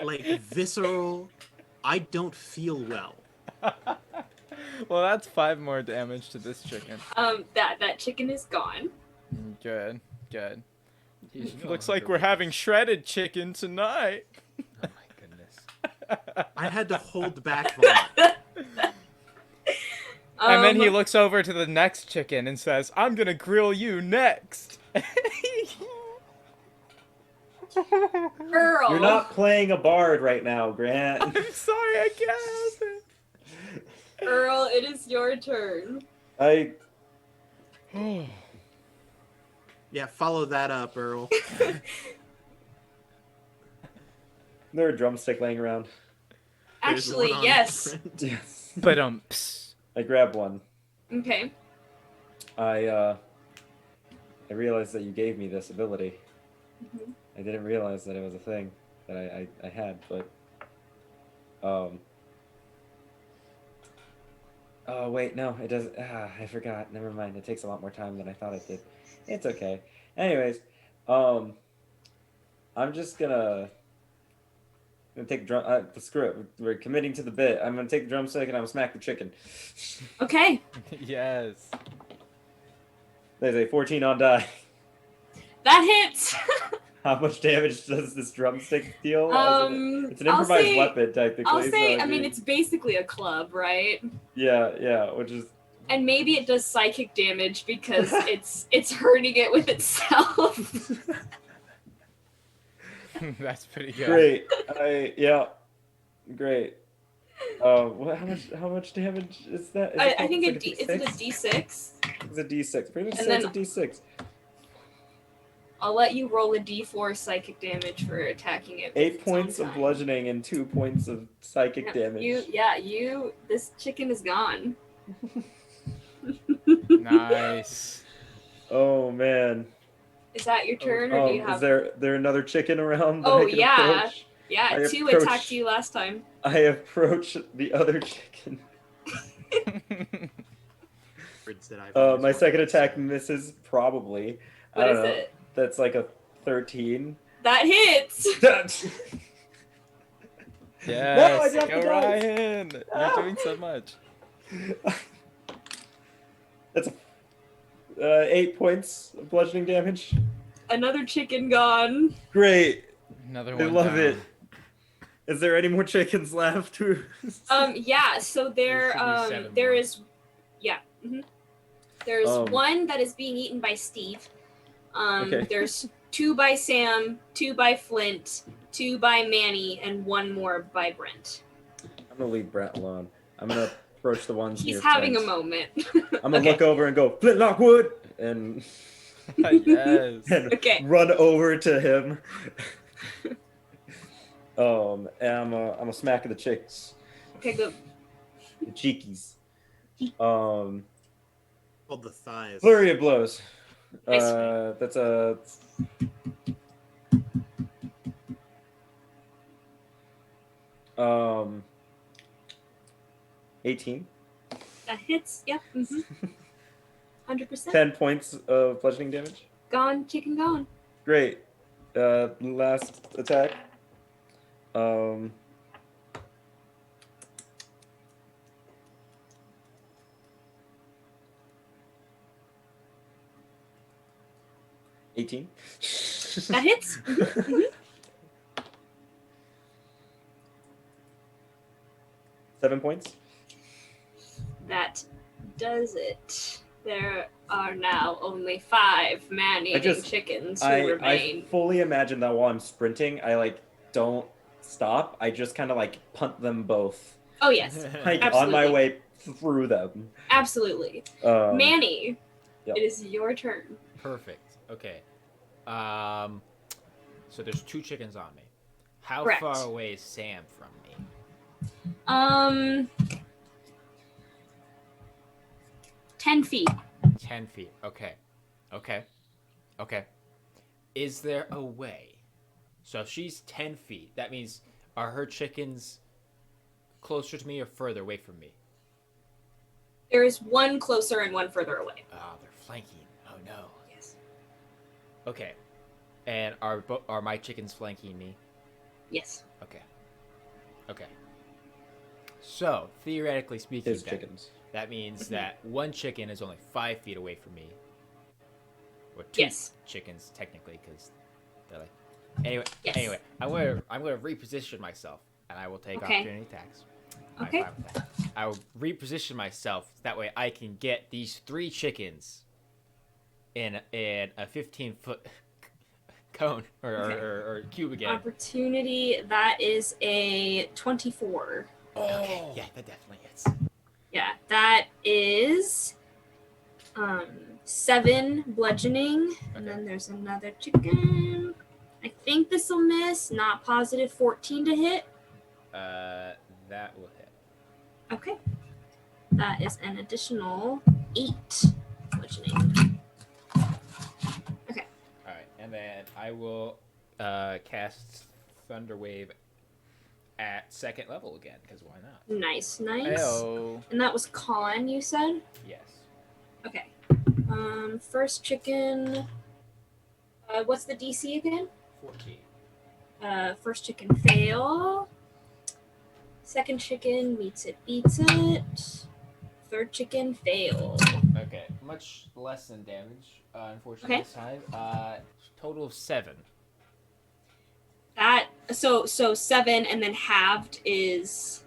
B: Like visceral. I don't feel well.
D: Well, that's 5 more damage to this chicken.
A: That chicken is gone.
D: Good, good.
E: He's no
D: Looks
E: longer
D: like we're
E: with
D: having
E: us.
D: shredded chicken tonight.
E: Oh my goodness.
B: I had to hold back vomit.
D: And then he looks over to the next chicken and says, "I'm gonna grill you next."
A: Earl.
C: You're not playing a bard right now, Grant.
D: I'm sorry, I can't help it.
A: Earl, it is your turn.
B: Yeah, follow that up, Earl.
C: There a drumstick laying around.
B: There's
A: Actually,
B: one on
A: yes.
B: Brent.
C: Yes.
D: But
C: I grabbed one.
A: Okay.
C: I realized that you gave me this ability.
A: Mhm.
C: I didn't realize that it was a thing that I had, but Oh wait, no, it doesn't. I forgot. Never mind. It takes a lot more time than I thought it did. It's okay. Anyways, I'm just gonna take drum. Screw it. We're committing to the bit. I'm gonna take the drumstick and I'm gonna smack the chicken.
A: Okay,
D: Yes.
C: There's a 14 on die.
A: that hits.
C: How much damage does this drumstick deal? It's an
A: I'll
C: improvised
A: say-
C: weapon, technically.
A: I'll say,
C: so,
A: I mean, it's basically a club, right?
C: yeah, which is
A: And maybe it does psychic damage because it's hurting it with itself.
D: That's pretty good.
C: great. Great. How much damage is that? Is
A: I think
C: it's
A: is it a D6?
C: It's a D6. Pretty much
A: And
C: say it's
A: then-
C: a D6.
A: I'll let you roll a D4 psychic damage for attacking it. with
C: 8
A: its
C: points
A: own
C: of
A: time.
C: bludgeoning and 2 points of psychic damage.
A: This chicken is gone.
D: Nice.
C: Oh man.
A: Is that your turn, or do you have?
C: Is there another chicken around? That
A: Oh,
C: I can
A: yeah.
C: approach?
A: Yeah,
C: I
A: two
C: approach-
A: attacked you last time.
C: I approach the other chicken.
B: Words that I've always
C: My
B: wanted
C: second
B: to
C: attack
B: say.
C: misses probably.
A: What
C: I
A: is
C: don't know.
A: it?
C: That's like a 13.
A: That hits.
D: Yes.
C: dropped
D: Go
C: the dice.
D: Ryan.
C: No.
D: You're doing so much.
C: That's 8 points of bludgeoning damage.
A: Another chicken gone.
C: Great.
D: Another
C: I
D: one.
C: love
D: down.
C: it. Is there any more chickens left?
A: Yeah. So there,
E: There should be 7
A: there
E: more.
A: is, yeah. There's
C: Um,
A: one that is being eaten by Steve.
C: Okay.
A: There's 2 by Sam, 2 by Flint, 2 by Manny, and 1 more by Brent.
C: I'm gonna leave Brent alone. I'm gonna approach the ones
A: He's
C: near
A: having a
C: Flint.
A: moment.
C: I'm gonna
A: Okay.
C: look over and go, Flint Lockwood! And,
D: Yes.
C: and
A: Okay.
C: run over to him. And I'm a smack of the chicks.
A: Okay, go.
C: The cheekies.
B: Called the thighs.
C: Flurry of blows.
A: Nice.
C: That's a... Um, 18.
A: That hits. Yep. 100%.
C: 10 points of bludgeoning damage.
A: Gone. Chicken gone.
C: Great. Last attack. 18.
A: That hits.
C: 7 points.
A: That does it. There are now only 5 man-eating chickens who
C: I
A: remain.
C: fully imagine that while I'm sprinting, I like don't stop. I just kind of like punt them both,
A: Oh yes,
C: like on my
A: Absolutely.
C: way through them.
A: absolutely. Manny,
C: yep.
A: it is your turn.
E: Perfect. Okay. So there's 2 chickens on me. How
A: Correct.
E: far away is Sam from me?
A: 10 feet.
E: 10 feet. Okay. Is there a way? So if she's 10 feet, that means are her chickens closer to me or further away from me?
A: There is one closer and one further away.
E: Oh, they're flanking. Oh no.
A: Yes.
E: Okay. And are my chickens flanking me?
A: Yes.
E: Okay. So theoretically speaking,
C: His
E: then,
C: chickens.
E: that means that one chicken is only 5 feet away from me. Or 2
A: Yes.
E: chickens technically, because they're like. Anyway,
A: Yes.
E: I'm gonna reposition myself, and I will take
A: Okay.
E: opportunity attacks. I'm
A: Okay.
E: fine with that. I will reposition myself that way I can get these 3 chickens in a 15-foot cone or cube again.
A: Opportunity, that is a 24.
E: Okay, yeah, that definitely hits.
A: Yeah, that is 7 bludgeoning. And
E: Okay.
A: then there's another chicken. I think this will miss. Not positive. 14 to hit.
E: That will hit.
A: Okay. That is an additional 8 bludgeoning.
E: All right, and then I will cast Thunder Wave at second level again, because why not?
A: Nice.
D: Heyo.
A: And that was con, you said?
E: Yes.
A: Okay. First chicken. What's the DC again?
E: 14.
A: First chicken fail. Second chicken meets it, beats it. Third chicken fail.
E: Okay, much less than damage, unfortunately,
A: Okay.
E: this time. Total of 7.
A: That so 7 and then halved is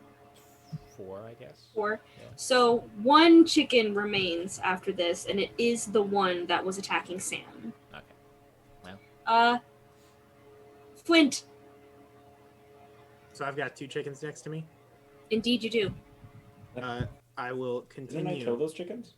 E: 4, I guess.
A: 4.
E: Yeah.
A: So 1 chicken remains after this, and it is the one that was attacking Sam.
E: Okay.
A: Flint.
B: So I've got 2 chickens next to me.
A: Indeed, you do.
B: I will
C: Didn't I kill
B: continue.
C: those chickens?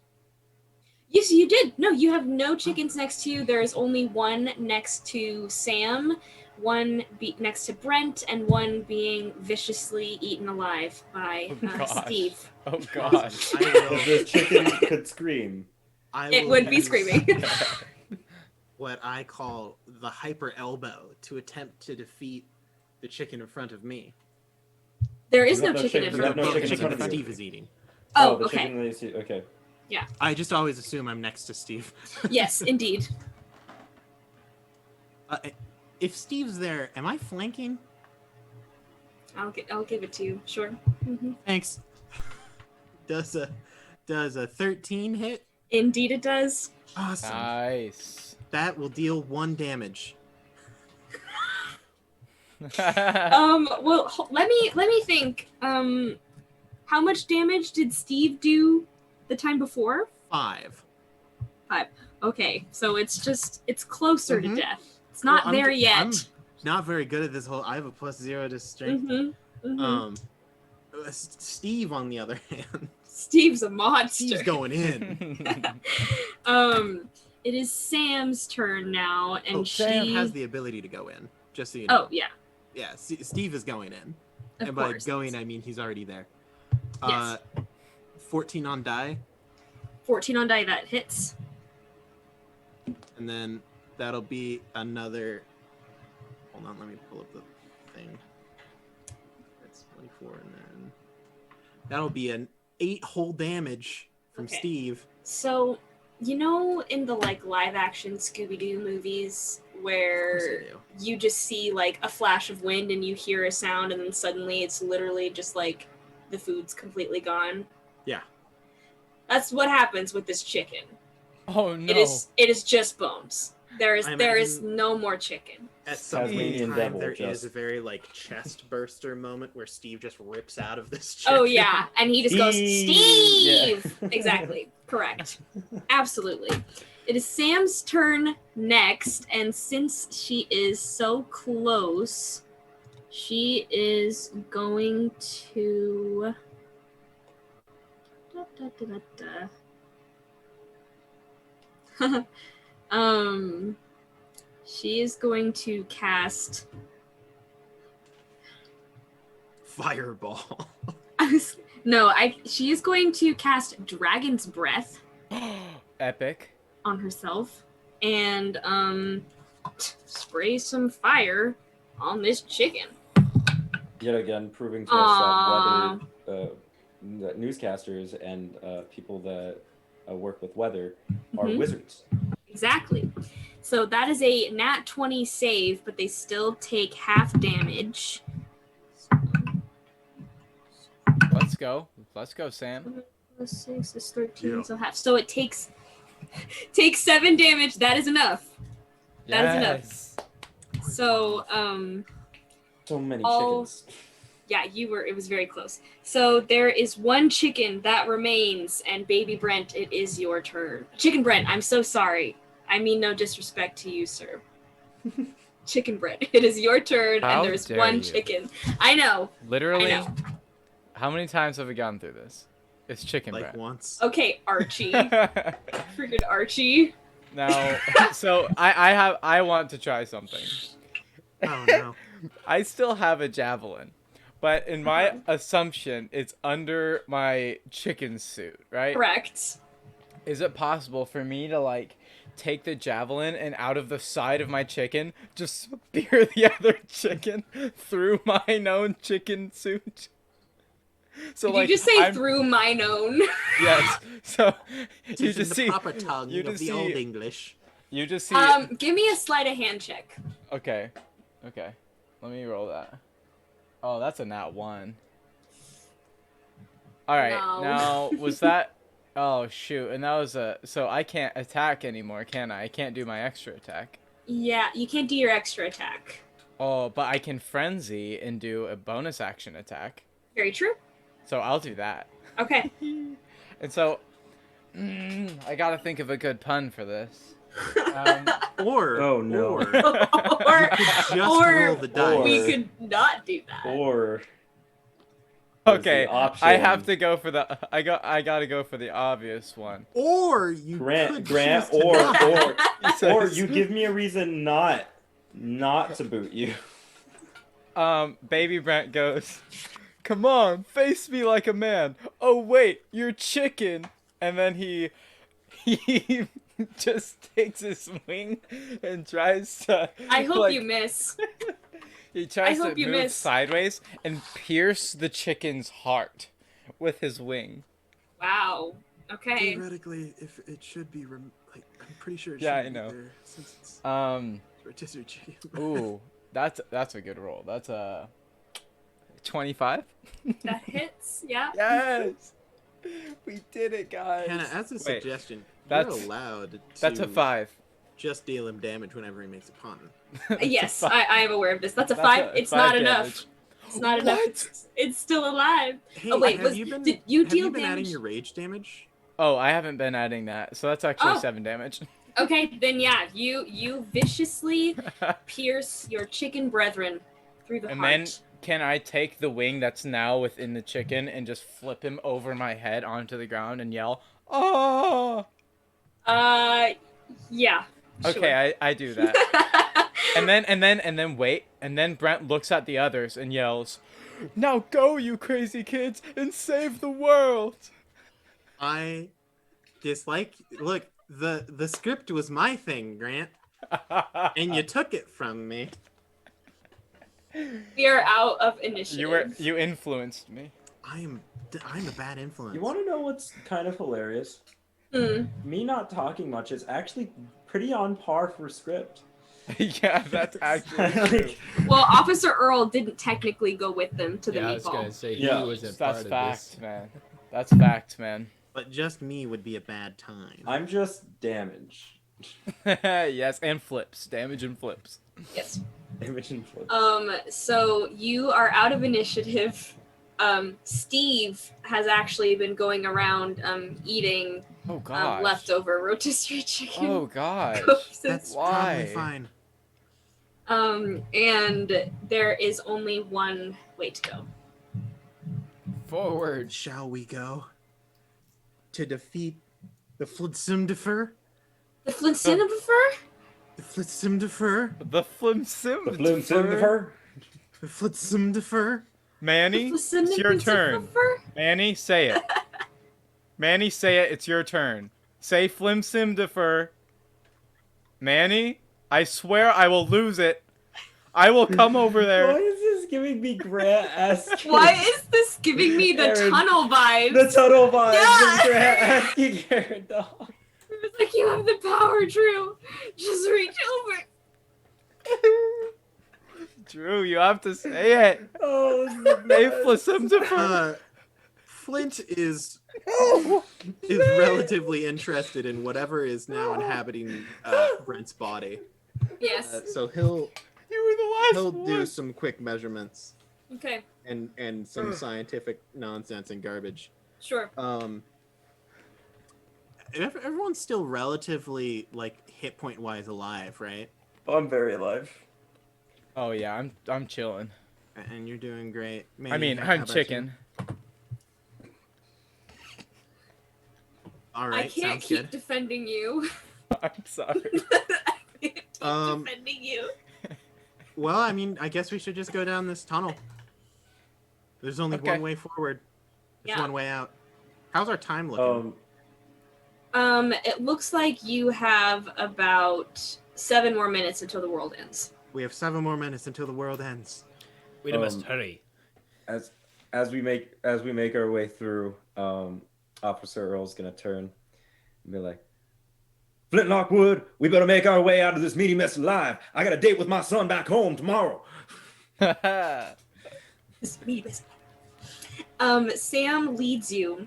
A: Yes, you did. No, you have no chickens next to you. There is only one next to Sam, one next to Brent, and one being viciously eaten alive by
D: Gosh.
A: Steve.
D: Oh gosh.
B: I
C: If
B: will,
C: this chicken could scream.
B: I
A: It
B: will
A: would be
B: use
A: screaming.
B: what I call the hyper elbow to attempt to defeat the chicken in front of me.
A: There is
C: You
A: no
C: have no
A: chicken in
C: chicken-
A: front
C: you
A: of
C: have no
A: you.
C: chicken in front
B: that
C: of you.
B: Steve is eating.
A: Oh,
C: the
A: okay.
C: chicken that you see. Okay.
B: I just always assume I'm next to Steve.
A: Yes, indeed.
B: If Steve's there, am I flanking?
A: I'll give it to you. Sure. Hmm.
B: Thanks. Does a 13 hit?
A: Indeed, it does.
B: Awesome.
D: Nice.
B: That will deal 1 damage.
A: Well, let me think. How much damage did Steve do the time before?
B: 5.
A: Okay, so it's closer to
B: Mhm.
A: death. It's not
B: Well,
A: there yet.
B: I'm not very good at this whole. I have a +0 to strength. Steve, on the other hand,
A: Steve's a monster.
B: Steve's going in.
A: It is Sam's turn now, and
B: Sam
A: she
B: has the ability to go in. Just so you know.
A: Oh yeah,
B: Yeah, Steve is going in.
A: of
B: And
A: course.
B: by going, I mean he's already there.
A: Yes.
B: 14 on die,
A: 14 on die, that hits.
B: and then that'll be another. Hold on, let me pull up the thing. That's 24, and then that'll be an 8 whole damage from
A: Okay.
B: Steve.
A: So, you know, in the like live action Scooby-Doo movies
B: Of course I
A: where
B: do.
A: you just see like a flash of wind and you hear a sound and then suddenly it's literally just like the food's completely gone.
B: Yeah.
A: That's what happens with this chicken.
D: Oh no.
A: It is just bones. There is
B: I
A: no more chicken.
B: At some point
C: Tasmanian
B: in time,
C: devil,
B: there is
C: just-
B: a very like chest burster moment where Steve just rips out of this chicken.
A: Oh yeah, and he just goes,
C: Steve!
A: Steve! Exactly. Correct. Absolutely. It is Sam's turn next, and since she is so close, she is going to she is going to cast
B: Fireball.
A: she is going to cast Dragon's Breath
D: Epic.
A: on herself and spray some fire on this chicken.
C: Yet again, proving to us that weather, that newscasters and people that work with weather are
A: Mhm.
C: wizards.
A: Exactly. So that is a nat 20 save, but they still take half damage.
D: Let's go. Let's go, Sam.
A: Plus 6 is 13,
B: Yeah.
A: so half. So it takes 7 damage. That is enough. That is enough.
D: Yes.
A: So
C: So many
A: All-
C: chickens.
A: yeah, it was very close. So there is 1 chicken that remains, and Baby Brent, it is your turn. Chicken Brent, I'm so sorry. I mean no disrespect to you, sir. Chicken Brent, it is your turn,
D: How
A: and there's
D: dare
A: 1
D: you.
A: chicken. I know.
D: Literally.
A: I know.
D: How many times have we gone through this? It's chicken
B: Like
D: bread.
B: once.
A: Okay, Archie. Freaking Archie.
D: Now, so I want to try something.
B: Oh no.
D: I still have a javelin, but in my
A: Uh-huh.
D: assumption, it's under my chicken suit, right?
A: Correct.
D: Is it possible for me to like take the javelin and out of the side of my chicken, just spear the other chicken through mine own chicken suit. So
A: Did
D: like,
A: you just say
D: I'm,
A: through mine own?
D: yes. So
B: This
D: you
B: is in
D: just
B: the
D: see.
B: proper tongue
D: you
B: of
D: just
B: the
D: see-
B: old English.
D: You just see.
A: Give me a sleight of hand check.
D: Okay. Okay. Let me roll that. Oh, that's a nat 1. All right.
A: No.
D: Now, was that? Oh shoot! And that was a. So I can't attack anymore, can I? I can't do my extra attack.
A: Yeah, you can't do your extra attack.
D: Oh, but I can frenzy and do a bonus action attack.
A: Very true.
D: So I'll do that.
A: Okay.
D: And so, I gotta think of a good pun for this.
B: Or
C: Oh, no.
B: or
A: or
B: just
A: or
B: roll the dice.
A: we could not do that.
C: Or there's
D: Okay,
C: the option.
D: I have to go for the. I gotta go for the obvious one.
B: Or you
C: Grant,
B: could
C: Grant,
B: choose to
C: or
B: not.
C: or you give me a reason not to boot you.
D: Baby Brent goes, "Come on, face me like a man. Oh wait, you're chicken." And then he just takes his wing and tries to.
A: I hope
D: like,
A: you miss.
D: He tries
A: I
D: to
A: hope you
D: move
A: miss.
D: sideways and pierce the chicken's heart with his wing.
A: Wow. Okay.
B: Theoretically, if it should be, like, I'm pretty sure it
D: Yeah,
B: should
D: I know.
B: be there since it's rotisserie chicken.
D: Ooh, that's a good roll. That's a 25.
A: That hits. Yeah.
D: Yes, we did it, guys.
B: Hannah, as a
D: Wait,
B: suggestion,
D: that's-
B: you're allowed to
D: That's a 5.
B: just deal him damage whenever he makes a pun.
A: Yes, I am aware of this. That's a
D: That's
A: 5.
D: a
A: It's
D: 5
A: not
D: damage.
A: enough. It's not enough.
D: What?
A: It's still alive.
B: Hey,
A: Oh, wait,
B: have you been,
A: did you
B: have
A: deal
B: you been adding
A: damage?
B: your rage damage?
D: Oh, I haven't been adding that, so that's actually
A: Oh.
D: 7 damage.
A: Okay, then yeah, you viciously pierce your chicken brethren through the
D: And
A: heart.
D: then can I take the wing that's now within the chicken and just flip him over my head onto the ground and yell, "Oh!"
A: Yeah.
D: Okay, I do that.
A: Sure.
D: And then wait, and then Brent looks at the others and yells, "Now go, you crazy kids, and save the world!"
B: I dislike. Look, the script was my thing, Grant, and you took it from me.
A: We are out of initiative.
D: You influenced me.
B: I'm a bad influence.
C: You want to know what's kind of hilarious? Me not talking much is actually pretty on par for script.
D: Yeah, that's actually true.
C: Like,
A: Well, Officer Earl didn't technically go with them to the
E: Yeah, I was gonna
A: meatball.
E: say
C: Yeah.
E: he wasn't
D: That's
E: part
D: fact,
E: of
D: man. That's fact, man.
B: But just me would be a bad time.
C: I'm just damage.
D: Yes, and flips. Damage and flips.
A: Yes.
C: Damage and flip.
A: So you are out of initiative. Steve has actually been going around eating
D: Oh god.
A: leftover rotisserie chicken.
D: Oh god.
B: That's
D: Why?
B: probably fine.
A: And there is only one way to go.
E: this. Forward.
B: Shall we go to defeat the FLDSMDFR?
A: The Flintstonifer?
B: The FLDSMDFR?
D: The flimsim.
C: The flim fur.
B: The FLDSMDFR?
D: Manny, it's your turn. Manny, say it. Manny, say it. It's your turn. Say flimsim defer. Manny, I swear I will lose it. I will come over
C: Why
D: there.
C: is this giving me Grant-esque?
A: Why is this giving me the
C: Aaron,
A: tunnel vibes?
C: the tunnel vibes
A: Yeah.
C: of Grant asking Aaron dog?
A: It's like you have the power, Drew. Just reach over.
D: Drew, you have to say it.
C: Oh, this is the
D: Say
C: best.
D: flimsim defer.
B: Flint is relatively interested in whatever is now inhabiting Brent's body.
A: Yes.
B: So he'll
D: You were the last
B: he'll
D: one.
B: do some quick measurements
A: Okay.
B: and some scientific nonsense and garbage.
A: Sure.
B: Everyone's still relatively like hit point wise alive, right?
C: I'm very alive.
D: Oh yeah, I'm chilling.
B: And you're doing great.
D: I
B: Manny,
D: mean,
B: how
D: I'm
B: about
D: chicken.
B: you? All
A: I
B: right,
A: can't
B: sounds
A: keep
B: good.
A: defending you.
D: I'm sorry.
A: I can't keep
B: Um,
A: defending you.
B: Well, I mean, I guess we should just go down this tunnel. There's only
D: Okay.
B: one way forward. There's
A: Yeah.
B: one way out. How's our time looking?
A: It looks like you have about 7 more minutes until the world ends.
B: We have 7 more minutes until the world ends.
E: We must hurry.
C: As we make our way through, Officer Earl's gonna turn and be like, Flint Lockwood, we better make our way out of this meaty mess alive. I got a date with my son back home tomorrow.
A: Sam leads you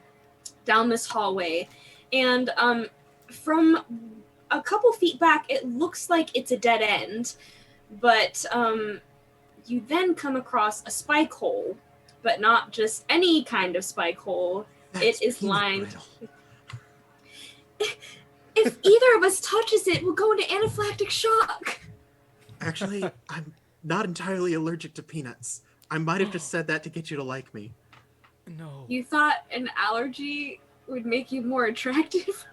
A: down this hallway, and from a couple feet back, it looks like it's a dead end, but you then come across a spike hole, but not just any kind of spike hole.
B: That's
A: It is
B: peanut
A: lined.
B: brittle.
A: If either of us touches it, we'll go into anaphylactic shock.
B: Actually, I'm not entirely allergic to peanuts. I might have just said that to get you to like me.
D: No.
A: You thought an allergy would make you more attractive?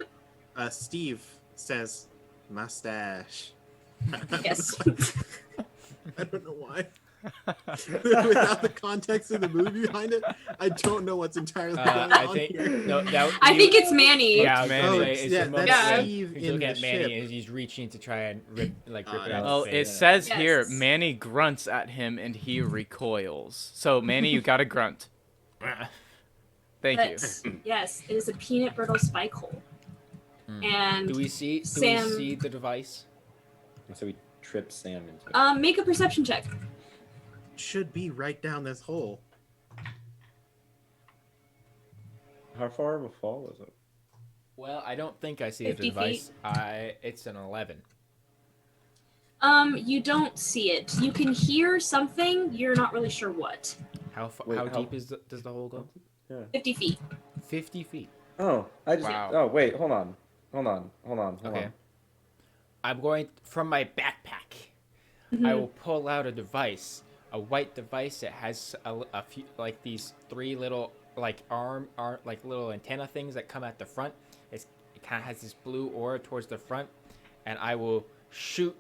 B: Steve says, mustache.
A: Yes.
B: I don't know why. Without the context of the movie behind it, I don't know what's entirely going
E: I
B: on
E: think
B: here.
E: no.
A: I think it's Manny.
E: Yeah,
D: Manny.
E: it's
B: Yeah,
E: the moment
B: that's
E: when
B: Steve
E: you look
B: in
E: at
B: the
E: Manny
B: ship.
E: and he's reaching to try and rip it out.
D: Well,
E: of
D: it
E: his face.
D: says
A: Yes.
D: here, Manny grunts at him and he recoils. So, Manny, you gotta grunt. Thank you.
A: But, yes, it is a peanut brittle spike hole. And
E: Do we see
A: Sam-
E: the device?
C: So we trip Sam into it.
A: make a perception check.
B: Should be right down this hole.
C: How far of a fall is it?
E: Well, I don't think I see the
A: 50
E: device. It's an 11.
A: You don't see it. You can hear something. You're not really sure what.
E: How
C: Wait,
E: how
C: how-
E: deep does the hole go?
C: Yeah.
A: 50 feet.
E: 50 feet.
C: Oh, I just.
D: Wow.
C: Oh, wait, hold on.
E: Okay. I'm going from my backpack. I will pull out a device, a white device that has a few like these 3 little like arm like little antenna things that come at the front. It kind of has this blue aura towards the front, and I will shoot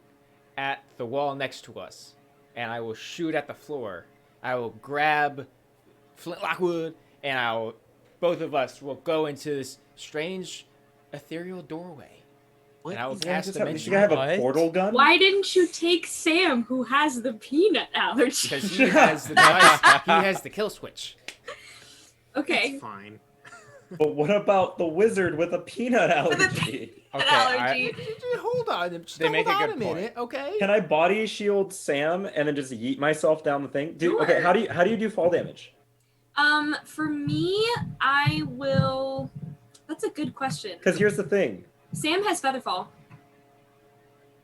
E: at the wall next to us, and I will shoot at the floor. I will grab Flint Lockwood, and both of us will go into this strange ethereal doorway.
B: What
E: And I will
B: is
E: cast
C: You
E: dimension.
C: have a
D: What?
C: portal gun?
A: Why didn't you take Sam, who has the peanut allergy?
E: Because he has the device. He has the kill switch.
A: Okay.
B: It's fine.
C: But what about the wizard with a peanut allergy?
A: An
D: Okay,
A: allergy.
E: Hold on. Just
D: They make a
E: hold on
D: good
E: a minute, okay?
C: Can I body shield Sam and then just yeet myself down the thing? Okay,
A: Sure.
C: how do you do fall damage?
A: For me, I will. That's a good question.
C: Because here's the thing.
A: Sam has Featherfall.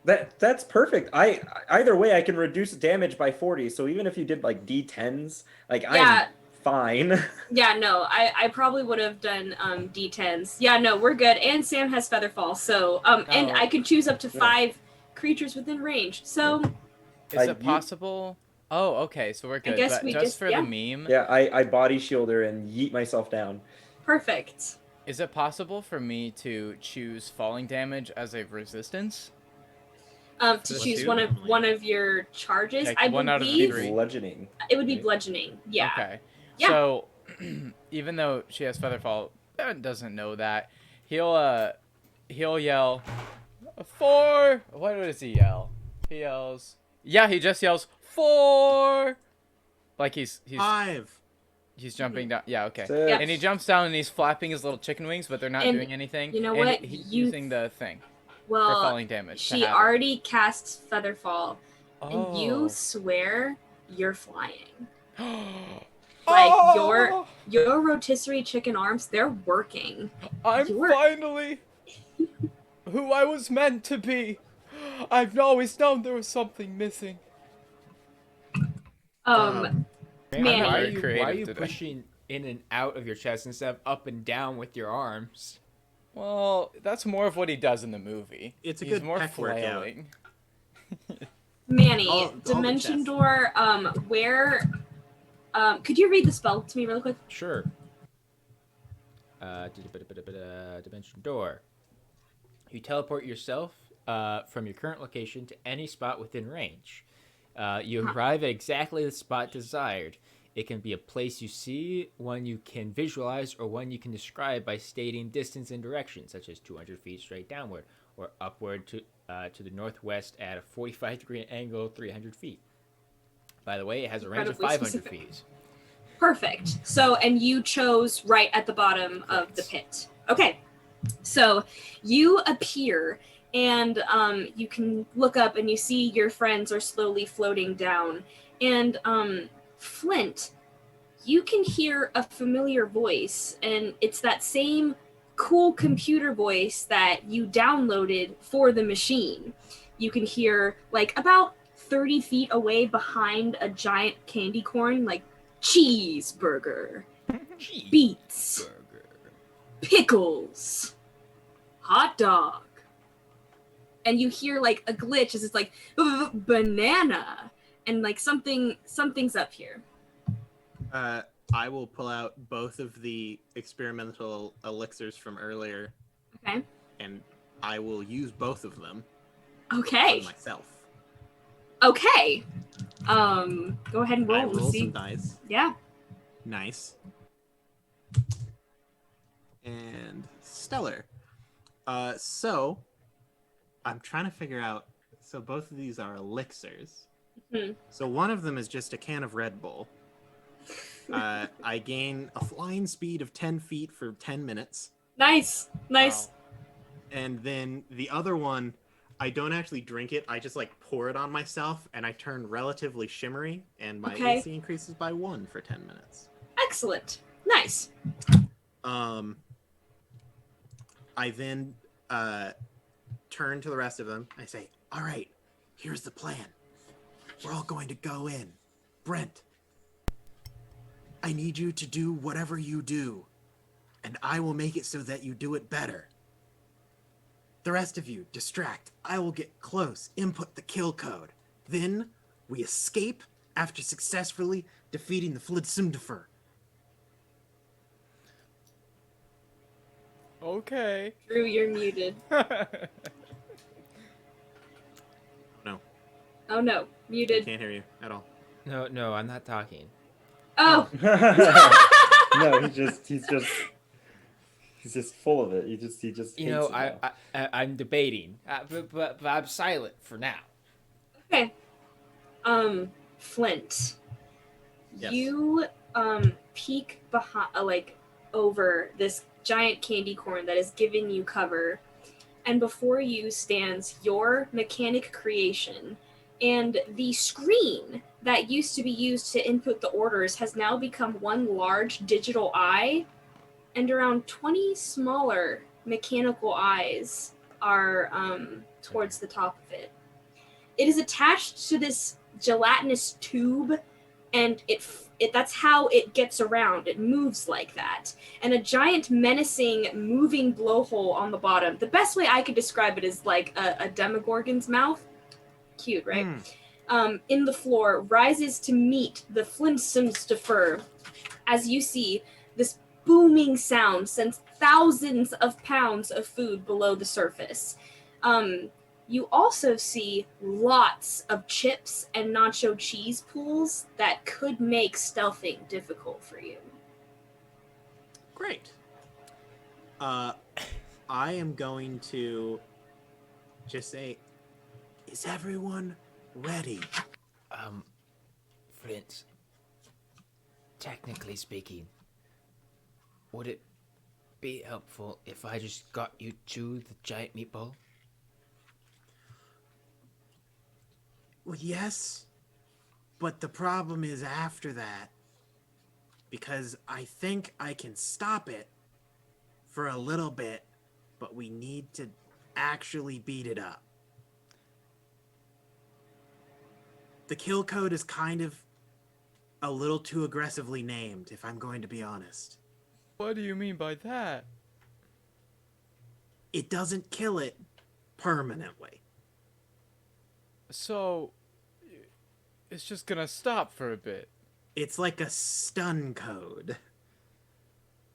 C: That's perfect. Either way I can reduce damage by 40. So even if you did like D10s, like
A: Yeah.
C: I'm fine.
A: Yeah, no, I probably would have done D10s. Yeah, no, we're good. And Sam has Featherfall, so and
D: Oh.
A: I could choose up to
C: Yeah.
A: 5 creatures within range. So
D: Is
C: I-
D: it possible? Oh, okay, so we're good.
A: guess
D: But
A: we
D: just
A: just-
D: for
A: yeah.
D: the meme,
C: Yeah, I body shield her and yeet myself down.
A: perfect.
D: is it possible for me to choose falling damage as a resistance?
A: To
D: Let's
A: choose
D: do
A: one of your charges.
D: Like
A: I
D: one out of the
A: believe
D: three.
C: Bludgeoning.
A: it would be
C: right?
A: bludgeoning. Yeah.
D: Okay.
A: Yeah.
D: So, even though she has Featherfall, Baron doesn't know that. He'll yell, 4! What does he yell? He yells. Yeah, he just yells 4. Like he's
B: 5.
D: jumping down. Yeah, okay.
C: 6.
A: Yeah.
D: And he jumps down and he's flapping his little chicken wings, but they're not
A: And
D: doing anything.
A: you know
D: and
A: what?
D: He's
A: You-
D: using the thing for
A: Well,
D: falling damage. to
A: she
D: have it.
A: already casts Featherfall, and
D: Oh.
A: you swear you're flying.
D: Oh.
A: Like your rotisserie chicken arms, they're working.
D: I'm
A: You're-
D: finally who I was meant to be. I've always known there was something missing.
A: Man,
E: Why are
D: very
E: you
D: creative today.
E: pushing in and out of your chest instead of up and down with your arms?
D: Well, that's more of what he does in the movie.
B: It's a
D: He's
B: good
D: more
B: pec workout.
D: flailing.
A: Manny,
B: All the
A: Dimension
B: chest.
A: Door, where could you read the spell to me really quick?
E: Sure. Dimension door. You teleport yourself from your current location to any spot within range. You arrive at exactly the spot desired. It can be a place you see, one you can visualize, or one you can describe by stating distance and direction, such as 200 feet straight downward, or upward to the northwest at a 45-degree angle, 300 feet. By the way, it has a range of
A: Incredibly
E: 500
A: specific.
E: feet.
A: Perfect. So, and you chose right at the bottom of the pit. Okay. So you appear, and you can look up and you see your friends are slowly floating down. And Flint, you can hear a familiar voice, and it's that same cool computer voice that you downloaded for the machine. You can hear, like, about 30 feet away behind a giant candy corn, like, cheeseburger, beets, pickles, hot dog. And you hear, like, a glitch as it's like, banana, and, like, something's up here.
B: I will pull out both of the experimental elixirs from earlier.
A: Okay.
B: And I will use both of them
A: Okay.
B: on myself.
A: Okay. Go ahead and roll
B: I
A: and
B: roll
A: see.
B: some dice.
A: Yeah.
B: Nice. And stellar. So I'm trying to figure out. So both of these are elixirs.
A: Mhm.
B: So one of them is just a can of Red Bull. I gain a flying speed of 10 feet for 10 minutes.
A: Nice.
E: Wow.
B: And then the other one, I don't actually drink it. I just like pour it on myself, and I turn relatively shimmery, and my
A: Okay.
B: AC increases by 1 for 10 minutes.
A: Excellent. Nice.
B: I then turn to the rest of them. I say, all right, here's the plan. We're all going to go in. Brent, I need you to do whatever you do, and I will make it so that you do it better. The rest of you, distract. I will get close, input the kill code. Then we escape after successfully defeating the FLDSMDFR.
D: Okay.
A: Drew, you're muted.
B: No,
A: Oh no,
B: I
A: muted.
B: can't hear you at all.
E: No, I'm not talking.
A: Oh.
C: No, he's just full of it. He just
E: You
C: hates
E: know,
C: it all.
E: I'm debating, but I'm silent for now.
A: Okay. Flint.
B: Yes.
A: You peek behind, like, over this giant candy corn that is giving you cover, and before you stands your mechanic creation, and the screen that used to be used to input the orders has now become one large digital eye, and around 20 smaller mechanical eyes are towards the top of it. It is attached to this gelatinous tube, and it that's how it gets around. It moves like that. And a giant menacing moving blowhole on the bottom. The best way I could describe it is like a demogorgon's mouth. Cute, right? In the floor rises to meet the FLDSMDFR. As you see, this booming sound sends thousands of pounds of food below the surface. You also see lots of chips and nacho cheese pools that could make stealthing difficult for you.
B: Great. I am going to just say, is everyone ready?
E: Flint, technically speaking, would it be helpful if I just got you to the giant meatball?
B: Well, yes, but the problem is after that, because I think I can stop it for a little bit, but we need to actually beat it up. The kill code is kind of a little too aggressively named, if I'm going to be honest.
D: What do you mean by that?
B: It doesn't kill it permanently.
D: So, it's just gonna stop for a bit.
B: It's like a stun code.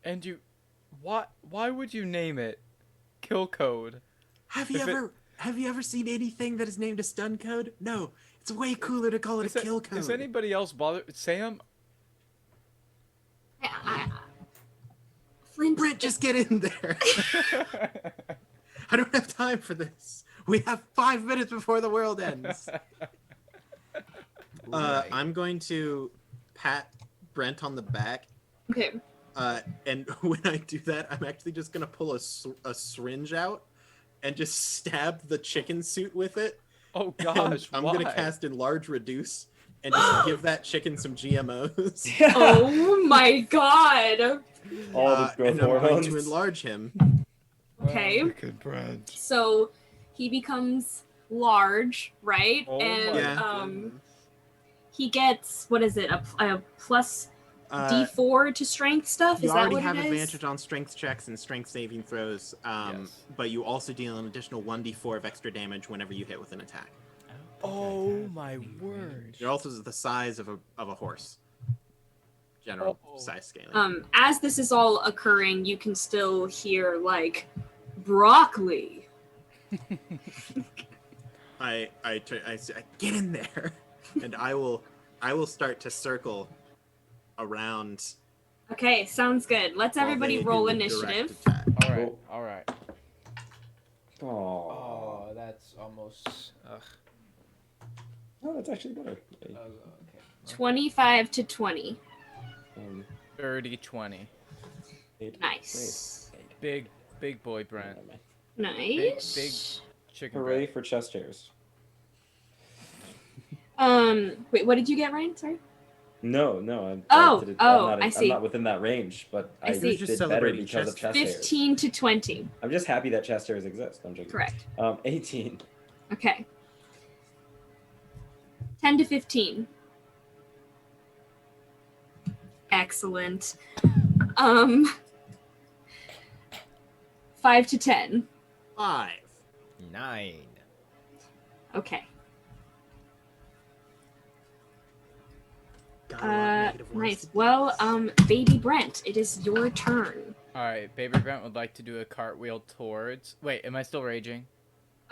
D: And why would you name it Kill Code?
B: Have you ever seen anything that is named a stun code? No, it's way cooler to call it a kill code.
D: Does anybody else bother? Sam,
A: Flint,
B: Brent, just get in there. I don't have time for this. We have 5 minutes before the world ends. I'm going to pat Brent on the back.
A: Okay.
B: And when I do that, I'm actually just going to pull a syringe out and just stab the chicken suit with it.
D: Oh
B: And
D: gosh,
B: I'm
D: why?
B: going to cast Enlarge Reduce and just give that chicken some GMOs.
A: Oh my god.
C: All the growth
B: and I'm going
C: hormones.
B: to enlarge him.
A: Okay.
D: Wicked Brent.
A: So he becomes large, right?
D: Oh
A: and
B: Yeah.
D: goodness.
A: he gets, what is it? A plus
B: Uh,
A: D4 to strength stuff?
B: You
A: Is that
B: already
A: what
B: have
A: it is?
B: advantage on strength checks and strength saving throws,
D: Yes.
B: but you also deal an additional 1d4 of extra damage whenever you hit with an attack.
D: Oh my word.
B: You're also the size of a horse. General
D: Oh.
B: size scaling.
A: As this is all occurring, you can still hear like broccoli.
B: I say, get in there, and I will start to circle around.
A: Okay, sounds good. Let's
B: while
A: everybody
B: they
A: roll
B: do a direct
A: initiative.
B: attack.
D: All right,
C: Cool.
D: all right.
C: Oh.
E: Oh, that's almost.
C: No, that's actually better.
E: Okay.
A: 25 to 20.
D: 30-20.
A: Nice.
D: Big boy Brent.
A: Nice.
D: Big chicken
C: Hooray
D: Brent.
C: for chest hairs.
A: Wait, what did you get, Ryan? Sorry.
C: No, I'm.
A: Oh,
C: I'm
A: I see.
C: I'm not within that range, but
A: I
C: I
A: see.
C: did
B: Just
C: better
B: celebrating
C: because of
B: chest
C: chest hairs.
A: 15 to 20.
C: I'm just happy that chest hairs exist. I'm joking.
A: Correct.
C: 18.
A: Okay. 10 to 15. Excellent. 5 to 10.
B: 5.
E: 9.
A: Okay.
B: Got a lot of negative ones
A: Nice.
B: to
A: Well,
B: do.
A: Baby Brent, it is your turn.
D: All right, Baby Brent would like to do a cartwheel towards. Wait, am I still raging?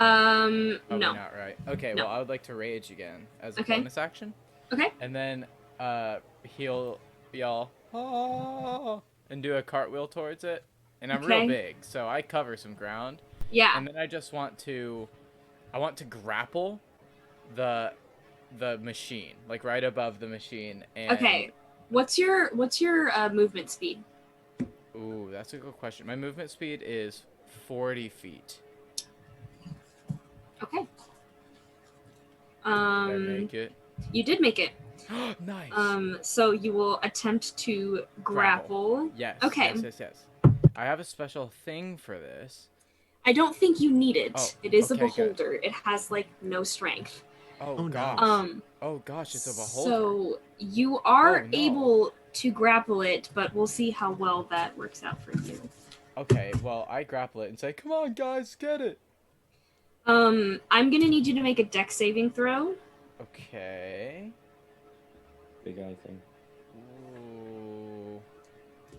A: No.
D: Probably not, right? Okay,
A: No.
D: well, I would like to rage again as a
A: Okay.
D: bonus action.
A: Okay.
D: And then he'll yell, "Oh," and do a cartwheel towards it. And I'm real
A: Okay.
D: big, so I cover some ground.
A: Yeah.
D: And then I just want to grapple the machine, like right above the machine. And
A: Okay. What's your movement speed?
D: Ooh, that's a good question. My movement speed is 40 feet.
A: Okay.
D: Did I make it?
A: You did make it.
D: Nice.
A: So you will attempt to grapple.
D: Yes.
A: Okay.
D: Yes. I have a special thing for this.
A: I don't think you need it.
D: Oh,
A: It is a
D: okay, good.
A: beholder. It has like no strength.
D: Oh,
B: no.
D: gosh. Oh gosh, it's a beholder.
A: So you are
D: Oh, no.
A: able to grapple it, but we'll see how well that works out for you.
D: Okay, well, I grapple it and say, "Come on, guys, get it."
A: I'm gonna need you to make a dex saving throw.
D: Okay.
C: Big eye thing.
D: Ooh.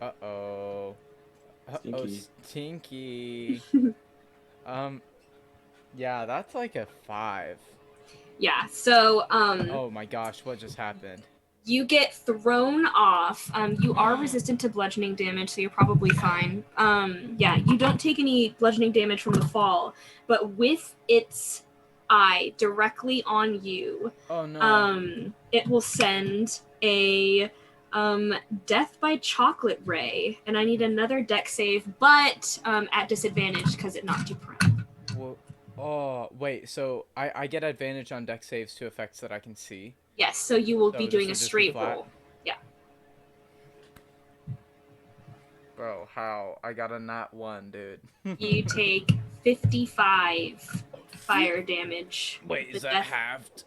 D: Uh-oh.
C: Stinky.
D: Stinky. Yeah, that's like a 5.
A: Yeah. So
D: Oh my gosh, what just happened?
A: you get thrown off. You are resistant to bludgeoning damage, so you're probably fine. Yeah, you don't take any bludgeoning damage from the fall, but with its eye directly on you,
D: Oh no.
A: it will send a death by chocolate ray, and I need another dex save, but at disadvantage because it knocked you prone.
D: Well, oh, wait, so I get advantage on dex saves to effects that I can see.
A: Yes, so you will
D: So
A: be
D: this
A: doing a
D: would just be
A: straight
D: flat?
A: roll. Yeah.
D: Bro, how? I got a nat 1, dude.
A: You take 55 fire damage.
D: Wait, is
A: The
D: that
A: death-
D: halved?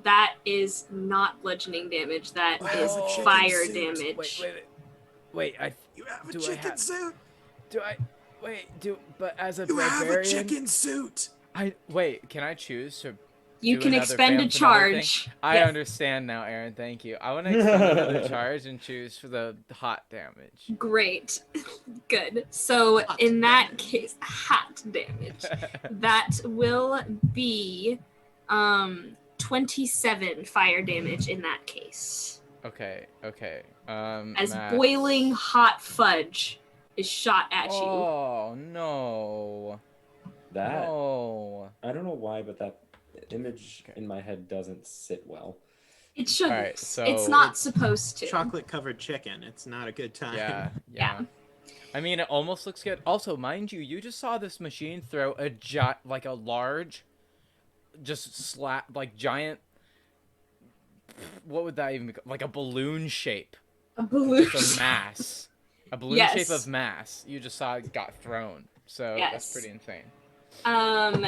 A: That is not bludgeoning damage. That is
B: Oh, chicken
A: fire
B: suit.
A: damage.
D: Wait,
B: You have a
D: Do I
B: chicken
D: have-
B: suit.
D: but as a
B: You have a
D: barbarian,
B: chicken suit.
D: can I choose to
A: You
D: do
A: can
D: another
A: expend a
D: vamp another thing?
A: charge.
D: I
A: Yes.
D: understand now, Aaron. Thank you. I want to extend another charge and choose for the hot damage.
A: Great. Good. So
B: Hot
A: in that
B: damage.
A: case, hot damage. That will be 27 fire damage in that case.
D: Okay.
A: As
D: max.
A: boiling hot fudge is shot at you.
D: Oh no.
C: That
D: No.
C: I don't know why, but that image in my head doesn't sit well.
A: It shouldn't.
D: Alright, so
A: it's not supposed to.
B: Chocolate covered chicken. It's not a good time.
D: Yeah.
A: Yeah.
D: I mean, it almost looks good. Also, mind you, you just saw this machine throw a large, just giant. What would that even be? Like a balloon shape.
A: A balloon.
D: Just a mass. A balloon
A: Yes.
D: shape of mass. You just saw it got thrown. So
A: Yes.
D: that's pretty insane.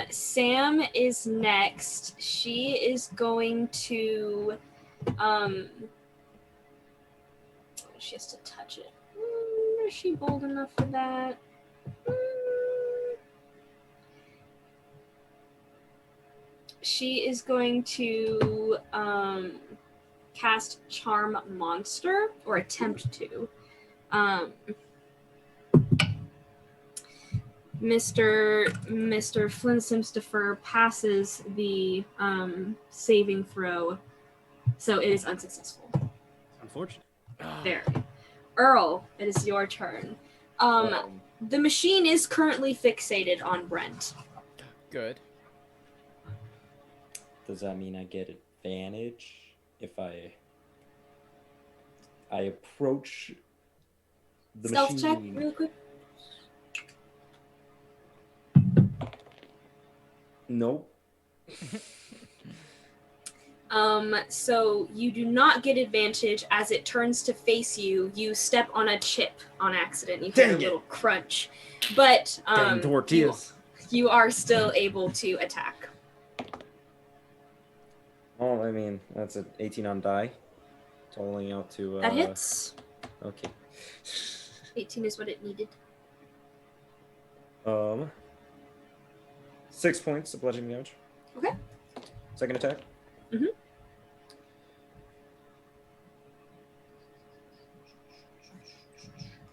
A: Sam is next. She is going to she has to touch it. Is she bold enough for that? She is going to cast Charm Monster, or attempt to. Mr. FLDSMDFR passes the saving throw, so it is unsuccessful.
B: Unfortunate.
A: There. Earl, it is your turn. The machine is currently fixated on Brent.
D: Good.
C: Does that mean I get advantage if I approach the
A: Stealth
C: machine?
A: check, real quick.
C: Nope.
A: So you do not get advantage as it turns to face you. You step on a chip on accident. You hear a
C: Dang it.
A: little crunch. But
C: Dang tortillas.
A: you are still able to attack.
C: Oh, I mean, that's an 18 on die. Totaling out to...
A: That hits.
C: Okay.
A: 18 is what it needed.
C: 6 points of bludgeoning damage.
A: Okay.
C: Second attack.
A: Mhm.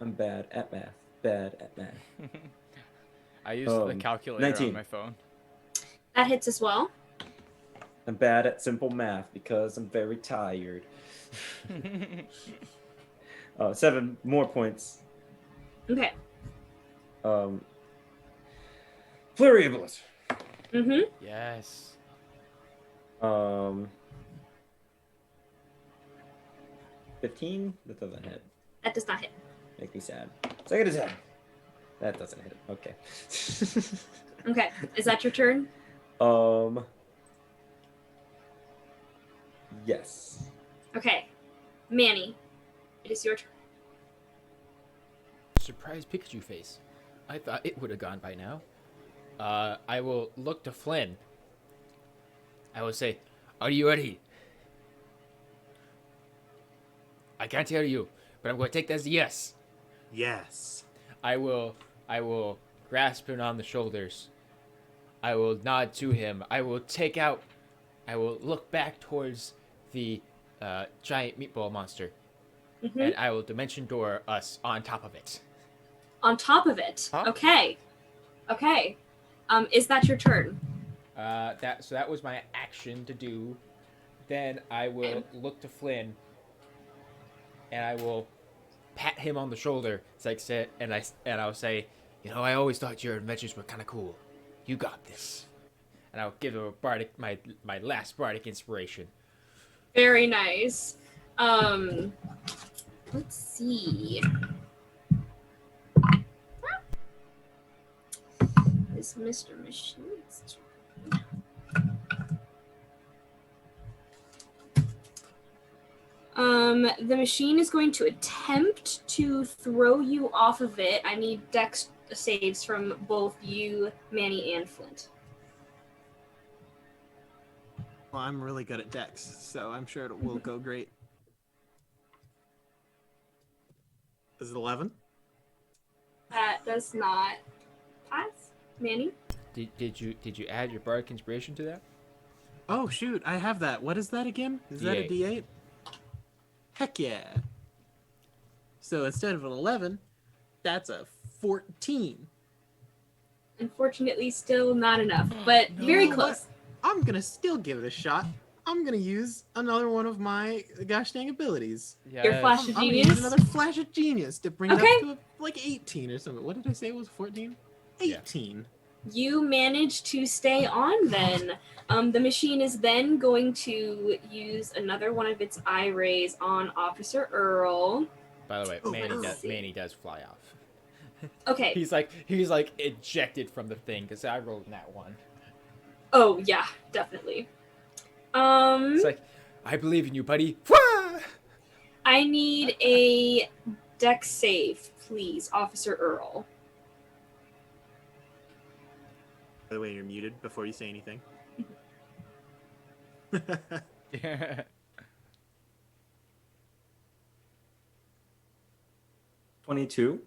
C: I'm bad at math. Bad at math.
D: I used the calculator
C: 19.
D: on my phone.
A: That hits as well.
C: I'm bad at simple math because I'm very tired. 7 more points.
A: Okay.
C: Flurry of bullets.
A: Mm-hmm.
D: Yes.
C: 15? That doesn't hit.
A: That does not hit.
C: Make me sad. Second attack. That doesn't hit. Okay.
A: Okay. Is that your turn?
C: Yes.
A: Okay. Manny, it is your turn.
E: Surprise Pikachu face. I thought it would have gone by now. I will look to Flynn. I will say, "Are you ready?" I can't hear you, but I'm going to take that as a yes.
B: Yes.
E: I will grasp him on the shoulders. I will nod to him. I will look back towards the giant meatball monster,
A: Mm-hmm.
E: and I will dimension door us on top of it.
A: On top of it.
D: Huh?
A: Okay. Okay. Is that your turn?
E: That was my action to do. Then I will look to Flynn, and I will pat him on the shoulder, and I'll say, "You know, I always thought your adventures were kind of cool. You got this." And I'll give him my last bardic inspiration.
A: Very nice. Let's see. Is Mr. Machine's turn? The machine is going to attempt to throw you off of it. I need dex saves from both you, Manny, and Flint.
B: Well, I'm really good at dex, so I'm sure it will go great. Is it 11?
A: That does not pass. Manny?
E: Did you add your bardic inspiration to that?
B: Oh, shoot. I have that. What is that again? Is that a D8? Heck yeah. So instead of an 11, that's a 14.
A: Unfortunately, still not enough, but very
B: You know
A: close.
B: what? I'm going to still give it a shot. I'm gonna use another one of my gosh dang abilities.
A: Your flash
B: I'm
A: of
B: gonna use
A: genius.
B: another flash of genius to bring it
A: Okay.
B: up to like 18 or something. What did I say it was 14? 18.
A: You manage to stay on then. The machine is then going to use another one of its eye rays on Officer Earl.
E: By the way,
B: Oh,
A: let's see.
E: Manny does fly off.
A: Okay.
E: He's like ejected from the thing because I rolled in that one.
A: Oh yeah, definitely.
E: It's like, I believe in you, buddy. Wah!
A: I need a dex save, please, Officer Earl.
B: By the way, you're muted before you say anything.
D: Yeah.
C: 22.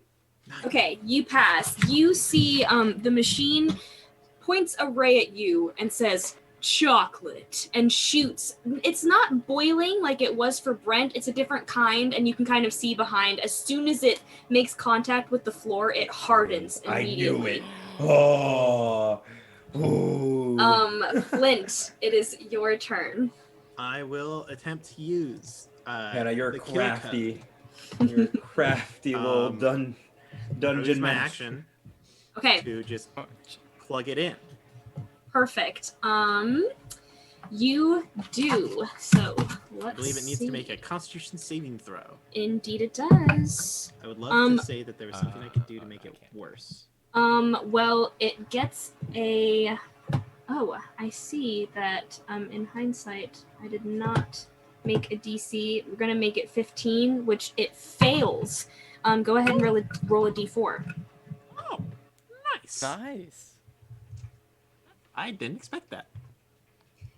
A: Okay, you pass. You see the machine points a ray at you and says chocolate and shoots. It's not boiling like it was for Brent. It's a different kind, and you can kind of see behind. As soon as it makes contact with the floor, it hardens immediately.
C: I knew it. Oh. Ooh.
A: Flint, it is your turn.
B: I will attempt to use.
C: Hannah, you're
B: the kill
C: crafty. You're a crafty little
B: Um, I'll
C: dungeon
B: use my
C: mensch.
B: action
A: Okay,
B: to just plug it in.
A: perfect. You do. So let's
B: I believe it needs
A: see.
B: to make a Constitution saving throw.
A: Indeed, it does.
B: I would love to say that there was something I could do to make
E: I
B: it
E: can't.
B: worse.
A: Well, it gets a. Oh, I see that. In hindsight, I did not make a DC. We're gonna make it 15, which it fails. Go ahead and roll a D4.
B: Oh, nice.
D: Nice.
B: I didn't expect that.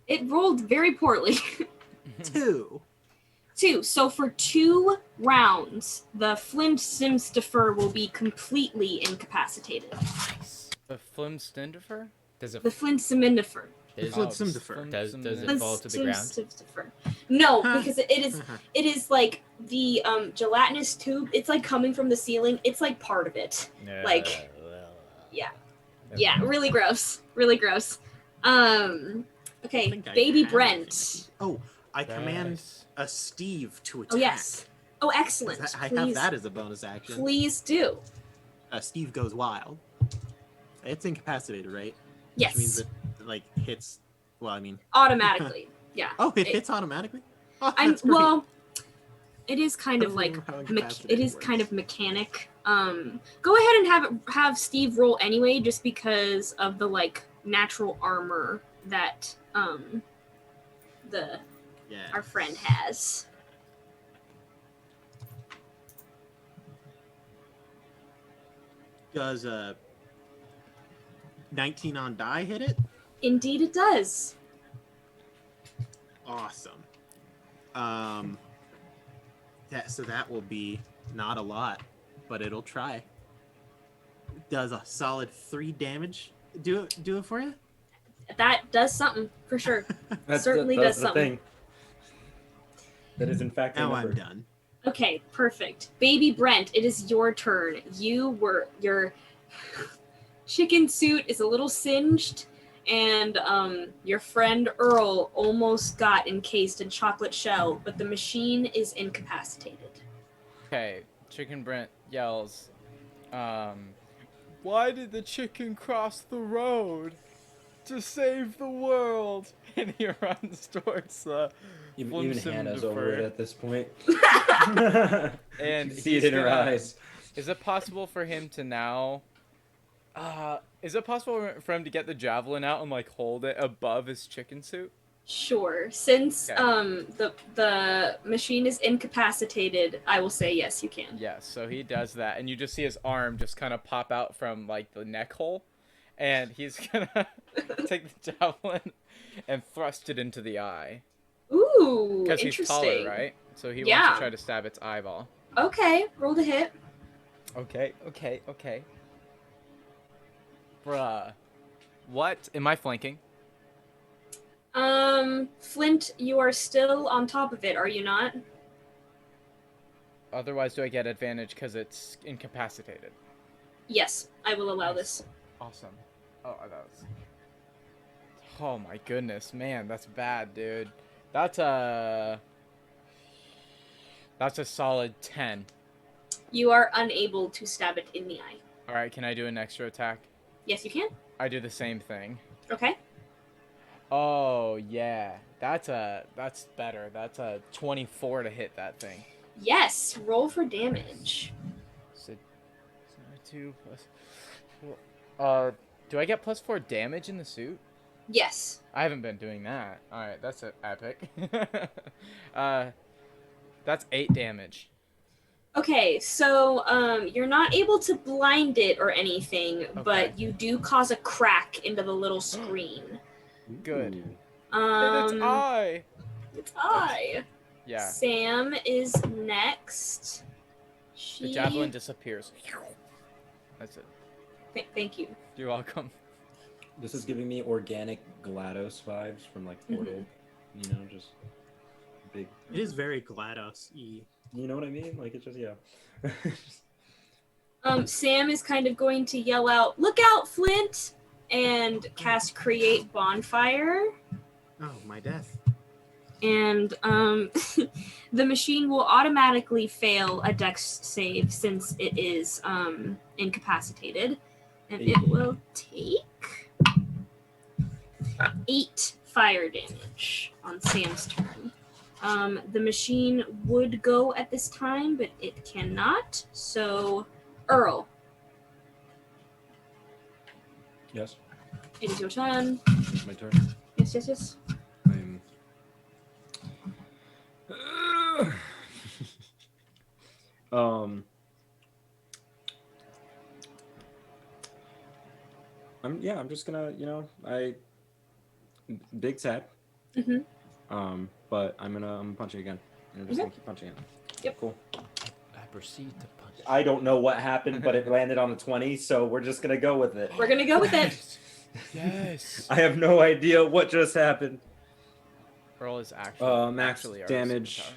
A: It rolled very poorly.
B: 2.
A: 2. So for 2 rounds, the Flint SimStifer will be completely incapacitated.
E: Nice.
D: The Flimstendifer?
E: Does it
A: The Flint Simindifer.
E: does,
B: Flint Simdifer.
E: does it
A: Flint
E: fall to the ground?
A: SimStifer. No, because it is like the gelatinous tube. It's like coming from the ceiling. It's like part of it. Like, yeah. Yeah, really gross. Really gross. Okay,
B: think I
A: Baby
B: have
A: Brent.
B: Oh, I command
E: Nice.
B: a Steve to attack.
A: Oh yes. Oh, excellent.
B: I
A: Please,
B: have that as a bonus action.
A: please do.
B: Steve goes wild. It's incapacitated, right?
A: Yes.
B: Which means it like hits. Well, I mean.
A: Automatically. Yeah.
B: Oh, it hits automatically. Oh,
A: I'm
B: that's great.
A: well. It is kind
B: I
A: of
B: don't
A: like
B: remember how
A: it
B: incapacitated
A: is kind
B: works.
A: of mechanic. Go ahead and have Steve roll anyway, just because of the like natural armor that the
B: Yeah.
A: our friend has.
B: Does 19 on die hit it?
A: Indeed, it does.
B: Awesome. That will be not a lot, but it'll try. Does a solid 3 damage. Do it for you?
A: That does something for sure.
C: That's
A: Certainly
C: that's
A: does
C: the
A: something.
C: thing. That is in fact a
B: Now
C: number.
B: I'm done.
A: Okay, perfect. Baby Brent, it is your turn. Your chicken suit is a little singed, and your friend Earl almost got encased in chocolate shell, but the machine is incapacitated.
D: Okay, Chicken Brent yells, why did the chicken cross the road? To save the world! And he runs towards the
C: Even Hannah's over it at this point.
D: And
C: You see it
D: he's
C: in her
D: gonna-
C: eyes.
D: Is it possible for him to now... is it possible for him to get the javelin out and, like, hold it above his chicken suit?
A: Sure. Since
D: Okay.
A: the machine is incapacitated, I will say yes, you can.
D: Yes, so he does that, and you just see his arm just kind of pop out from, like, the neck hole, and he's gonna take the javelin and thrust it into the eye.
A: Ooh,
D: Because
A: interesting.
D: he's taller, right? So he wants
A: Yeah.
D: to try to stab its eyeball.
A: Okay, roll the hit.
D: Okay. Bruh. What? Am I flanking?
A: Flint, you are still on top of it, are you not?
D: Otherwise, do I get advantage because it's incapacitated?
A: Yes, I will allow this.
D: Awesome. Oh, that was... Oh my goodness, man, that's bad, dude. That's a solid 10.
A: You are unable to stab it in the eye.
D: All right, can I do an extra attack?
A: Yes, you can.
D: I do the same thing.
A: Okay.
D: Oh yeah, that's better. That's a 24 to hit that thing.
A: Yes, roll for damage.
D: So 2 plus 4. Do I get +4 damage in the suit?
A: Yes.
D: I haven't been doing that. All right, that's epic. That's 8 damage.
A: Okay, so you're not able to blind it or anything, but you do cause a crack into the little screen.
D: Good.
C: Ooh.
D: And it's I.
A: It's I.
D: Yeah.
A: Sam is next.
D: The javelin disappears. That's it.
A: Thank you.
D: You're welcome.
C: This is giving me organic GLaDOS vibes from like Portal. You know, just big.
B: It is very GLaDOS-y.
C: You know what I mean? Like it's just
A: Sam is kind of going to yell out, "Look out, Flint!" and cast Create Bonfire.
B: Oh, my death.
A: And the machine will automatically fail a dex save since it is incapacitated. And it will take 8 fire damage on Sam's turn. The machine would go at this time, but it cannot. So, Earl,
C: Yes.
A: it is your turn.
C: It's my turn.
A: Yes.
C: I'm just gonna, big sad. But I'm gonna punch it again. I'm just gonna keep punching it.
A: Yep.
C: Cool.
E: I proceed to punch.
C: I don't know what happened, but it landed on a 20, so we're just gonna go with it.
A: We're gonna go with it.
D: Yes.
C: I have no idea what just happened.
D: Earl is actually
C: Max
D: our
C: damage.
D: superpower.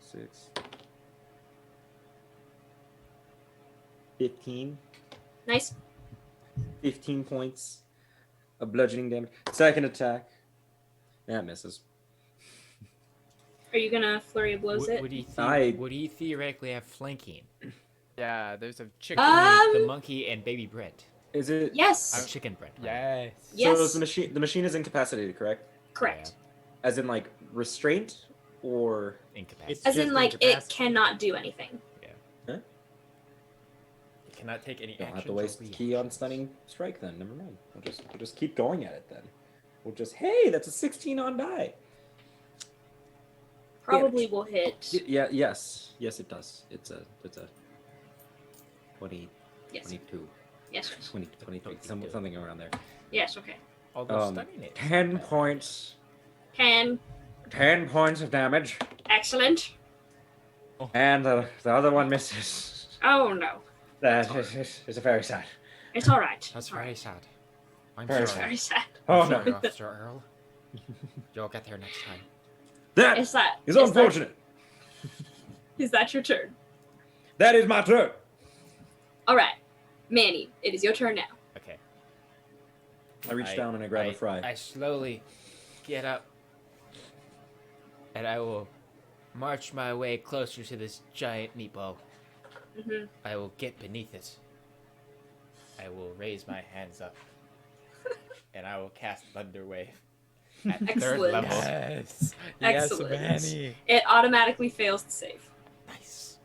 C: 6. 15.
A: Nice.
C: 15 points of bludgeoning damage. Second attack. That misses.
A: Are you gonna flurry of blows it?
E: Would he theoretically have flanking?
D: Yeah, there's a chicken.
E: The monkey and Baby Brent.
C: Is it?
A: Yes.
E: Chicken Brent. Right?
D: Yes.
A: Yes.
C: So is the machine is incapacitated, correct?
A: Correct.
C: As in like restraint or
E: Incapacitated.
A: As in,
B: just
A: like, it
B: incapacitated.
A: cannot do anything.
E: It cannot take any
C: don't
E: action.
C: have to waste the key on stunning strike then. Never mind. We'll just keep going at it then. We'll just that's a 16 on die.
A: Probably will hit.
C: Yes it does. It's a 20,
A: Yes.
C: 22,
A: Yes.
C: 22, something around there.
A: Yes. Okay.
E: Although stunning it.
C: 10 points.
A: 10.
C: 10 points of damage.
A: Excellent.
C: And the other one misses.
A: Oh no.
C: That is very sad.
A: It's all right.
E: That's
A: All
E: very
A: right.
E: sad. I'm
C: Very
E: sorry.
A: Very sad.
C: Oh
E: I'm
C: no.
E: sorry, Officer Earl. You'll get there next time.
C: That
A: Is that
C: is
A: is
C: unfortunate.
A: Is that your turn?
C: That is my turn.
A: All right, Manny, it is your turn now.
E: Okay.
C: I reach down and I grab a fry.
E: I slowly get up, and I will march my way closer to this giant meatball.
A: Mm-hmm.
E: I will get beneath it. I will raise my hands up, and I will cast Thunder Wave at third
A: Excellent.
E: level.
D: Yes.
A: Excellent.
D: Yes, Manny.
A: It automatically fails to save.
E: Nice.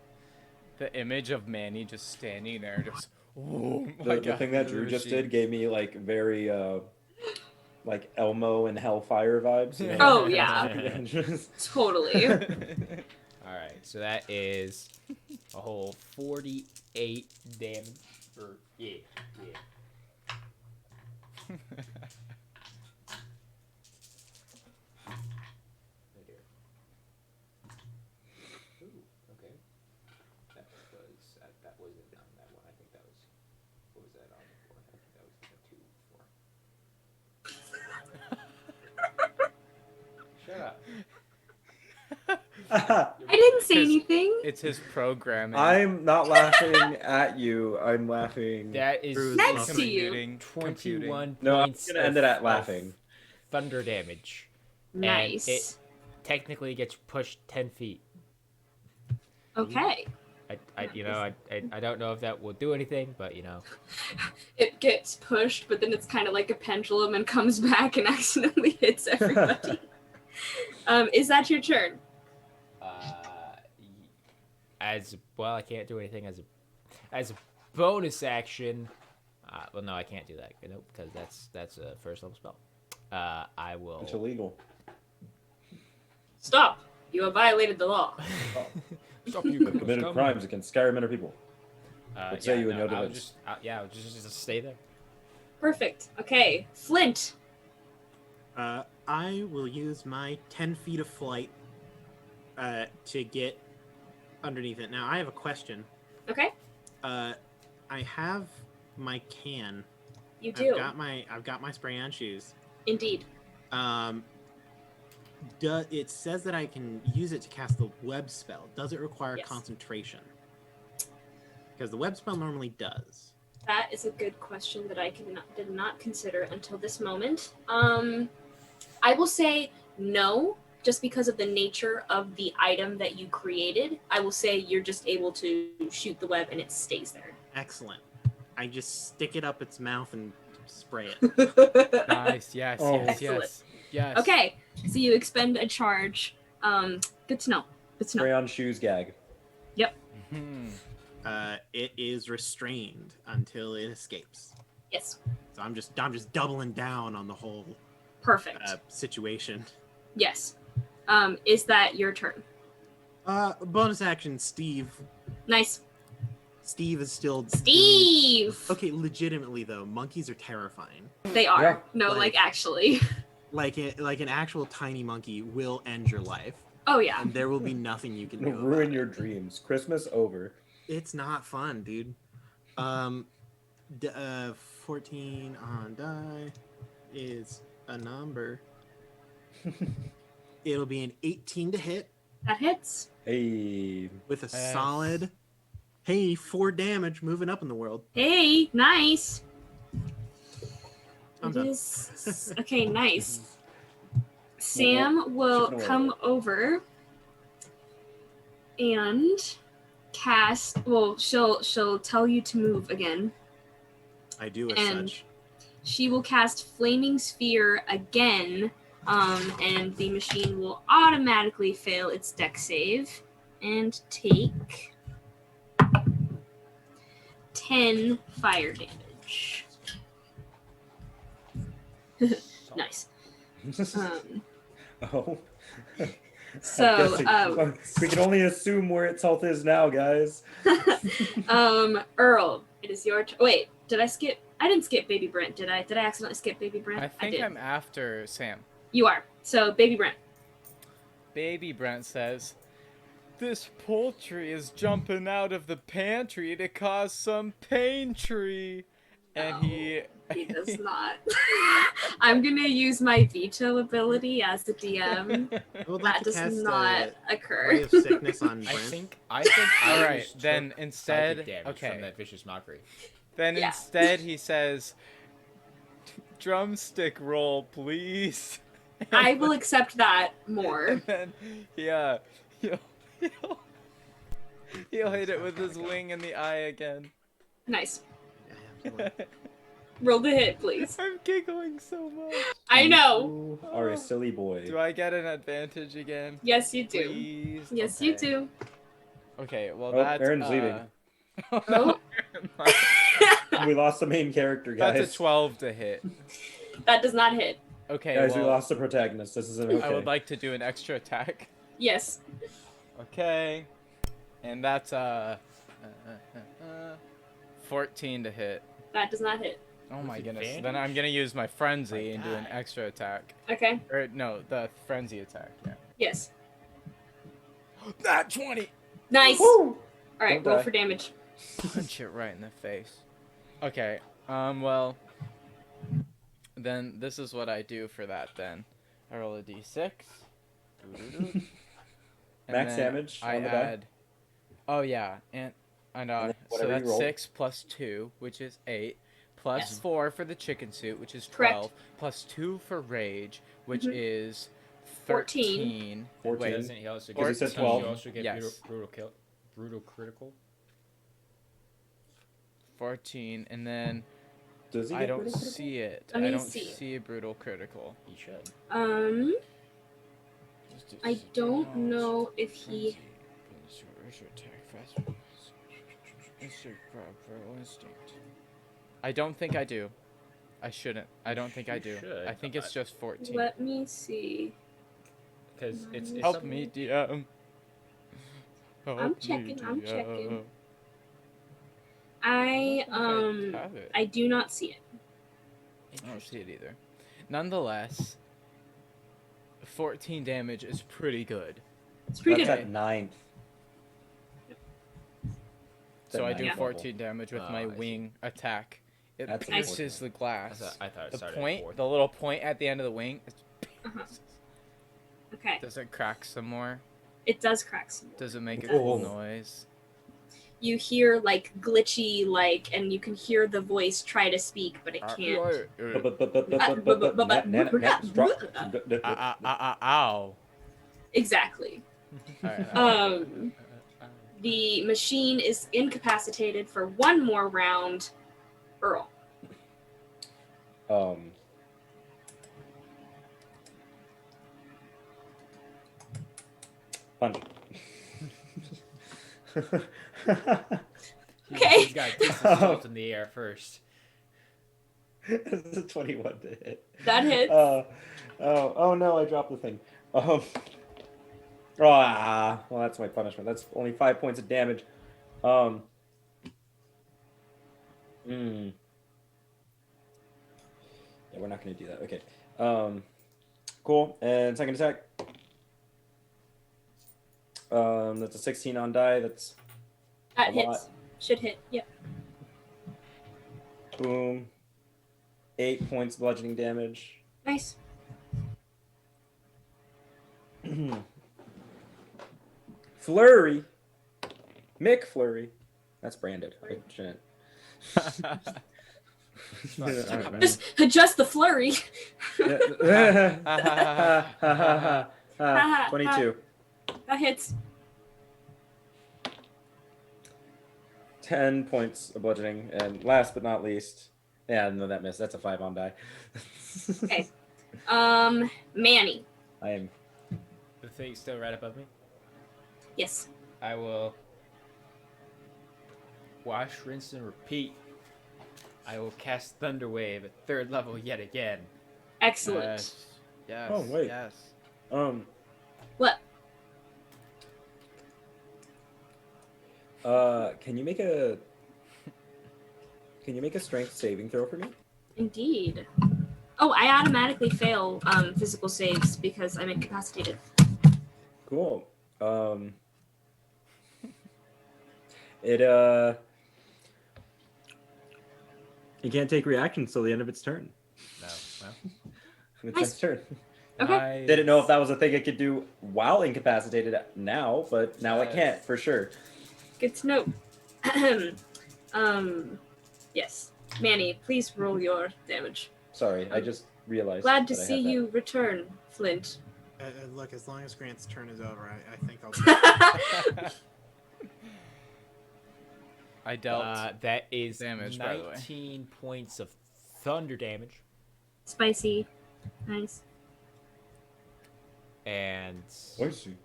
D: The image of Manny just standing there, just. Oh my
C: The
D: God,
C: thing that
D: the
C: Drew just
D: machine.
C: did gave me like very like Elmo and Hellfire vibes. You know?
A: Oh, yeah.
C: And just-
A: Totally.
E: All right, so that is a whole 48 damage. Yeah. Ooh, okay. That wasn't on that one. I think that was. What was that on before? I think that was the 2 before. Shut up.
A: I didn't say
D: His-
A: anything.
D: It's his programming.
C: I'm not laughing at you. I'm laughing.
E: That is
D: Through
A: Next
D: the
A: to you.
D: computing.
E: 21
C: No, I'm
E: points
C: gonna end it
E: of-
C: at laughing.
E: Thunder damage.
A: Nice.
E: And it technically gets pushed 10 feet.
A: Okay.
E: I don't know if that will do anything, but
A: It gets pushed, but then it's kind of like a pendulum and comes back and accidentally hits everybody. Is that your turn?
E: As well, I can't do anything as a bonus action. Well, no, I can't do that. Nope, because that's a first level spell. I will.
C: It's illegal.
A: Stop! You have violated the law.
E: Stop you
C: Committed crimes against Skyrim people. What say you in your
E: I'll
C: defense?
E: I'll just stay there.
A: Perfect. Okay, Flint.
B: I will use my 10 feet of flight to get underneath it. Now, I have a question.
A: Okay.
B: I have my can.
A: You do.
B: I've got my spray-on shoes.
A: Indeed.
B: It says that I can use it to cast the web spell. Does it require concentration? Because the web spell normally does.
A: That is a good question that I did not consider until this moment. I will say no, just because of the nature of the item that you created. I will say you're just able to shoot the web and it stays there.
B: Excellent. I just stick it up its mouth and spray it.
D: Nice. Yes.
C: Oh.
D: Yes.
A: Excellent.
D: Yes. Yes.
A: Okay, so you expend a charge. Good to know. Good to know.
C: Spray on shoes gag.
D: Hmm.
B: It is restrained until it escapes.
A: Yes.
B: So I'm just doubling down on the whole
A: Perfect.
B: situation.
A: Yes. Is that your turn?
B: Bonus action, Steve.
A: Nice.
B: Steve is still.
A: Steve!
B: Okay, legitimately though, monkeys are terrifying.
A: They are.
C: Yeah.
A: No, like actually.
B: Like an actual tiny monkey will end your life,
A: Oh, yeah.
B: and there will be nothing you can do.
C: Ruin
B: about
C: your
B: it.
C: dreams. Christmas over.
B: It's not fun, dude. 14 on die is a number. It'll be an 18 to hit
A: That hits.
C: Hey.
B: with a solid. Hey, 4 damage, moving up in the world.
A: Hey, nice.
B: I'm
A: It
B: done.
A: is. Okay, nice. Sam will
C: Chicken away.
A: come over and cast. Well, she'll tell you to move again.
B: I do as
A: And-
B: such.
A: She will cast Flaming Sphere again, and the machine will automatically fail its deck save and take 10 fire damage. Nice.
C: Oh.
A: So,
C: we can only assume where its health is now, guys.
A: Earl, it is your turn. Wait, did I skip? I didn't skip Baby Brent, did I? Did I accidentally skip Baby Brent?
D: I think
A: did.
D: I'm after Sam.
A: You are. So, Baby Brent.
D: Baby Brent says, "This poultry is jumping out of the pantry to cause some pain tree," and
A: He does not. I'm gonna use my veto ability as the DM.
B: I would like
A: That
B: to
A: does
B: cast
A: not
B: Ray
A: occur.
B: of Sickness on
E: I
B: Brent.
E: think I
D: All right,
E: just
D: then
E: took
D: instead-
E: psychic damage
D: okay.
E: from that vicious mockery.
D: Then
A: Yeah.
D: instead he says, "Drumstick roll, please."
A: I will accept that more.
D: And then he'll hit it with his wing in the eye again.
A: Nice.
B: Yeah, absolutely.
A: Roll the hit, please.
D: I'm giggling so much.
A: I know.
C: You are a silly boy.
D: Do I get an advantage again?
A: Yes, you do.
D: Please.
A: Yes, you
D: Okay.
A: do.
D: Okay, well
C: Oh,
D: that's
C: Aaron's leaving.
D: Oh, no.
C: We lost the main character, guys.
D: That's a 12 to hit.
A: That does not hit.
D: Okay,
C: Guys, we
D: well,
C: lost the protagonist. This isn't okay.
D: I would like to do an extra attack.
A: Yes.
D: Okay. And that's 14 to hit.
A: That does not hit.
D: Oh my
E: With
D: goodness. Then
E: advantage?
D: I'm gonna use my frenzy
E: My
D: and do an
E: God.
D: extra attack.
A: Okay.
D: Or no, the frenzy attack. Yeah.
A: Yes.
D: That 20.
A: Nice.
C: Woo!
A: Alright,
C: Don't
A: roll
C: die.
A: for damage.
D: Punch it right in the face. Okay. Well. Then this is what I do for that. Then I roll a d6. Doo-doo-doo. And
C: Max
D: then
C: damage
D: I
C: on the die?
D: add. Oh yeah, and
C: then
D: so
C: whatever you
D: that's
C: roll.
D: 6 plus 2, which is 8, plus
A: Yes.
D: 4 for the chicken suit, which is
A: Correct.
D: 12, plus 2 for rage, which
A: Mhm.
D: is
A: 14.
C: 14.
D: Wait,
E: Doesn't he also
C: Because
E: get,
C: he said 12.
E: you also get
D: Yes.
E: brutal critical?
D: 14, and then
C: Does he
D: I
C: get
D: don't
C: brutal critical?
D: see it.
A: Let
D: I
A: me
D: don't
A: see.
D: see a brutal critical.
E: He should.
A: I don't know if he.
D: I don't think I do. I shouldn't. I don't think I
E: You
D: do.
E: should.
D: I think it's just 14.
A: Let me see.
E: Because it's
D: Help
E: something-
D: me, DM. Help
A: I'm
D: me,
A: checking, I'm
D: DM.
A: checking.
D: I have it.
A: I do not see it.
D: I don't see it either. Nonetheless, 14 damage is pretty good.
A: It's pretty
C: That's
A: good.
C: at 9th.
D: So I do
A: Yeah.
D: 14 damage with my
E: I see.
D: wing attack. It
C: That's
D: pierces the
E: I
D: glass.
E: thought it
D: The
E: started at
D: point,
E: 4th.
D: the little point at the end of the wing,
A: Uh-huh. Okay.
D: does it crack some more?
A: It does crack some.
D: Does it make a
A: does.
D: cool noise?
A: You hear like glitchy and you can hear the voice try to speak, but it can't.
D: Ow.
A: Exactly.
D: Alright.
A: The machine is incapacitated for one more round. Earl.
C: Punch.
A: Okay.
E: He's got to piece the salt in the air first.
C: It's a 21 to hit.
A: That hits.
C: Oh no, I dropped the thing. Well, that's my punishment. That's only 5 points of damage. Yeah, we're not gonna do that. Okay. Cool. And second attack. That's a 16 on die. That's
A: That
C: a
A: hits.
C: lot.
A: Should hit. Yep.
C: Boom. 8 points bludgeoning damage.
A: Nice.
C: Flurry. McFlurry. That's branded. I shouldn't.
A: Just adjust the flurry.
C: 22.
A: That hits.
C: 10 points of bludgeoning. And last but not least, yeah, no, that missed. That's a 5 on die.
A: Okay. Manny.
C: I am.
E: The thing's still right above me.
A: Yes.
E: I will wash, rinse, and repeat. I will cast Thunder Wave at 3rd level yet again.
A: Excellent.
D: Yes.
C: Oh, wait.
D: Yes.
A: What?
C: Can you make a strength saving throw for me?
A: Indeed. Oh, I automatically fail physical saves because I'm incapacitated.
C: Cool. You can't take reactions till the end of its turn.
E: No. Well,
C: It's
A: Nice.
C: its turn.
A: Okay.
C: Didn't know if that was a thing it could do while incapacitated now, but now it can't for sure.
A: Good to know. Yes. Manny, please roll your damage.
C: Sorry, I just realized.
A: Glad to
C: that I
A: see
C: had
A: you return, Flint.
B: Look, as long as Grant's turn is over, I think I'll.
D: I dealt
E: that is
D: damage, by the way.
E: 19 points of thunder damage.
A: Spicy. Nice.
E: And
C: that. See.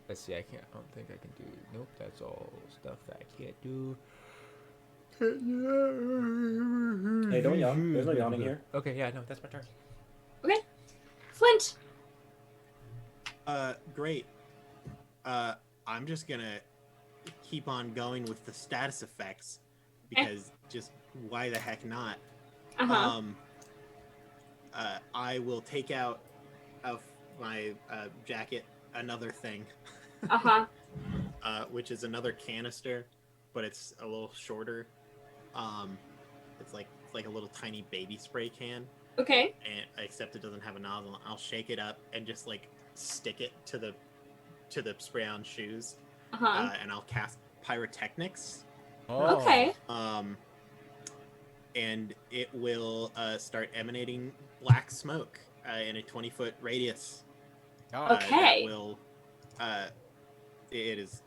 E: let's see, I don't think I can do. Nope, that's all stuff that I can't do.
C: Hey, don't yawn. There's no yawning here.
E: Okay, yeah, no, that's my turn.
A: Okay. Flint.
B: Great. I'm just gonna keep on going with the status effects because just why the heck not?
A: Uh-huh.
B: I will take out of my jacket another thing,
A: Uh-huh.
B: which is another canister, but it's a little shorter. It's like a little tiny baby spray can,
A: Okay.
B: and except it doesn't have a nozzle. I'll shake it up and just like stick it to the spray-on shoes,
A: Uh-huh.
B: and I'll cast pyrotechnics.
A: Okay.
B: And it will start emanating black smoke in a 20-foot radius.
E: Oh,
A: Okay.
B: That will. It is.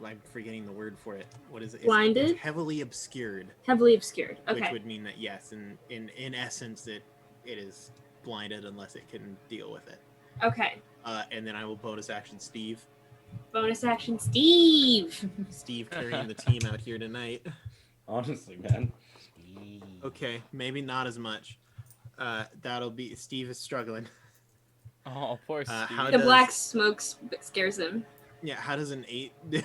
B: I'm forgetting the word for it. What is it?
A: Blinded?
B: It's heavily obscured.
A: Heavily obscured. Okay.
B: Which would mean that yes, in essence, it is blinded unless it can deal with it.
A: Okay.
B: And then I will bonus action Steve.
A: Bonus action, Steve.
B: Steve carrying the team out here tonight.
C: Honestly, man.
B: Okay, maybe not as much. That'll be Steve is struggling.
D: Oh, poor Steve.
B: how
A: The
B: does-
A: black smoke scares him.
B: Yeah, how does an 8 do?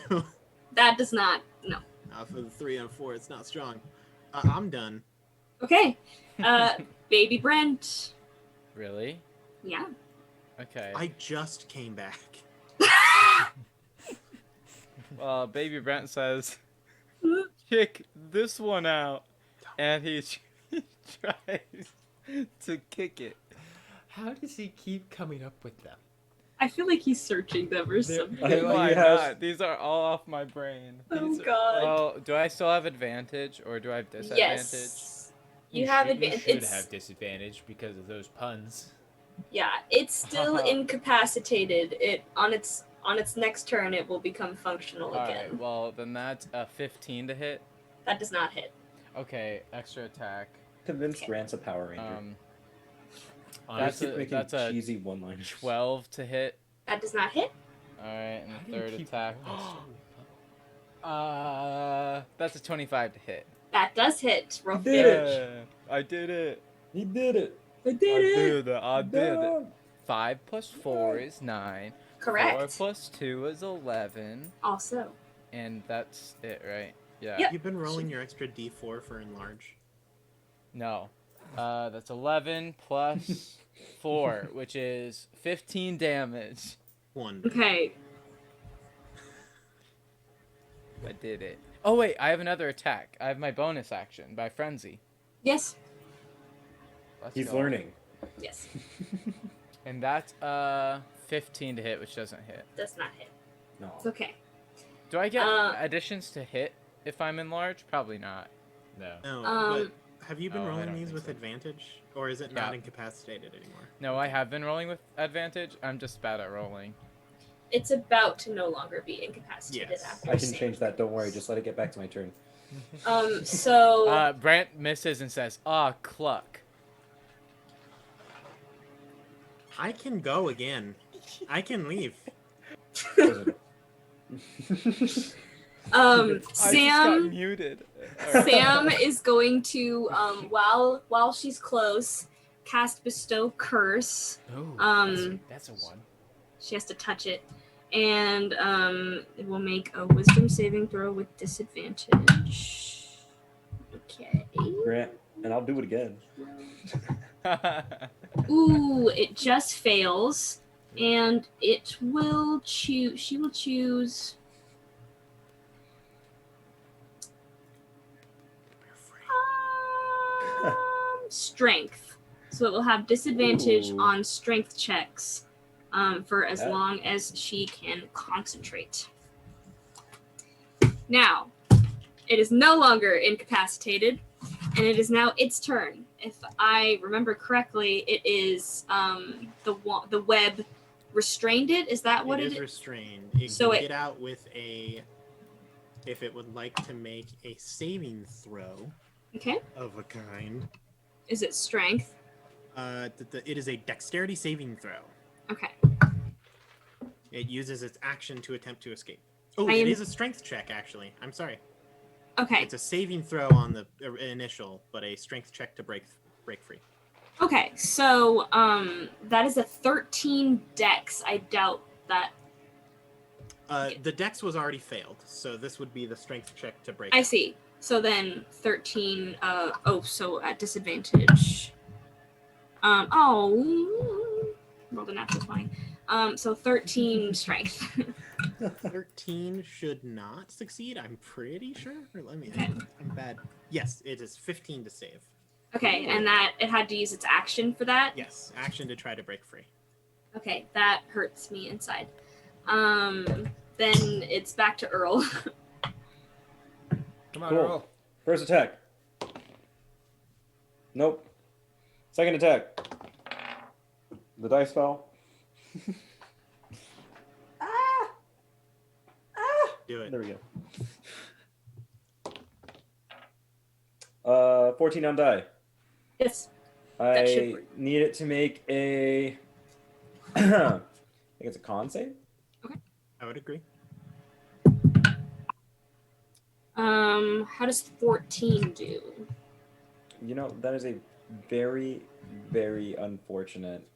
A: That does not. No.
B: For the 3 and 4, it's not strong. I'm done.
A: Okay. Baby Brent.
D: Really?
A: Yeah.
D: Okay.
B: I just came back.
D: Well, Baby Brent says, "Kick this one out," and he tries to kick it.
E: How does he keep coming up with them?
A: I feel like he's searching them or something.
D: Why
C: you have-
D: not? These are all off my brain.
A: Oh,
D: These are-
A: God.
D: Well, do I still have advantage, or do I have disadvantage?
A: Yes. You have
E: You
A: advantage.
E: should
A: It's
E: have disadvantage because of those puns.
A: yeah. It's still incapacitated. It on its next turn it will become functional
D: All
A: again.
D: right. Well, then that's a 15 to hit.
A: That does not hit.
D: Okay, extra attack.
C: Convinced Grant's a Power Ranger.
D: That's
C: Keep
D: a
C: making
D: that's a
C: cheesy one-liners.
D: 12 to hit.
A: That does not hit.
D: All right, and
E: How
D: the
E: do you
D: third
E: keep-
D: attack. That's a 25 to hit.
A: That does hit. Roll
C: You did it.
A: damage.
D: Yeah, I did it.
C: He did it.
A: I did it.
D: I did it.
C: No.
D: 5 plus 4 is 9. 4
A: Correct.
D: plus 2 is 11.
A: Also.
D: And that's it, right? Yeah.
A: Yep.
B: You've been rolling your extra D4 for enlarge.
D: No. That's 11 plus 4, which is 15 damage.
B: 1.
A: Okay.
D: I did it. Oh, wait, I have another attack. I have my bonus action by Frenzy.
A: Yes.
D: Let's
C: He's
D: go.
C: learning.
A: Yes.
D: And that's 15 to hit, which doesn't hit.
A: Does not hit.
C: No.
A: It's okay.
D: Do I get
A: Uh,
D: additions to hit if I'm enlarged? Probably not.
E: No.
B: No,
A: Um,
B: but have you been
E: Oh, I
B: rolling
E: don't
B: these
E: think
B: with
E: so.
B: advantage? Or is it not
D: Yeah.
B: incapacitated anymore?
D: No, I have been rolling with advantage. I'm just bad at rolling.
A: It's about to no longer be incapacitated
B: Yes.
A: after.
C: I can
A: save.
C: change that. Don't worry. Just let it get back to my turn.
A: So
D: Brent misses and says, "Ah, cluck."
B: I can go again. I can leave.
D: I just got
A: Sam
D: muted.
A: Sam is going to while she's close cast bestow curse.
E: Oh, that's a one.
A: She has to touch it, and it will make a wisdom saving throw with disadvantage. Okay.
C: Grant, and I'll do it again.
A: Ooh, it just fails, and it will choose. She will choose. Strength. So it will have disadvantage
C: Ooh.
A: on strength checks for as
C: That-
A: long as she can concentrate. Now, it is no longer incapacitated, and it is now its turn. If I remember correctly, it is the web restrained it. Is that what
B: it
A: it
B: is
A: is?
B: restrained. It
A: So
B: can
A: it-
B: get out with a... If it would like to make a saving throw
A: Okay.
B: of a kind.
A: Is it strength?
B: It is a dexterity saving throw.
A: Okay.
B: It uses its action to attempt to escape. Oh,
A: I
B: it
A: am-
B: is a strength check, actually. I'm sorry.
A: Okay.
B: It's a saving throw on the initial, but a strength check to break free.
A: Okay. So that is a 13 dex. I doubt that.
B: The dex was already failed, so this would be the strength check to break.
A: I see. So then 13. So at disadvantage. Rolled a natural 20. So 13 strength.
B: 13 should not succeed, I'm pretty sure. Or let me.
A: Okay.
B: I'm bad. Yes, it is 15 to save.
A: Okay, and that it had to use its action for that.
B: Yes, action to try to break free.
A: Okay, that hurts me inside. Then it's back to Earl.
E: Come on,
C: Cool.
E: Earl.
C: First attack. Nope. Second attack. The dice fell.
B: Do it.
C: There we go. 14 on die.
A: Yes. That should
C: I
A: work.
C: need it to make a. I think it's a con save.
B: I would agree.
A: How does 14 do?
C: You know, that is a very, very unfortunate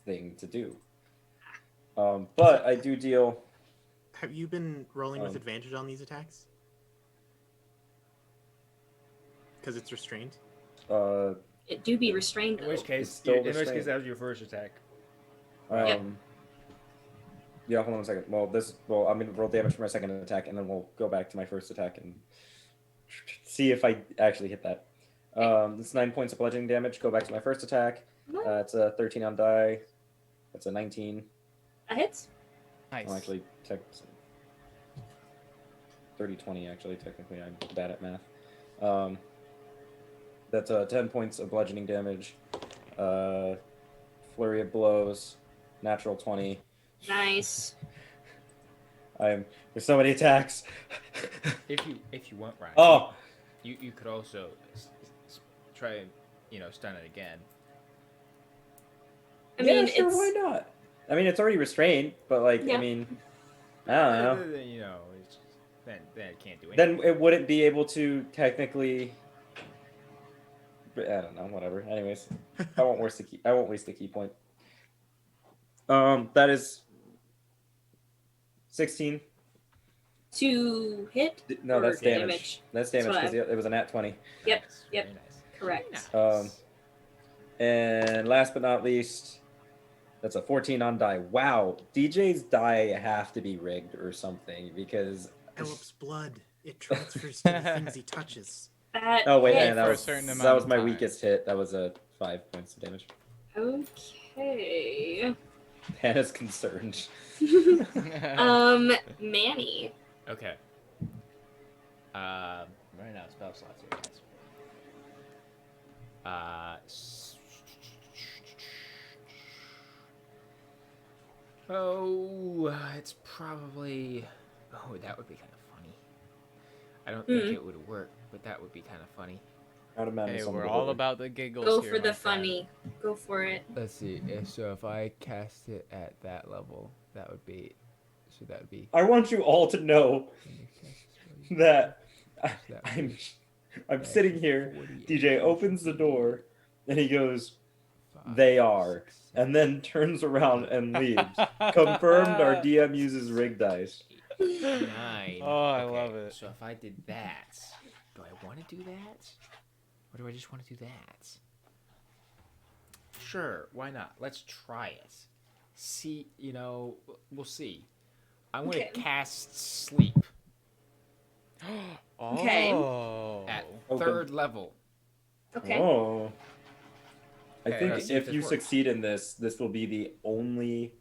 C: thing to do. But I do deal.
B: Have you been rolling with
C: Um,
B: advantage on these attacks? Because it's restrained.
A: It do be restrained
E: In
A: though.
E: which case,
C: It's still
E: in which case,
C: restrained.
E: that was your first attack.
A: Yep.
C: Yeah, hold on a second. Well, I'm gonna roll damage for my second attack, and then we'll go back to my first attack and see if I actually hit that. It's 9 points of bludgeoning damage. Go back to my first attack. It's a 13 on die. That's a 19.
A: That hits.
D: Nice.
C: Oh, actually, 30-20, actually, technically. I'm bad at math. That's 10 points of bludgeoning damage. Flurry of blows. Natural 20.
A: Nice.
C: There's so many attacks.
E: If you want, Ryan.
C: Oh!
E: You could also try and stun it again.
A: I mean,
C: sure,
A: it's
C: why not? I mean, it's already restrained, but I
A: Yeah.
C: mean, I don't know.
E: It's then it can't do anything.
C: Then it wouldn't be able to technically. I don't know. Whatever. Anyways, I won't waste the key point. That is 16.
A: to hit.
C: No,
A: or
C: that's damage. That's damage
A: That's what
C: because it was a nat 20.
A: Yep,
E: Nice,
A: yep.
E: very nice.
A: Correct.
E: Very nice.
C: And last but not least, that's a 14 on die. Wow, DJ's die have to be rigged or something because.
B: Philip's blood. It transfers to the things he touches.
A: That
C: Oh wait,
A: hits.
C: and that
D: For a
C: was
D: certain amount
C: that was
D: of
C: my
D: time.
C: weakest hit. That was a 5 points of damage.
A: Okay.
C: Hannah's concerned.
A: Manny.
E: Okay. Right now, spell slots here, guys. It's probably. Oh, that would be kind of funny. I don't think it would work, but that would be kind of funny.
C: Out of madness
D: Hey,
C: on the
D: we're all
C: board.
D: about the giggles
A: Go
D: here,
A: for the
D: my friend.
A: funny. Go for it.
E: Let's see. So if I cast it at that level, that would be. So that would be.
C: I want you all to know that I'm sitting here. DJ opens the door and he goes, "They are," and then turns around and leaves. Confirmed. Our DM uses rigged dice.
E: 9.
D: Oh, I love it.
E: So if I did that, do I want to do that? Or do I just want to do that? Sure, why not? Let's try it. See, we'll see. I'm going to
A: Okay.
E: cast Sleep
A: Okay.
D: Oh.
E: at
C: Okay.
E: 3rd level.
A: Okay.
C: Oh. I
D: Okay,
C: think
E: let's see if
C: if
E: this
C: you
E: works.
C: succeed in this will be the only.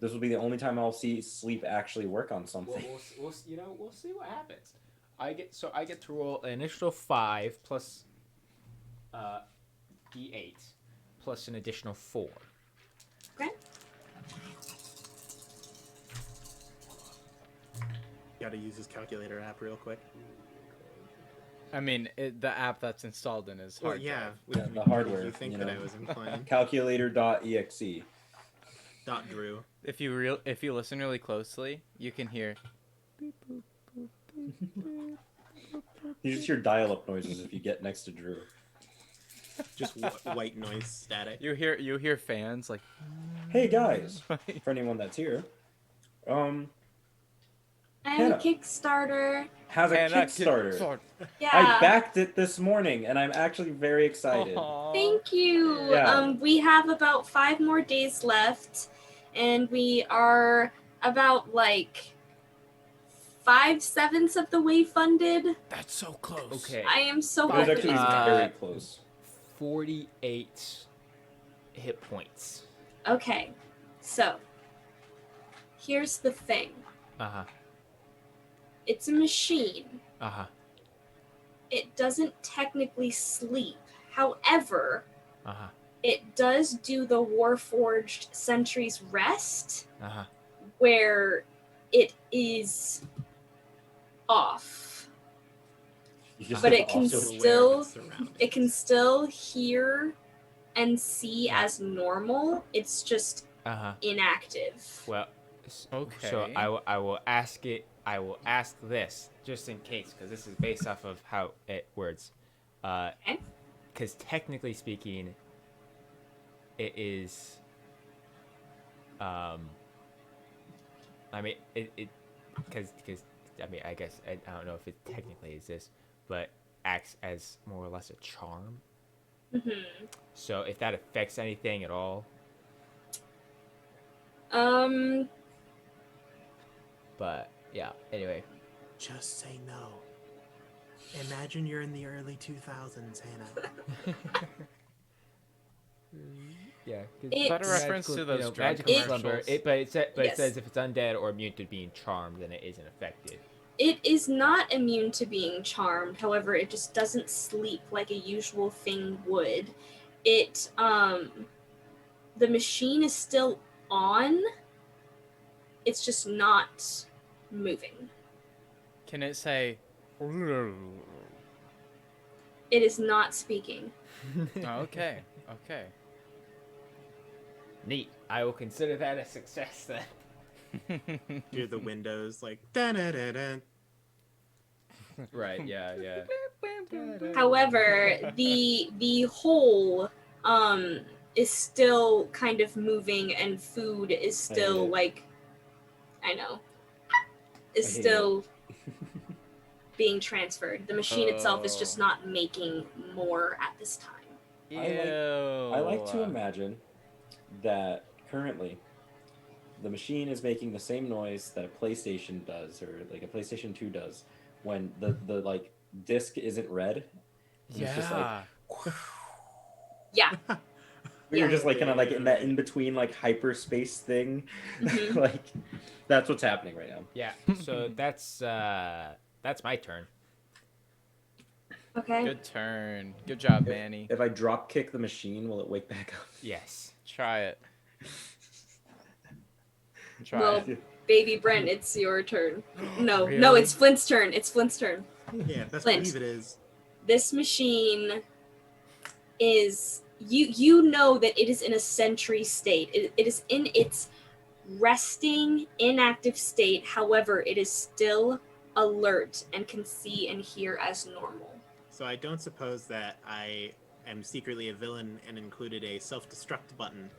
C: This will be the only time I'll see sleep actually work on something.
E: We'll see what happens. I get to roll an initial 5 plus D8 plus an additional 4.
A: Okay.
B: Gotta use his calculator app real quick.
D: I mean, the app that's installed in his
B: Well,
D: hard
B: yeah.
D: drive.
C: The hardware,
B: You think
C: you
B: that
C: know.
B: I was implying?
C: Calculator.exe.
B: Drew.
D: If you listen really closely, you can hear.
C: You just hear dial-up noises if you get next to Drew.
B: Just white noise static.
D: You hear fans like.
C: Hey guys, for anyone that's here,
A: And
C: Hannah.
A: Kickstarter.
C: has a
D: And
C: Kickstarter.
A: Yeah.
C: I backed it this morning, and I'm actually very excited.
A: Thank you.
C: Yeah.
A: We have about 5 more days left, and we are about 5/7 of the way funded.
D: That's so close.
E: Okay.
A: I am so
C: It was
A: happy.
C: actually very close.
E: 48 hit points.
A: Okay, so here's the thing.
E: Uh-huh.
A: It's a machine.
E: Uh-huh.
A: It doesn't technically sleep. However,
E: Uh-huh.
A: it does do the Warforged Sentry's Rest,
E: Uh-huh.
A: where it is off.
C: You just
A: But
C: have
A: it
C: to
A: can
C: also-
B: Aware of
A: still
B: its surroundings.
A: it can still hear and see
E: Yeah.
A: as normal. It's just
E: Uh-huh.
A: inactive.
E: Well,
D: Okay.
E: so I will ask it. I will ask this just in case, because this is based off of how it words.
A: Okay.
E: Because technically speaking, it is. I mean because I mean I guess I don't know if it technically is this, but acts as more or less a charm.
A: Mm-hmm.
E: So if that affects anything at all, but yeah. Anyway,
B: Just say no. Imagine you're in the early 2000s, Hannah.
E: yeah.
A: It's-
D: That a reference to those drug
E: magical
A: commercials?
E: slumber. But
A: Yes.
E: it says if it's undead or immune to being charmed, then it isn't affected.
A: It is not immune to being charmed. However, it just doesn't sleep like a usual thing would. It the machine is still on. It's just not moving.
D: Can it say?
A: It is not speaking.
D: Okay. Okay.
E: Neat. I will consider that a success then.
B: Hear the windows like da-da-da-da.
E: Right. Yeah. Yeah.
A: However, the hole is still kind of moving, and food is still
C: it.
A: like, I know, is
C: I hate
A: still being transferred. The machine itself is just
D: Oh.
A: not making more at this time.
C: I like to imagine that currently the machine is making the same noise that a PlayStation does, or like a PlayStation 2 does, when the like disc isn't red. And it's just like
A: Yeah.
C: you're just like kind of like in that in between like hyperspace thing.
A: Mhm.
C: Like that's what's happening right now.
E: Yeah. So that's my turn.
A: Okay.
D: Good turn. Good job, Manny.
C: If I drop kick the machine, will it wake back up?
E: Yes.
D: Try it. Try
A: Well,
D: it.
A: Baby Brent, it's your turn. No, no,
D: Really?
A: it's Flint's turn. It's Flint's turn.
B: Yeah, best
A: Flint.
B: believe it is.
A: This machine is you know that it is in a sentry state. It is in its resting inactive state. However, it is still alert and can see and hear as normal.
B: So I don't suppose that I am secretly a villain and included a self-destruct button.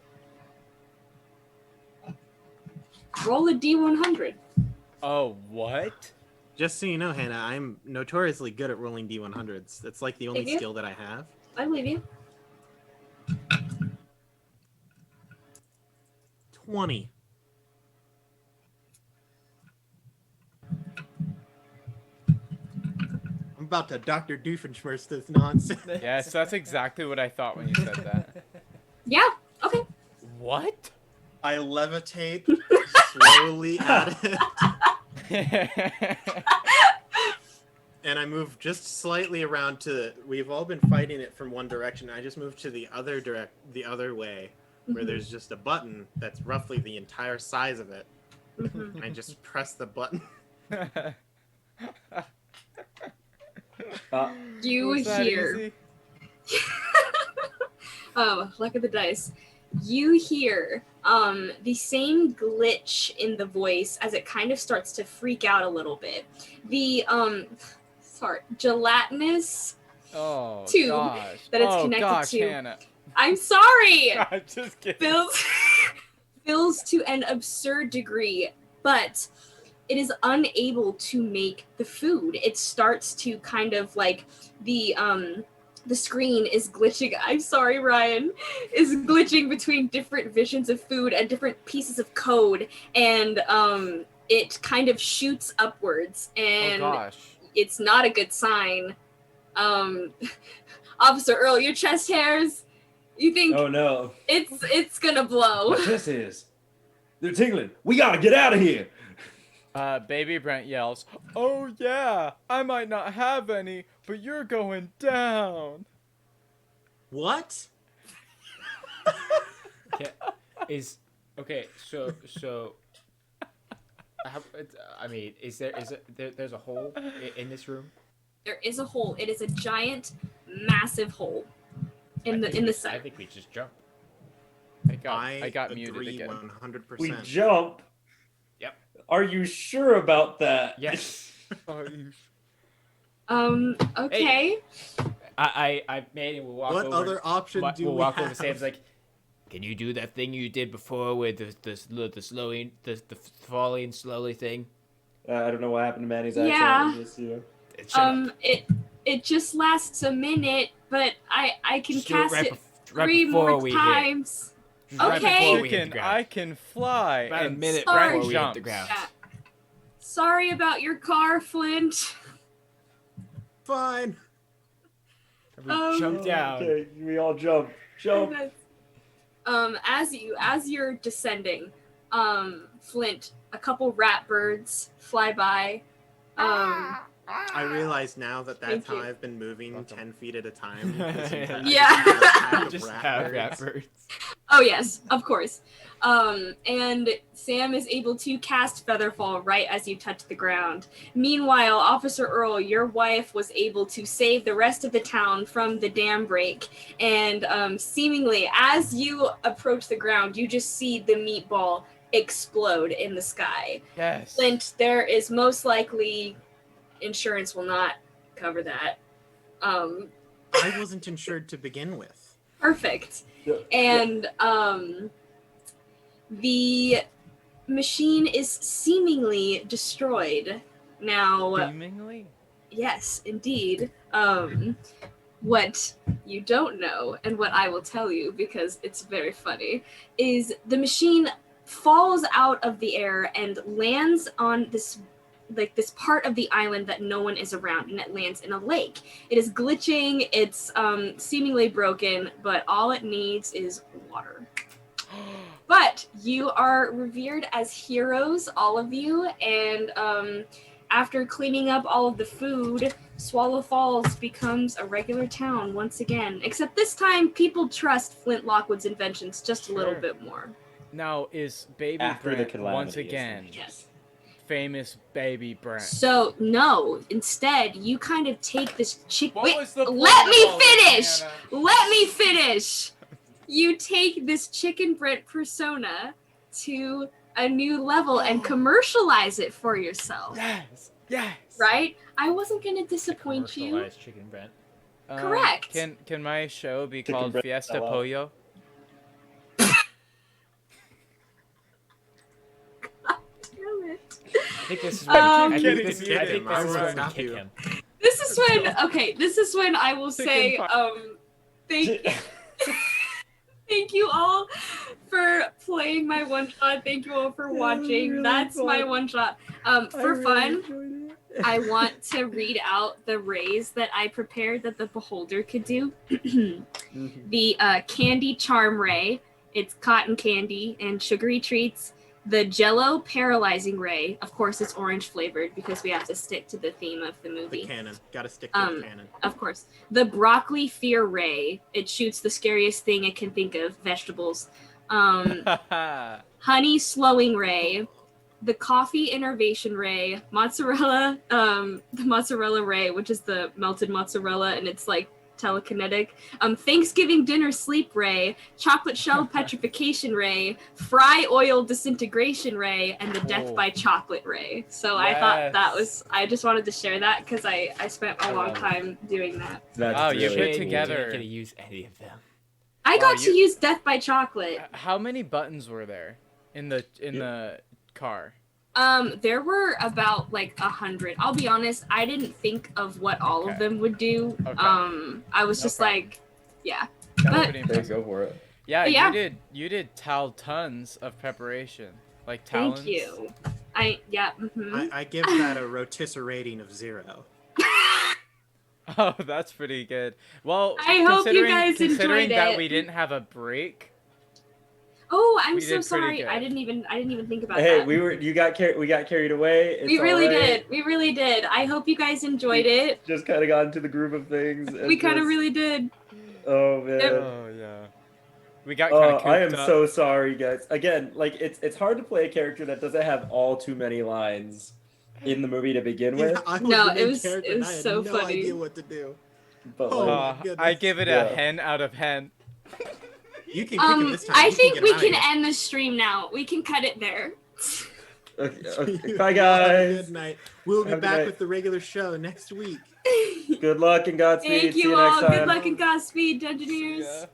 A: Roll a D100.
D: Oh, what?
B: Just so you know, Hannah, I'm notoriously good at rolling D100s. That's like the only
A: Thank you.
B: skill that I have.
A: I believe you.
B: 20. I'm about to Dr. Doofenshmirtz this nonsense.
D: Yes, that's exactly what I thought when you said that.
A: Yeah. Okay.
D: What?
B: I levitate slowly at it, and I move just slightly around to. We've all been fighting it from one direction. I just move to the other way, where there's just a button that's roughly the entire size of it.
A: Mhm.
B: I just press the button.
A: You
D: Was that
A: hear.
D: easy?
A: Oh, luck of the dice. You hear the same glitch in the voice as it kind of starts to freak out a little bit. The gelatinous.
D: Oh,
A: Tube
D: gosh.
A: that it's
D: oh,
A: connected
D: gosh,
A: to.
D: Hannah.
A: I'm sorry.
D: I'm just kidding.
A: fills to an absurd degree, but it is unable to make the food. It starts to kind of like the screen is glitching. I'm sorry, Ryan, is glitching between different visions of food and different pieces of code, and it kind of shoots upwards,
D: Oh,
A: and
D: gosh.
A: it's not a good sign. Officer Earl, your chest hairs. You think
C: Oh no.
A: it's gonna blow?
C: My chest is. They're tingling. We gotta get out of here.
D: Baby Brent yells, "Oh yeah, I might not have any, but you're going down."
B: What?
E: Is okay. So. I mean, there's a hole in this room?
A: There is a hole. It is a giant, massive hole in the
E: I
A: center.
E: think we just jump.
D: I got muted
B: agree
D: again.
B: 100%.
C: We jump.
E: Yep.
C: Are you sure about that?
E: Yes.
A: Okay.
E: Manny will walk
B: What
E: over.
B: other option do
E: we'll
B: we
E: walk
B: have?
E: over to Sam's like, can you do that thing you did before with the slowing, the falling slowly thing?
C: I don't know what happened to Manny's accent.
A: Yeah.
C: Just, you know.
E: Shut up.
A: It just lasts a minute, but I can
E: Just do it
A: cast it
E: right
A: 3
E: before
A: more
E: we hit.
A: times.
E: Just right
A: Okay.
E: before we hit the
D: Chicken,
E: ground.
D: I can fly.
E: About a
D: and
E: minute
A: Sorry.
E: before we hit the
D: jumps.
E: ground.
A: Yeah. Sorry about your car, Flint.
B: Fine.
E: We jump down.
C: Okay, we all jump. Jump.
A: As you're descending, Flint, a couple rat birds fly by.
B: I realize now that that's
A: Thank
B: how
A: you.
B: I've been moving 10 feet at a time. because I
A: Yeah.
B: just have a pack of
E: Just
B: rat
E: have
B: birds.
E: rat birds.
A: Oh yes, of course. And Sam is able to cast Featherfall right as you touch the ground. Meanwhile, Officer Earl, your wife was able to save the rest of the town from the dam break. And seemingly, as you approach the ground, you just see the meatball explode in the sky.
D: Yes.
A: Flint, there is most likely insurance will not cover that.
B: I wasn't insured to begin with.
A: Perfect. And the machine is seemingly destroyed. Now,
D: Seemingly?
A: yes, indeed. What you don't know, and what I will tell you because it's very funny, is the machine falls out of the air and lands on this part of the island that no one is around, and it lands in a lake. It is glitching, it's seemingly broken, but all it needs is water. But you are revered as heroes, all of you, and after cleaning up all of the food, Swallow Falls becomes a regular town once again. Except this time, people trust Flint Lockwood's inventions just a little
D: Sure.
A: bit more.
D: Now, is Baby
C: After the
D: Brent
C: calamity
D: once
C: is
D: again
C: finished.
A: Yes.
D: famous Baby Brent?
A: So, no. Instead, you kind of take this chicken...
D: What was the point
A: let
D: of
A: me
D: all this,
A: finish!
D: Hannah?
A: Let me finish! You take this chicken Brent persona to a new level and commercialize it for yourself.
D: Yes. Yes.
A: Right? I wasn't going to disappoint you.
E: Commercialized chicken Brent.
A: Correct.
D: Can my show be
C: Chicken
D: called
C: Brent
D: Fiesta
C: fell out.
D: Pollo?
A: Damn it.
E: I think this is
A: I'm
E: when
D: kidding,
E: I think
D: kidding.
E: this
B: I
E: is
B: will
E: when we
B: stop
E: kick
B: you.
E: him.
A: This is when I will say, thank you all for playing my one shot. Thank you all for watching.
C: really
A: That's my
C: fun.
A: one shot. For fun, I want to read out the rays that I prepared that the beholder could do. The candy charm ray. It's cotton candy and sugary treats. The Jello paralyzing ray. Of course, it's orange flavored because we have to stick to the theme of the
B: The
A: movie.
B: cannon. Gotta stick to the cannon.
A: Of course. The broccoli fear ray. It shoots the scariest thing it can think of, vegetables. Honey slowing ray. The coffee innervation ray. Mozzarella, the mozzarella ray, which is the melted mozzarella, and it's like telekinetic. Thanksgiving dinner sleep ray. Chocolate shell petrification ray. Fry oil disintegration ray, and the death
D: Oh.
A: by chocolate ray. So I thought that
D: Yes.
A: was, I just wanted to share that because I spent a
C: I
A: long
C: love it.
A: time doing that.
C: That's
D: Oh, you
C: really
D: put
C: cool.
D: together-
E: You didn't get to use any of them.
A: I
D: Wow,
A: got to
D: you-
A: use death by chocolate.
D: How many buttons were there in the car?
A: There were about like 100. I'll be honest, I didn't think of what all of
D: Okay.
A: them would do.
D: Okay.
A: I was
D: No
A: just
D: problem.
A: like, yeah.
D: That was
A: But-
D: pretty
C: There,
D: impressive.
C: go for it.
D: Yeah,
A: But yeah.
D: you did tons of preparation, like talons.
A: Thank you. Mhm.
B: I give that a rotisserie rating of 0.
D: Oh, that's pretty good. Well,
A: I hope you
D: considering-
A: guys
D: considering
A: enjoyed
D: that
A: it.
D: we didn't have a break.
A: Oh, I'm
D: We
A: so
D: did pretty
A: sorry.
D: good.
A: I didn't even think about
C: Hey,
A: that.
C: we got carried away. It's
A: We really
C: all right.
A: did. We really did. I hope you guys enjoyed it.
C: Just kind of got into the groove of things.
A: We kind of really did.
C: Oh man.
A: Yep.
D: Oh yeah. We got kind of
C: I am
D: cooped up.
C: so sorry, guys. Again, like it's hard to play a character that doesn't have all too many lines in the movie to begin with.
B: I was
A: No,
B: the
A: it
B: main
A: was-
B: character
A: it
B: and
A: was
B: I had
A: so
B: no
A: funny.
B: idea what to do.
C: But
B: Oh,
C: like,
B: my
D: I
B: goodness.
D: give it a
C: Yeah.
D: hen out of hen.
B: You can kick him this time.
A: I
B: You
A: think
B: get
A: we
B: him outta
A: can
B: here.
A: end the stream now. We can cut it there.
C: okay, bye
B: You all have a
C: guys.
B: Good night. We'll be
C: Have a good
B: back
C: night.
B: with the regular show next week.
C: Good luck and Godspeed.
A: Thank
C: See
A: you
C: you
A: all.
C: next time.
A: Good luck and Godspeed,
D: See
A: Dungeoneers.
D: ya.